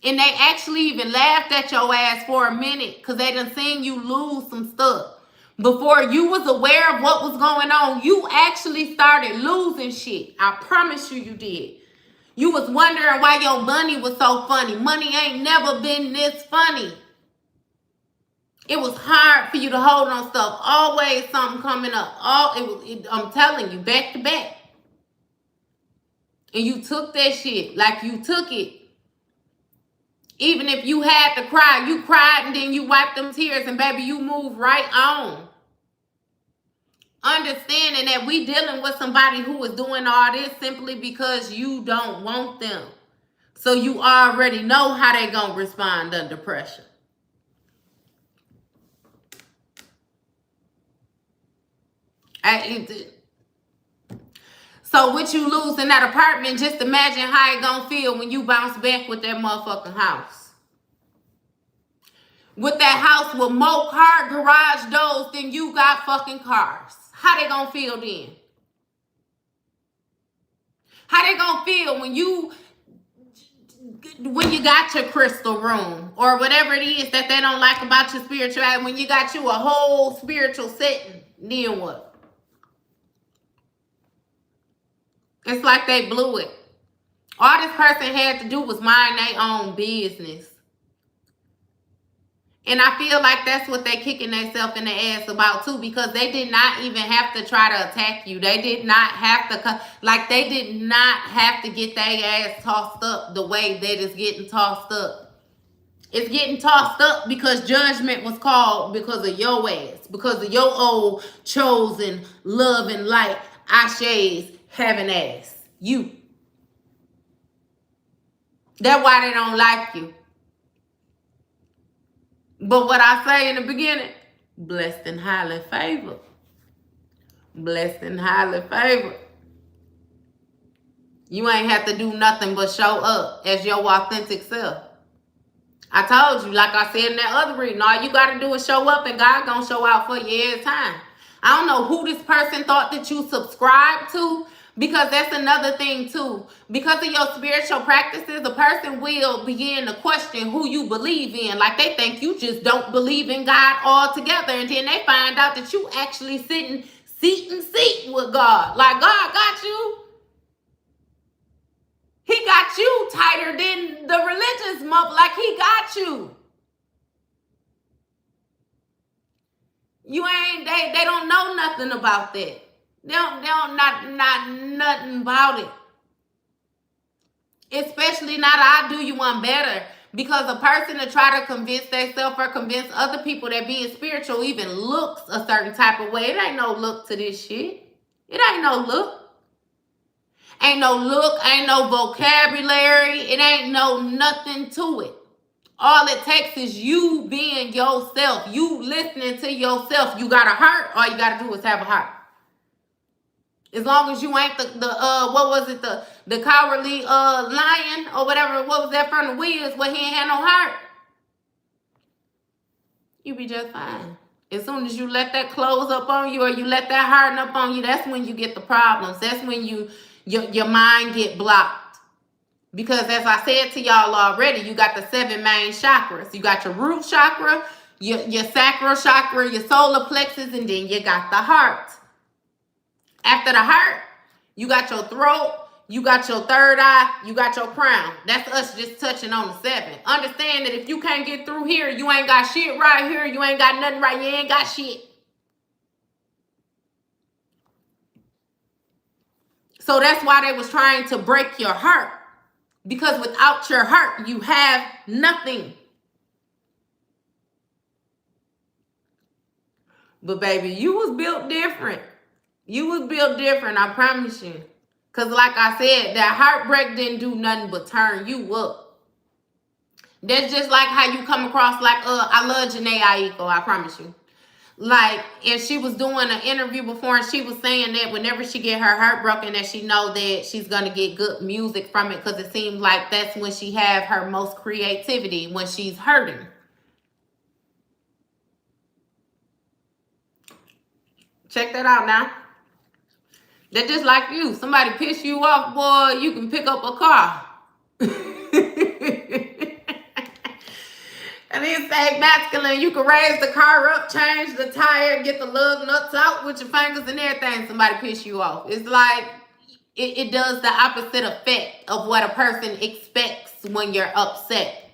And they actually even laughed at your ass for a minute because they done seen you lose some stuff. Before you was aware of what was going on, you actually started losing shit. I promise you, you did. You was wondering why your money was so funny. Money ain't never been this funny. It was hard for you to hold on stuff. Always something coming up. I'm telling you, back to back. And you took that shit like you took it. Even if you had to cry, you cried and then you wiped them tears and baby, you moved right on. Understanding that we dealing with somebody who is doing all this simply because you don't want them. So you already know how they gonna respond under pressure. So with you losing that apartment, just imagine how it gonna feel when you bounce back with that motherfucking house. With that house with more car garage doors than you got fucking cars. How they gonna feel then? How they gonna feel when you got your crystal room or whatever it is that they don't like about your spirituality, when you got you a whole spiritual setting, then what? It's like they blew it. All this person had to do was mind their own business. And I feel like that's what they kicking themselves in the ass about too, because they did not even have to try to attack you. They did not have to, they did not have to get their ass tossed up the way that it's getting tossed up. It's getting tossed up because judgment was called because of your ass, because of your old chosen love and light, Ashes having ass. You. That's why they don't like you. But what I say in the beginning, blessed and highly favored. Blessed and highly favored. You ain't have to do nothing but show up as your authentic self. I told you, like I said in that other reading, all you got to do is show up and God gonna show out for you every time. I don't know who this person thought that you subscribe to, because that's another thing too. Because of your spiritual practices, a person will begin to question who you believe in. Like they think you just don't believe in God altogether. And then they find out that you actually sitting seat and seat with God. Like God got you. He got you tighter than the religious mob. Like he got you. You ain't, they don't know nothing about that. They don't not nothing about it. Especially not I do you one better. Because a person to try to convince themselves or convince other people that being spiritual even looks a certain type of way. It ain't no look to this shit. It ain't no look. Ain't no look, ain't no vocabulary. It ain't no nothing to it. All it takes is you being yourself. You listening to yourself. You got a heart. All you got to do is have a heart. As long as you ain't the what was it, the cowardly lion or whatever, what was that from the Wiz where he ain't had no heart, you be just fine. As soon as you let that close up on you or you let that harden up on you, that's when you get the problems. That's when your mind get blocked. Because as I said to y'all already, you got the 7 main chakras. You got your root chakra, your sacral chakra, your solar plexus, and then you got the heart. After the heart, you got your throat, you got your third eye, you got your crown. That's us just touching on the 7. Understand that if you can't get through here, you ain't got shit right here, you ain't got nothing right, you ain't got shit. So that's why they was trying to break your heart. Because without your heart, you have nothing. But baby, you was built different. You was built different, I promise you. Because like I said, that heartbreak didn't do nothing but turn you up. That's just like how you come across like, I love Janae Aiko, I promise you. Like, and she was doing an interview before, and she was saying that whenever she get her heart broken, that she know that she's going to get good music from it, because it seems like that's when she have her most creativity, when she's hurting. Check that out now. They're just like you. Somebody piss you off, boy, you can pick up a car. And then say masculine, you can raise the car up, change the tire, get the lug nuts out with your fingers and everything. Somebody piss you off. It's like it does the opposite effect of what a person expects when you're upset.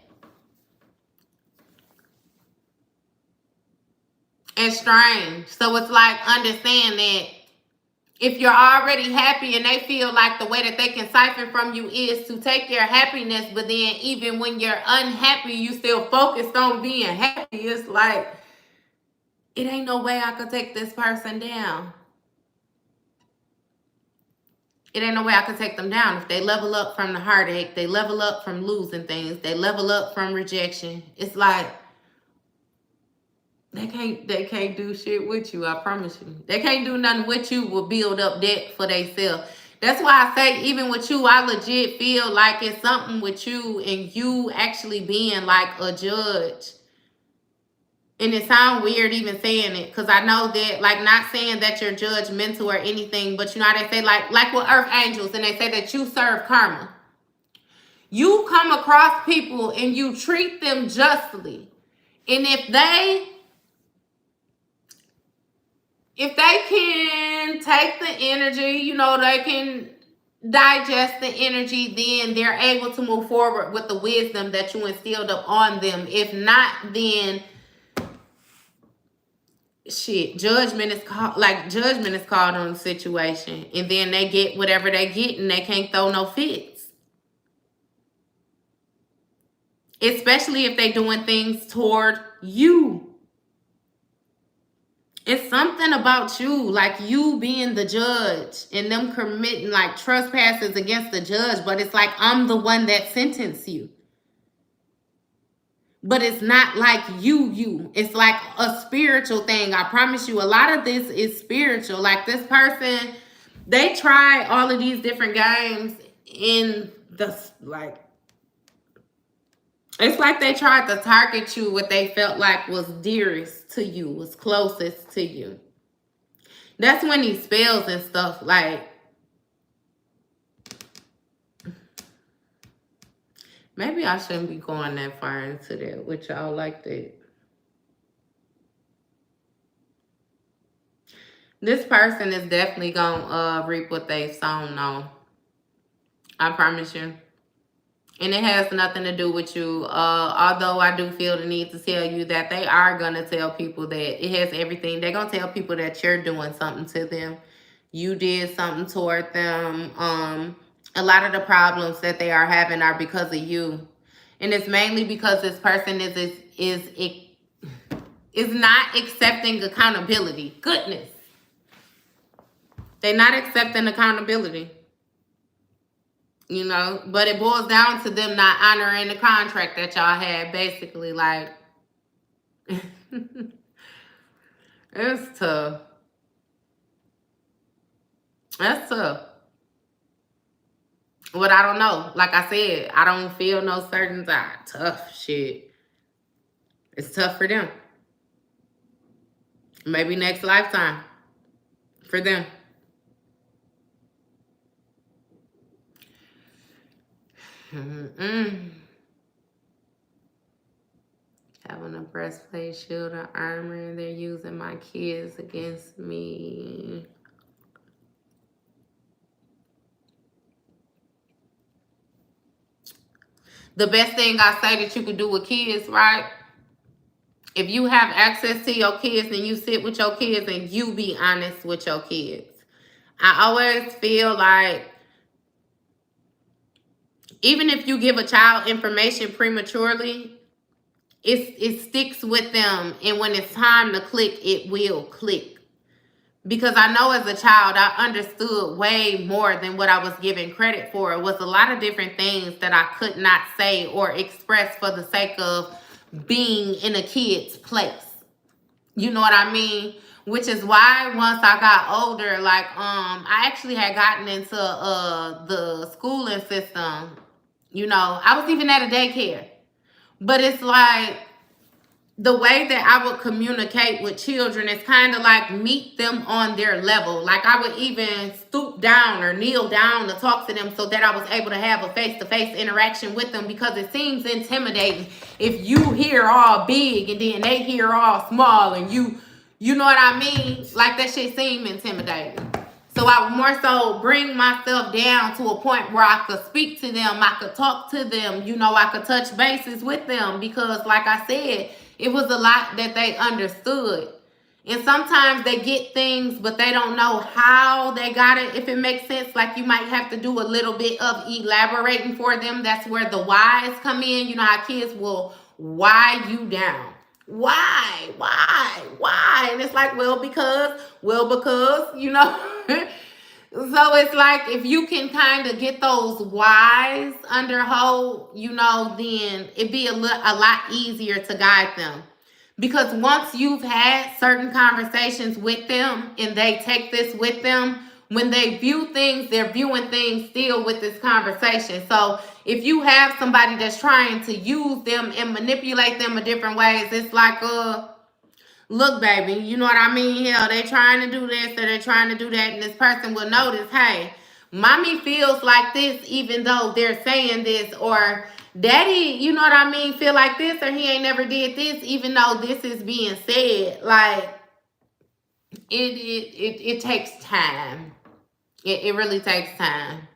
And strange. So it's like, understand that if you're already happy and they feel like the way that they can siphon from you is to take your happiness, but then even when you're unhappy, you still focused on being happy. It's like, it ain't no way I could take this person down. It ain't no way I could take them down. If they level up from the heartache, they level up from losing things, they level up from rejection. It's like, they can't do shit with you, I promise you. They can't do nothing with you will build up debt for themselves. That's why I say, even with you, I legit feel like it's something with you and you actually being like a judge. And it sounds weird even saying it, because I know that, like, not saying that you're judgmental or anything, but you know how they say, like with earth angels, and they say that you serve karma. You come across people and you treat them justly. And if they can take the energy, you know, they can digest the energy, then they're able to move forward with the wisdom that you instilled up on them. If not, then shit, judgment is called on the situation. And then they get whatever they get and they can't throw no fits. Especially if they're doing things toward you. It's something about you, like you being the judge and them committing like trespasses against the judge, but it's like I'm the one that sentenced you. But it's not like you. It's like a spiritual thing. I promise you, a lot of this is spiritual. Like this person, they try all of these different games in the like. It's like they tried to target you what they felt like was dearest to you, was closest to you. That's when these spells and stuff like. Maybe I shouldn't be going that far into that with y'all like that. This person is definitely gonna reap what they've sown on. I promise you. And it has nothing to do with you. Although I do feel the need to tell you that they are gonna tell people that it has everything. They're gonna tell people that you're doing something to them. You did something toward them. A lot of the problems that they are having are because of you. And it's mainly because this person is not accepting accountability. Goodness. They're not accepting accountability. You know, but it boils down to them not honoring the contract that y'all had, basically. Like, it's tough. That's tough. But I don't know. Like I said, I don't feel no certain tough shit. It's tough for them. Maybe next lifetime for them. Having a breastplate, shield, or armor. They're using my kids against me. The best thing I say that you could do with kids, right? If you have access to your kids and you sit with your kids and you be honest with your kids. I always feel like even if you give a child information prematurely, it sticks with them. And when it's time to click, it will click. Because I know as a child, I understood way more than what I was given credit for. It was a lot of different things that I could not say or express for the sake of being in a kid's place. You know what I mean? Which is why once I got older, like I actually had gotten into the schooling system. You know, I was even at a daycare. But it's like the way that I would communicate with children is kind of like meet them on their level. Like I would even stoop down or kneel down to talk to them so that I was able to have a face-to-face interaction with them, because it seems intimidating if you hear all big and then they hear all small and you know what I mean? Like that shit seemed intimidating. So I would more so bring myself down to a point where I could speak to them. I could talk to them. You know, I could touch bases with them because like I said, it was a lot that they understood. And sometimes they get things, but they don't know how they got it. If it makes sense, like you might have to do a little bit of elaborating for them. That's where the whys come in. You know how kids will why you down. Why? And it's like, well, because, you know. So it's like if you can kind of get those whys under hold, you know, then it'd be a lot easier to guide them. Because once you've had certain conversations with them and they take this with them, when they view things, they're viewing things still with this conversation. So if you have somebody that's trying to use them and manipulate them in different ways, it's like, look, baby, you know what I mean? Hell, they trying to do this or they're trying to do that. And this person will notice, hey, mommy feels like this even though they're saying this, or daddy, you know what I mean, feel like this, or he ain't never did this even though this is being said. Like, it takes time. It really takes time.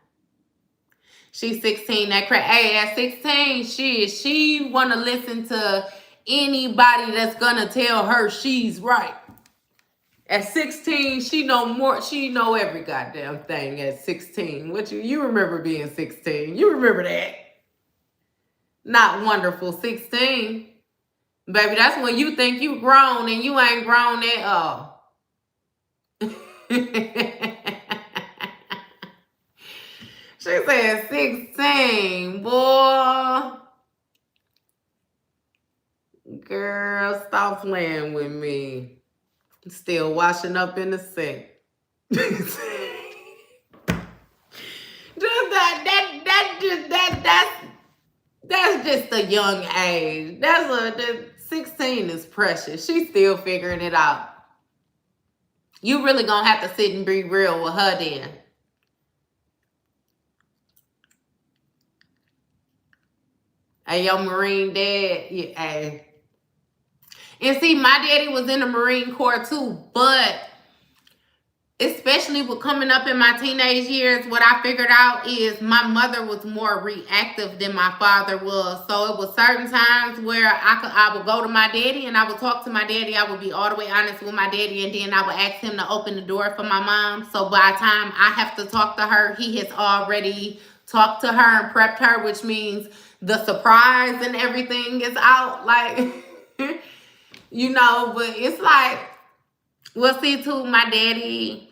She's 16. That crap. Hey, at 16, she want to listen to anybody that's gonna tell her she's right. At 16, she know more. She know every goddamn thing at 16. What you remember being 16? You remember that? Not wonderful 16. Baby, that's when you think you grown and you ain't grown at all. She said 16, boy. Girl, stop playing with me. Still washing up in the sink. Just that's just a young age. That 16 is precious. She's still figuring it out. You really gonna have to sit and be real with her then. Hey, your Marine dad, yeah, hey. And see, my daddy was in the Marine Corps too, but especially with coming up in my teenage years, what I figured out is my mother was more reactive than my father was. So it was certain times where I would go to my daddy and I would talk to my daddy. I would be all the way honest with my daddy, and then I would ask him to open the door for my mom. So by the time I have to talk to her, he has already talked to her and prepped her, which means the surprise and everything is out. Like, you know, but it's like, we'll see too, my daddy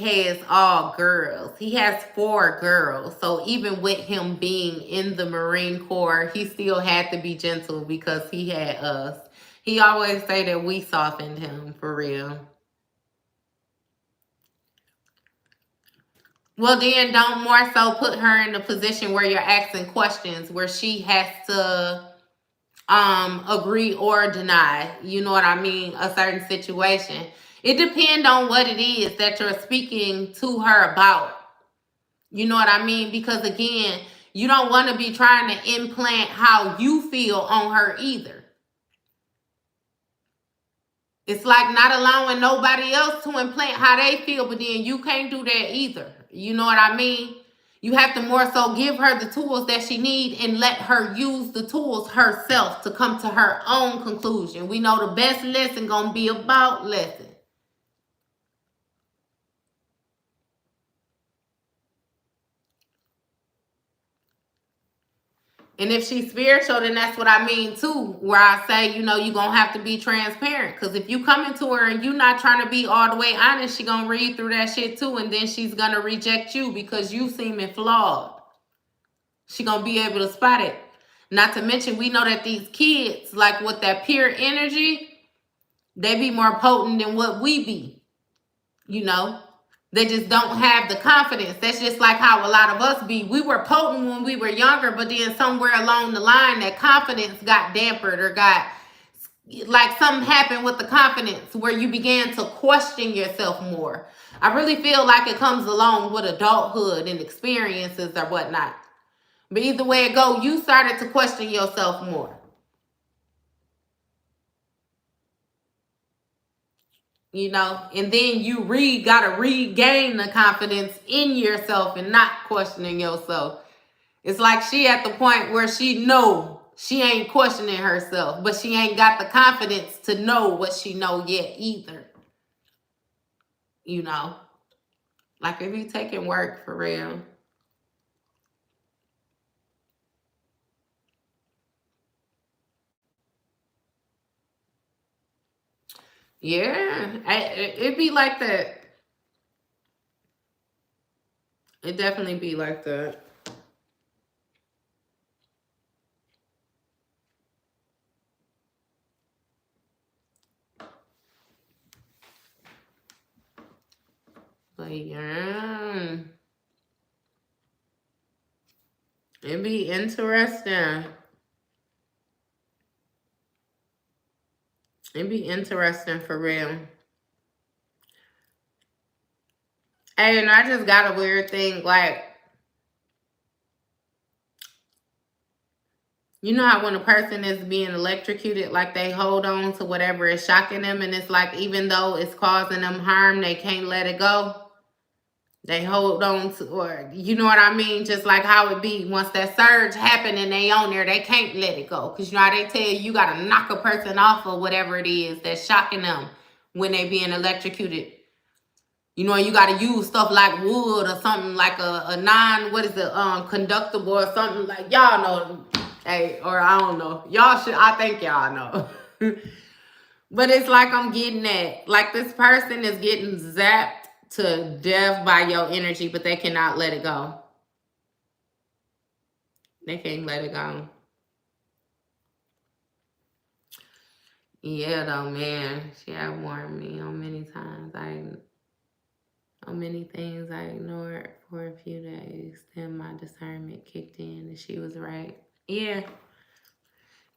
has all girls. He has 4 girls. So even with him being in the Marine Corps, he still had to be gentle because he had us. He always say that we softened him, for real. Well, then don't more so put her in a position where you're asking questions, where she has to agree or deny, you know what I mean, a certain situation. It depends on what it is that you're speaking to her about. You know what I mean? Because again, you don't want to be trying to implant how you feel on her either. It's like not allowing nobody else to implant how they feel, but then you can't do that either. You know what I mean? You have to more so give her the tools that she needs and let her use the tools herself to come to her own conclusion. We know the best lesson gonna be about lesson. And if she's spiritual, then that's what I mean too, where I say, you know, you're going to have to be transparent. Because if you come into her and you're not trying to be all the way honest, she's going to read through that shit too. And then she's going to reject you because you seeming flawed. She's going to be able to spot it. Not to mention, we know that these kids, like with that pure energy, they be more potent than what we be, you know. They just don't have the confidence. That's just like how a lot of us be. We were potent when we were younger, but then somewhere along the line, that confidence got dampered or got, like something happened with the confidence where you began to question yourself more. I really feel like it comes along with adulthood and experiences or whatnot. But either way it go, you started to question yourself more. You know, and then you gotta regain the confidence in yourself and not questioning yourself. It's like she at the point where she know she ain't questioning herself, but she ain't got the confidence to know what she know yet either. You know, like if you taking work for real. Yeah, it be like that. It definitely be like that. But yeah, it be interesting. It be interesting for real. Hey, and I just got a weird thing, like, you know how when a person is being electrocuted, like they hold on to whatever is shocking them, and it's like even though it's causing them harm, they can't let it go. They hold on to, or you know what I mean? Just like how it be once that surge happened and they on there, they can't let it go. Because you know how they tell you got to knock a person off or whatever it is that's shocking them when they being electrocuted. You know, you got to use stuff like wood or something like a conductible or something like, y'all know. Hey, or I don't know. Y'all should, I think y'all know. But it's like I'm getting that. Like this person is getting zapped to death by your energy, but they cannot let it go. They can't let it go. Yeah, though, man. She had warned me on many times. On many things I ignored for a few days. Then my discernment kicked in and she was right. Yeah.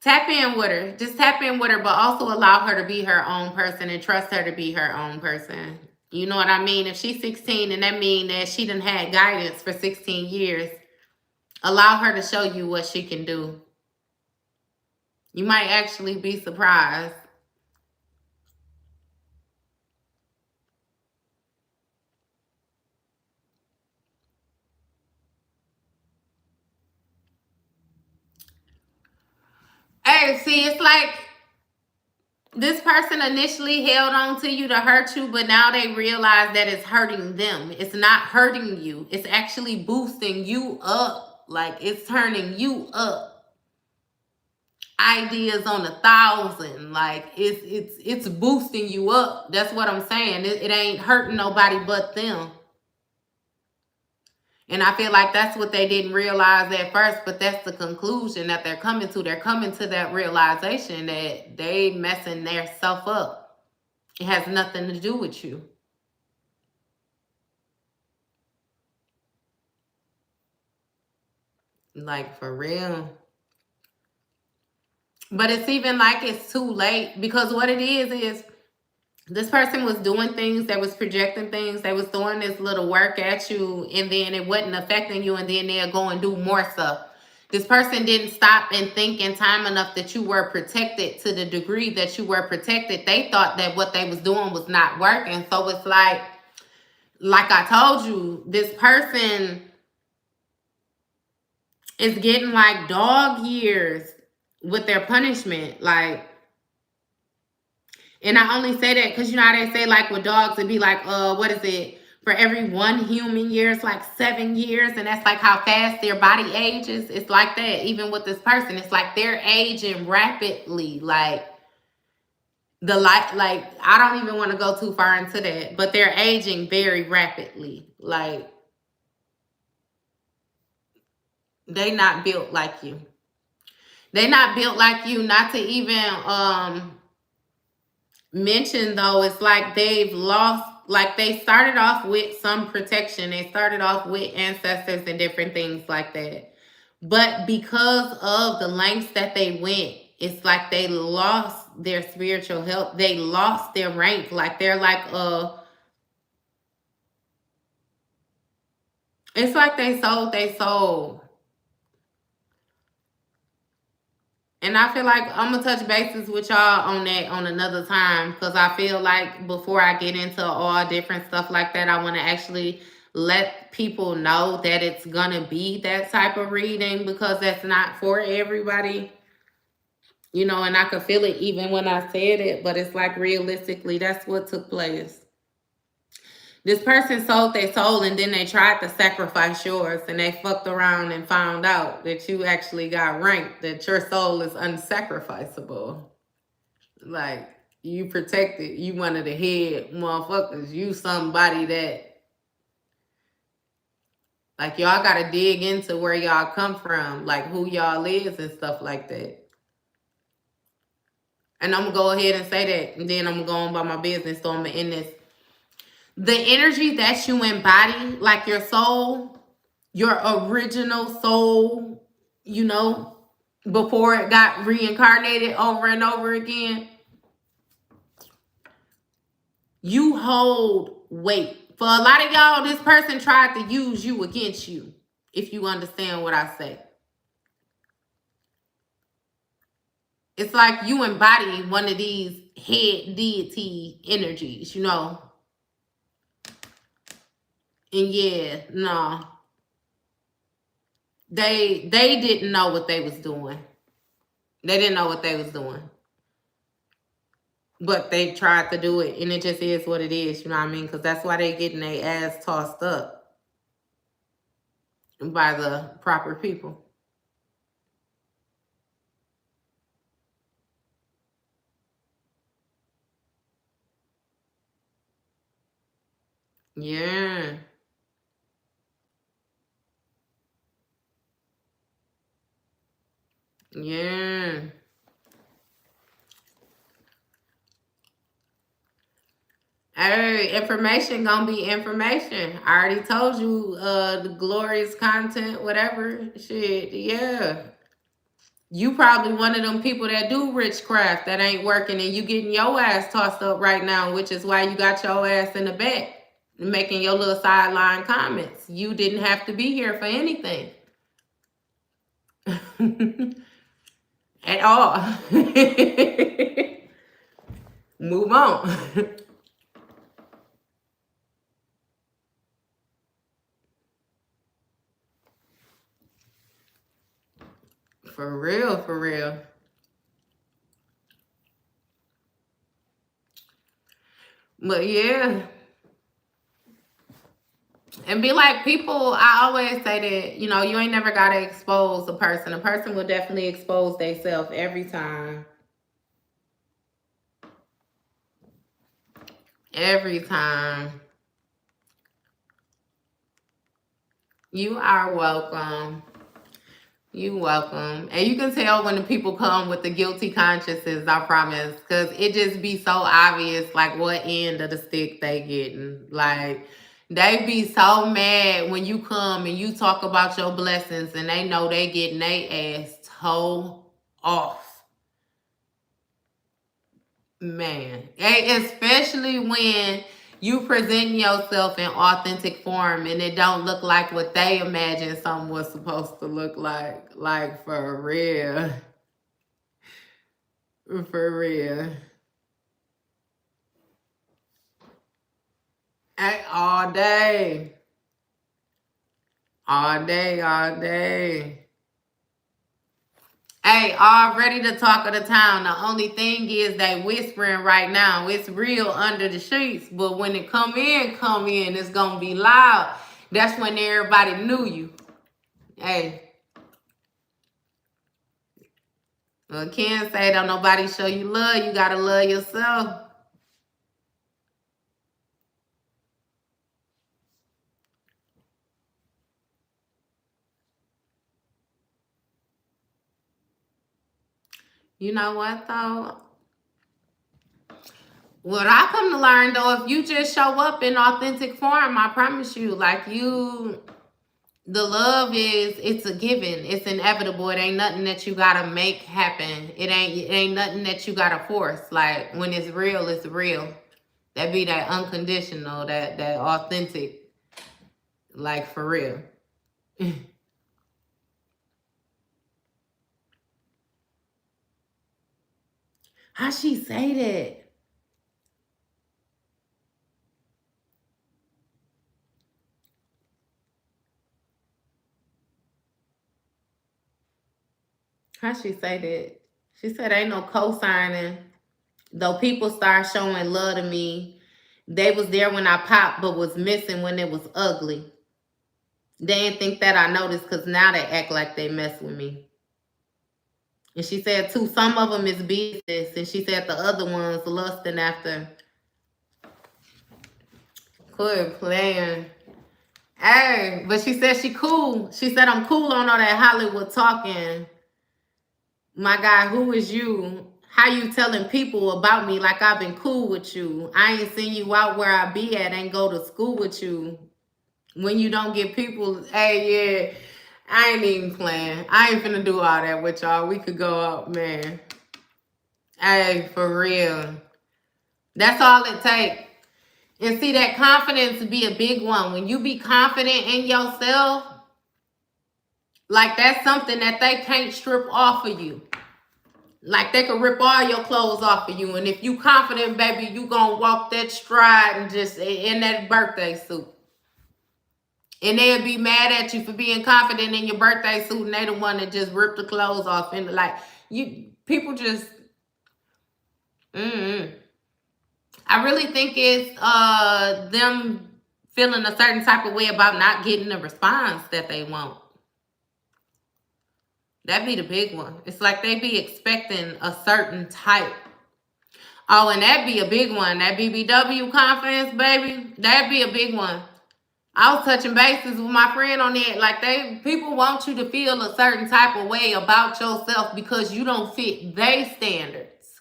Tap in with her. Just tap in with her, but also allow her to be her own person and trust her to be her own person. You know what I mean? If she's 16 and that means that she done had guidance for 16 years, allow her to show you what she can do. You might actually be surprised. Hey, see, it's like this person initially held on to you to hurt you, but now they realize that it's hurting them. It's not hurting you. It's actually boosting you up. Like it's turning you up. Ideas on 1,000. Like it's boosting you up. That's what I'm saying. It ain't hurting nobody but them. And I feel like that's what they didn't realize at first, but that's the conclusion that they're coming to. They're coming to that realization that they messing their self up. It has nothing to do with you. Like for real. But it's even like it's too late, because what it is this person was doing things, that was projecting things, they was throwing this little work at you, and then it wasn't affecting you, and then they'll go and do more stuff. This person didn't stop and think in time enough that you were protected to the degree that you were protected. They thought that what they was doing was not working. So it's like I told you, this person is getting like dog years with their punishment. Like, and I only say that because you know how they say, like with dogs, it'd be like, what is it? For every 1 human year, it's like 7 years. And that's like how fast their body ages. It's like that. Even with this person, it's like they're aging rapidly. Like I don't even want to go too far into that, but they're aging very rapidly. Like they not built like you. They not built like you. Not to even mention though, it's like they've lost, like they started off with some protection. They started off with ancestors and different things like that. But because of the lengths that they went, it's like they lost their spiritual help. They lost their rank. Like they're like it's like they sold their soul. And I feel like I'm going to touch bases with y'all on that on another time, because I feel like before I get into all different stuff like that, I want to actually let people know that it's going to be that type of reading, because that's not for everybody. You know, and I could feel it even when I said it, but it's like realistically, that's what took place. This person sold their soul and then they tried to sacrifice yours, and they fucked around and found out that you actually got ranked, that your soul is unsacrificable. Like, you protected, you one of the head motherfuckers. You somebody that, like, y'all gotta dig into where y'all come from, like who y'all is and stuff like that. And I'm gonna go ahead and say that, and then I'm gonna go on by my business, so I'm gonna end this. The energy that you embody, like your soul, your original soul, you know, before it got reincarnated over and over again, you hold weight. For a lot of y'all, this person tried to use you against you, if you understand what I say. It's like you embody one of these head deity energies, you know. And yeah, no. They didn't know what they was doing. They didn't know what they was doing. But they tried to do it, and it just is what it is, you know what I mean? Because that's why they getting their ass tossed up by the proper people. Yeah. Yeah. Hey, information gonna be information. I already told you the glorious content, whatever. Shit, yeah. You probably one of them people that do witchcraft that ain't working and you getting your ass tossed up right now, which is why you got your ass in the back making your little sideline comments. You didn't have to be here for anything. At all. Move on. For real, for real. But yeah. And be like people, I always say that, you know, you ain't never gotta expose a person. A person will definitely expose themselves every time. Every time. You are welcome. You welcome. And you can tell when the people come with the guilty consciences, I promise. Because it just be so obvious, like, what end of the stick they getting. Like, they be so mad when you come and you talk about your blessings and they know they getting their ass toe off. Man. Especially when you present yourself in authentic form and it don't look like what they imagine something was supposed to look like. Like, for real. For real. All day. All day, all day. Hey, already the talk of the town. The only thing is they whispering right now. It's real under the sheets. But when it come in, it's going to be loud. That's when everybody knew you. Hey. Well, Ken say don't nobody show you love. You got to love yourself. You know what, though? What I come to learn, though, if you just show up in authentic form, I promise you, like the love it's a given. It's inevitable. It ain't nothing that you gotta make happen. It ain't nothing that you gotta force. Like, when it's real, it's real. That be that unconditional, that authentic, like, for real. How she say that? How she say that? She said ain't no co-signing. Though people start showing love to me, they was there when I popped, but was missing when it was ugly. They didn't think that I noticed because now they act like they mess with me. And she said, too, some of them is business. And she said the other ones lusting after. Quit playing. Hey, but she said she cool. She said, I'm cool on all that Hollywood talking. My guy, who is you? How you telling people about me like I've been cool with you? I ain't seen you out where I be at, ain't go to school with you. When you don't get people, hey, yeah, I ain't even playing. I ain't finna do all that with y'all. We could go up, man. Hey, for real. That's all it takes. And see, that confidence be a big one. When you be confident in yourself, like, that's something that they can't strip off of you. Like, they can rip all your clothes off of you. And if you confident, baby, you gonna walk that stride and just in that birthday suit. And they'll be mad at you for being confident in your birthday suit, and they the one that just ripped the clothes off. And like, you people just I really think it's them feeling a certain type of way about not getting the response that they want. That'd be the big one. It's like they be expecting a certain type Oh, and that'd be a big one. That BBW confidence, baby, that'd be a big one. I was touching bases with my friend on that. Like, people want you to feel a certain type of way about yourself because you don't fit their standards.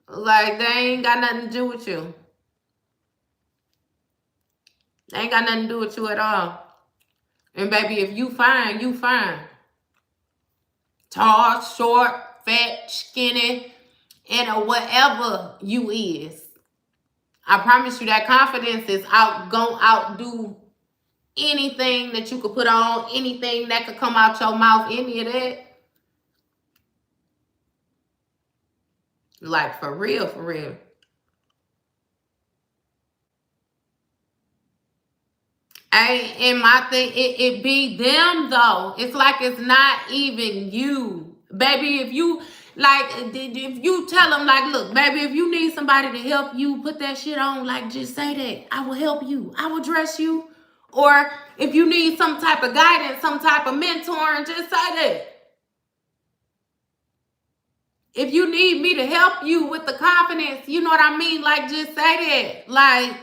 Like, they ain't got nothing to do with you. They ain't got nothing to do with you at all. And baby, if you fine, you fine. Tall, short, fat, skinny, and whatever you is. I promise you that confidence is gonna outdo anything that you could put on, anything that could come out your mouth, any of that. Like, for real, for real. And my thing, it be them though. It's like it's not even you. Baby, if you tell them, like, look, baby, if you need somebody to help you put that shit on, like, just say that. I will help you. I will dress you. Or if you need some type of guidance, some type of mentoring, just say that. If you need me to help you with the confidence, you know what I mean? Like, just say that. Like,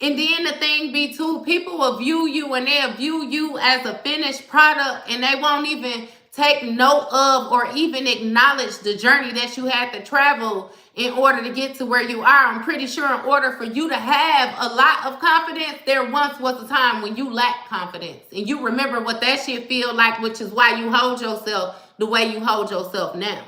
and then the thing be too, people will view you and they'll view you as a finished product, and they won't even take note of or even acknowledge the journey that you had to travel in order to get to where you are. I'm pretty sure in order for you to have a lot of confidence, there once was a time when you lacked confidence. And you remember what that shit feel like, which is why you hold yourself the way you hold yourself now.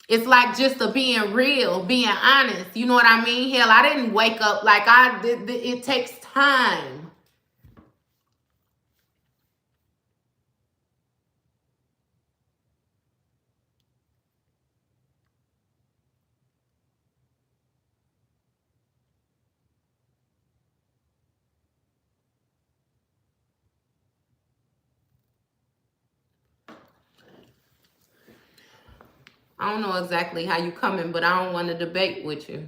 It's like just a being real, being honest. You know what I mean? Hell, I didn't wake up like I did. It takes time. I don't know exactly how you coming, but I don't want to debate with you.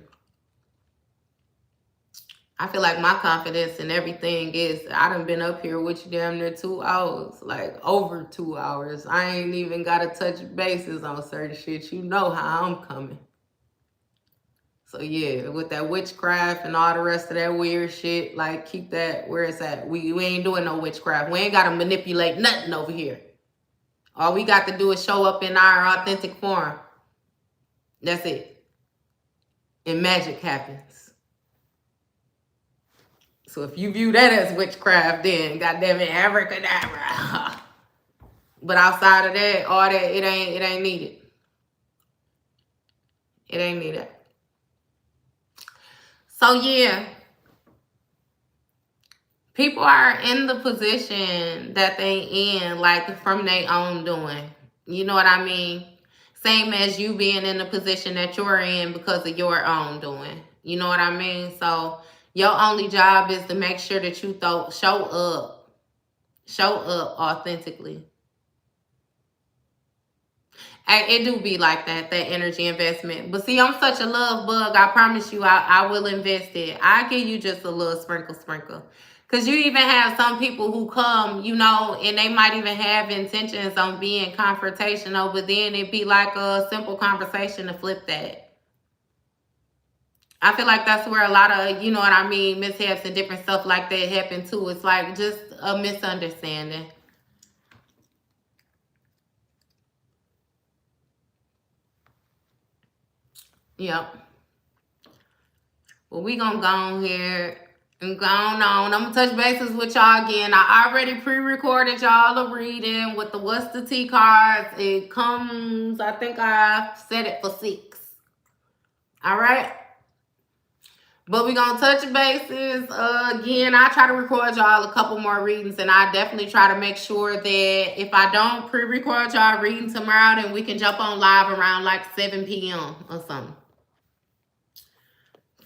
I feel like my confidence and everything is, I done been up here with you damn near 2 hours, like over 2 hours. I ain't even got to touch bases on certain shit. You know how I'm coming. So yeah, with that witchcraft and all the rest of that weird shit, like, keep that where it's at. We ain't doing no witchcraft. We ain't got to manipulate nothing over here. All we got to do is show up in our authentic form. That's it. And magic happens. So if you view that as witchcraft, then goddamn it, abracadabra. But outside of that, all that, it ain't needed. It ain't needed. So yeah, people are in the position that they in, like, from their own doing. You know what I mean? Same as you being in the position that you're in because of your own doing. You know what I mean? So your only job is to make sure that you show up authentically. It do be like that energy investment. But see, I'm such a love bug. I promise you, I will invest it. I give you just a little sprinkle. Because you even have some people who come, you know, and they might even have intentions on being confrontational, but then it be like a simple conversation to flip that. I feel like that's where a lot of, you know what I mean, mishaps and different stuff like that happen too. It's like just a misunderstanding. Yep. Well, we gonna go on here and go on. I'm gonna touch bases with y'all again. I already pre-recorded y'all a reading with the What's the Tea cards. It comes, I think I set it for 6. All right. But we gonna touch bases again. I try to record y'all a couple more readings, and I definitely try to make sure that if I don't pre-record y'all reading tomorrow, then we can jump on live around like 7 p.m. or something.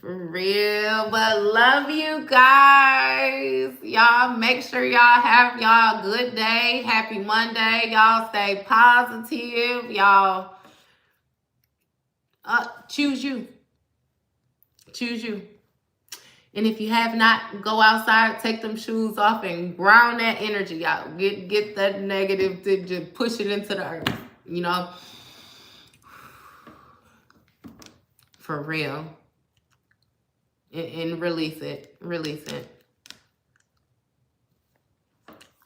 For real. But love you guys. Y'all make sure y'all have y'all good day. Happy Monday. Y'all stay positive. Y'all choose you. Choose you. And if you have not, go outside, take them shoes off, and ground that energy out. Get that negative to just push it into the earth. You know? For real. And release it. Release it.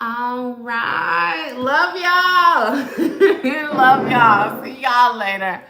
All right. Love y'all. Love y'all. See y'all later.